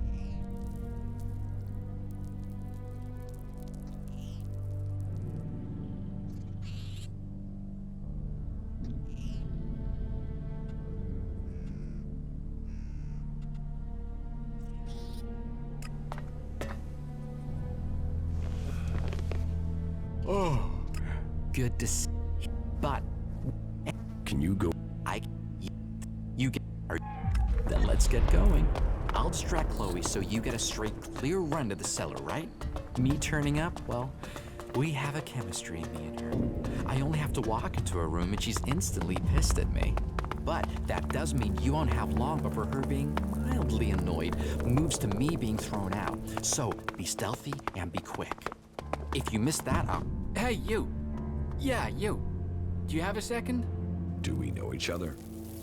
good to see. But Can you go? You get. Then let's get going. I'll distract Chloe so you get a straight, clear run to the cellar, right? Me turning up, well, we have a chemistry, me and her. I only have to walk into a room and she's instantly pissed at me. But that does mean you won't have long before her being mildly annoyed moves to me being thrown out. So be stealthy and be quick. If you miss that up. Hey, you. Yeah, you. Do you have a second? Do we know each other?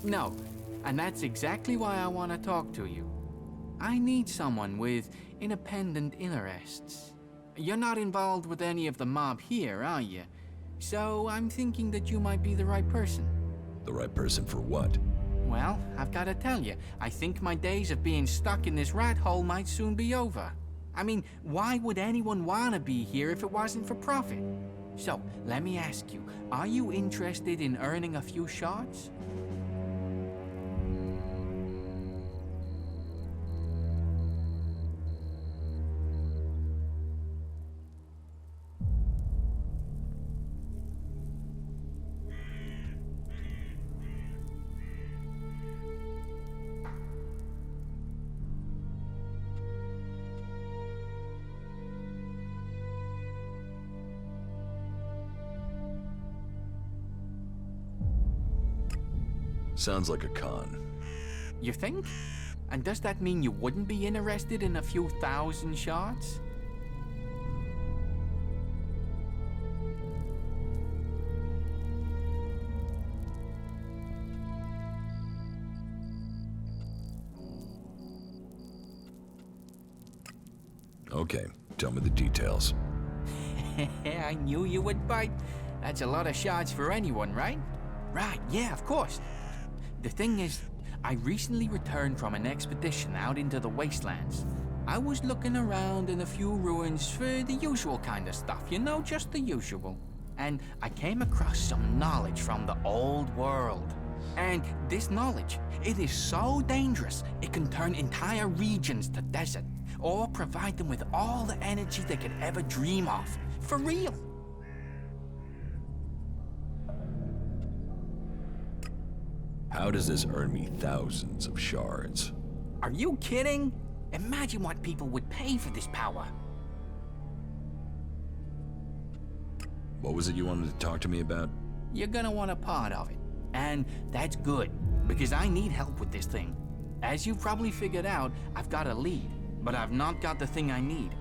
No. And that's exactly why I want to talk to you. I need someone with independent interests. You're not involved with any of the mob here, are you? So I'm thinking that you might be the right person. The right person for what? Well, I've got to tell you, I think my days of being stuck in this rat hole might soon be over. I mean, why would anyone want to be here if it wasn't for profit? So, let me ask you, are you interested in earning a few shards? Sounds like a con. You think? And does that mean you wouldn't be interested in a few thousand shards? Okay, tell me the details. I knew you would bite. That's a lot of shards for anyone, right? Right, yeah, of course. The thing is, I recently returned from an expedition out into the wastelands. I was looking around in a few ruins for the usual kind of stuff, you know, just the usual. And I came across some knowledge from the old world. And this knowledge, it is so dangerous, it can turn entire regions to desert, or provide them with all the energy they could ever dream of. For real. How does this earn me thousands of shards? Are you kidding? Imagine what people would pay for this power. What was it you wanted to talk to me about? You're gonna want a part of it. And that's good, because I need help with this thing. As you've probably figured out, I've got a lead, but I've not got the thing I need.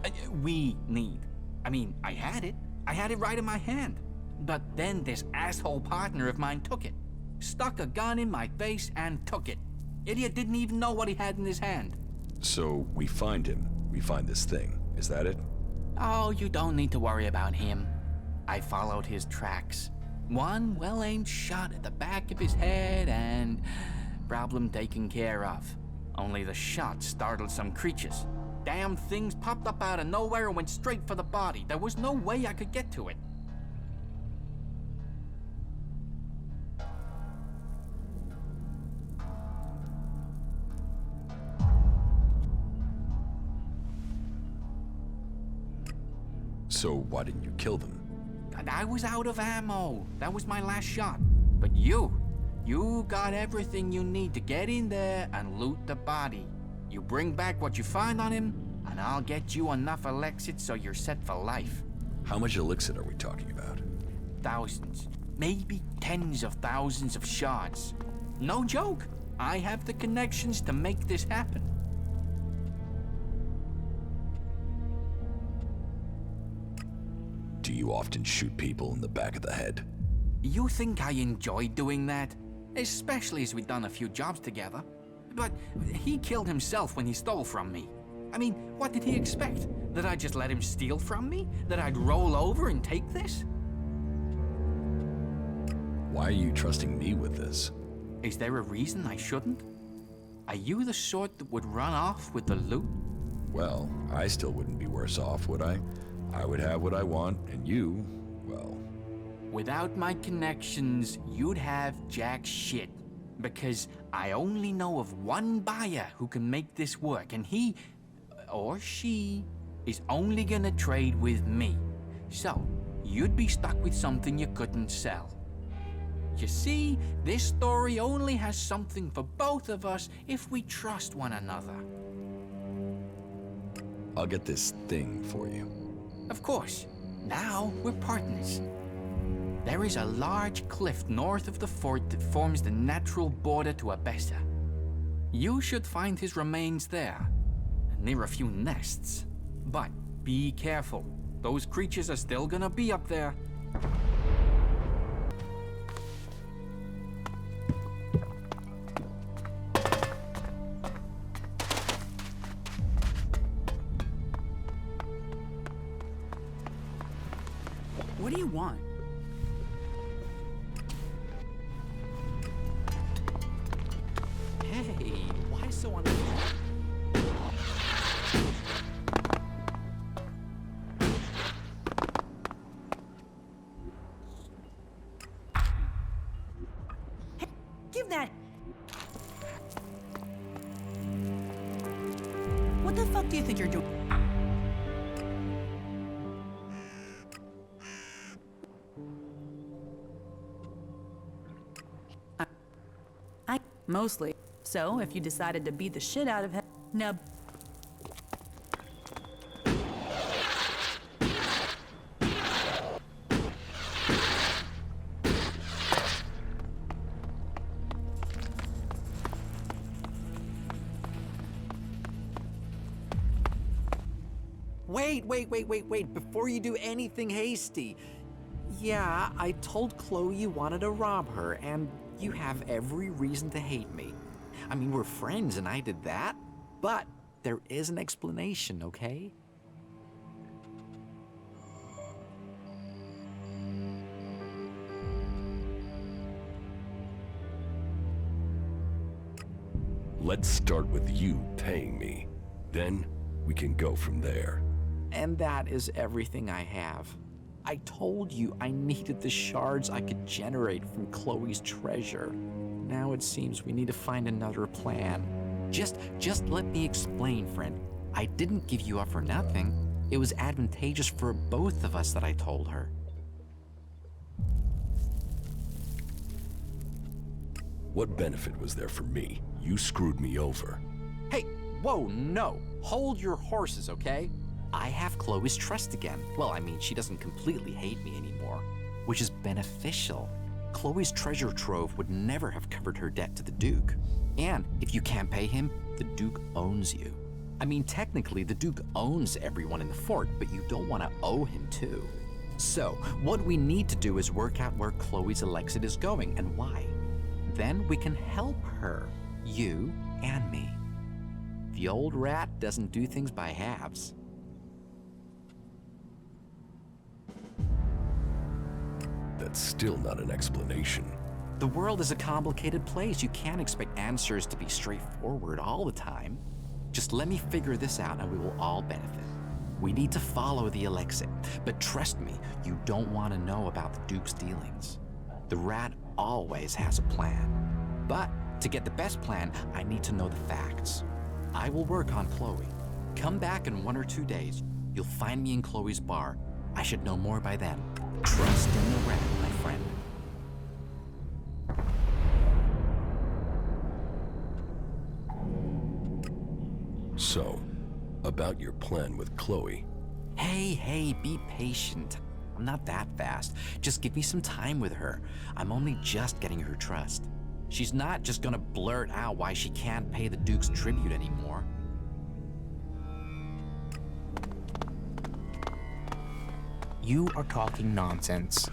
We need. I mean, I had it right in my hand. But then this asshole partner of mine took it. Stuck a gun in my face and took it. Idiot didn't even know what he had in his hand. So we find him. We find this thing. Is that it? Oh, you don't need to worry about him. I followed his tracks. One well-aimed shot at the back of his head and problem taken care of. Only the shot startled some creatures. Damn things popped up out of nowhere and went straight for the body. There was no way I could get to it. So why didn't you kill them? I was out of ammo. That was my last shot. But you got everything you need to get in there and loot the body. You bring back what you find on him, and I'll get you enough Elexit so you're set for life. How much elixir are we talking about? Thousands, maybe tens of thousands of shards. No joke. I have the connections to make this happen. Do you often shoot people in the back of the head? You think I enjoy doing that? Especially as we've done a few jobs together. But he killed himself when he stole from me. I mean, what did he expect? That I'd just let him steal from me? That I'd roll over and take this? Why are you trusting me with this? Is there a reason I shouldn't? Are you the sort that would run off with the loot? Well, I still wouldn't be worse off, would I? I would have what I want, and you, well... Without my connections, you'd have jack shit. Because I only know of one buyer who can make this work, and he, or she, is only gonna trade with me. So, you'd be stuck with something you couldn't sell. You see, this story only has something for both of us if we trust one another. I'll get this thing for you. Of course. Now we're partners. There is a large cliff north of the fort that forms the natural border to Abessa. You should find his remains there, near a few nests. But be careful. Those creatures are still gonna be up there. What do you want? Hey, why so unusual? Give that. What the fuck do you think you're doing? Mostly. So, if you decided to beat the shit out of him, no. Wait, before you do anything hasty. Yeah, I told Chloe you wanted to rob her, and you have every reason to hate me. I mean, we're friends and I did that, but there is an explanation, okay? Let's start with you paying me. Then we can go from there. And that is everything I have. I told you I needed the shards I could generate from Chloe's treasure. Now it seems we need to find another plan. Just let me explain, friend. I didn't give you up for nothing. It was advantageous for both of us that I told her. What benefit was there for me? You screwed me over. Hey, whoa, no. Hold your horses, okay? I have Chloe's trust again. Well, I mean, she doesn't completely hate me anymore, which is beneficial. Chloe's treasure trove would never have covered her debt to the Duke. And if you can't pay him, the Duke owns you. I mean, technically, the Duke owns everyone in the fort, but you don't want to owe him too. So, what we need to do is work out where Chloe's Elexit is going and why. Then we can help her, you and me. The old rat doesn't do things by halves. That's still not an explanation. The world is a complicated place. You can't expect answers to be straightforward all the time. Just let me figure this out and we will all benefit. We need to follow the Elexit, but trust me, you don't want to know about the Duke's dealings. The rat always has a plan. But to get the best plan, I need to know the facts. I will work on Chloe. Come back in 1 or 2 days. You'll find me in Chloe's bar. I should know more by then. Trust in the rat, my friend. So, about your plan with Chloe. Hey, be patient. I'm not that fast. Just give me some time with her. I'm only just getting her trust. She's not just gonna blurt out why she can't pay the Duke's tribute anymore. You are talking nonsense.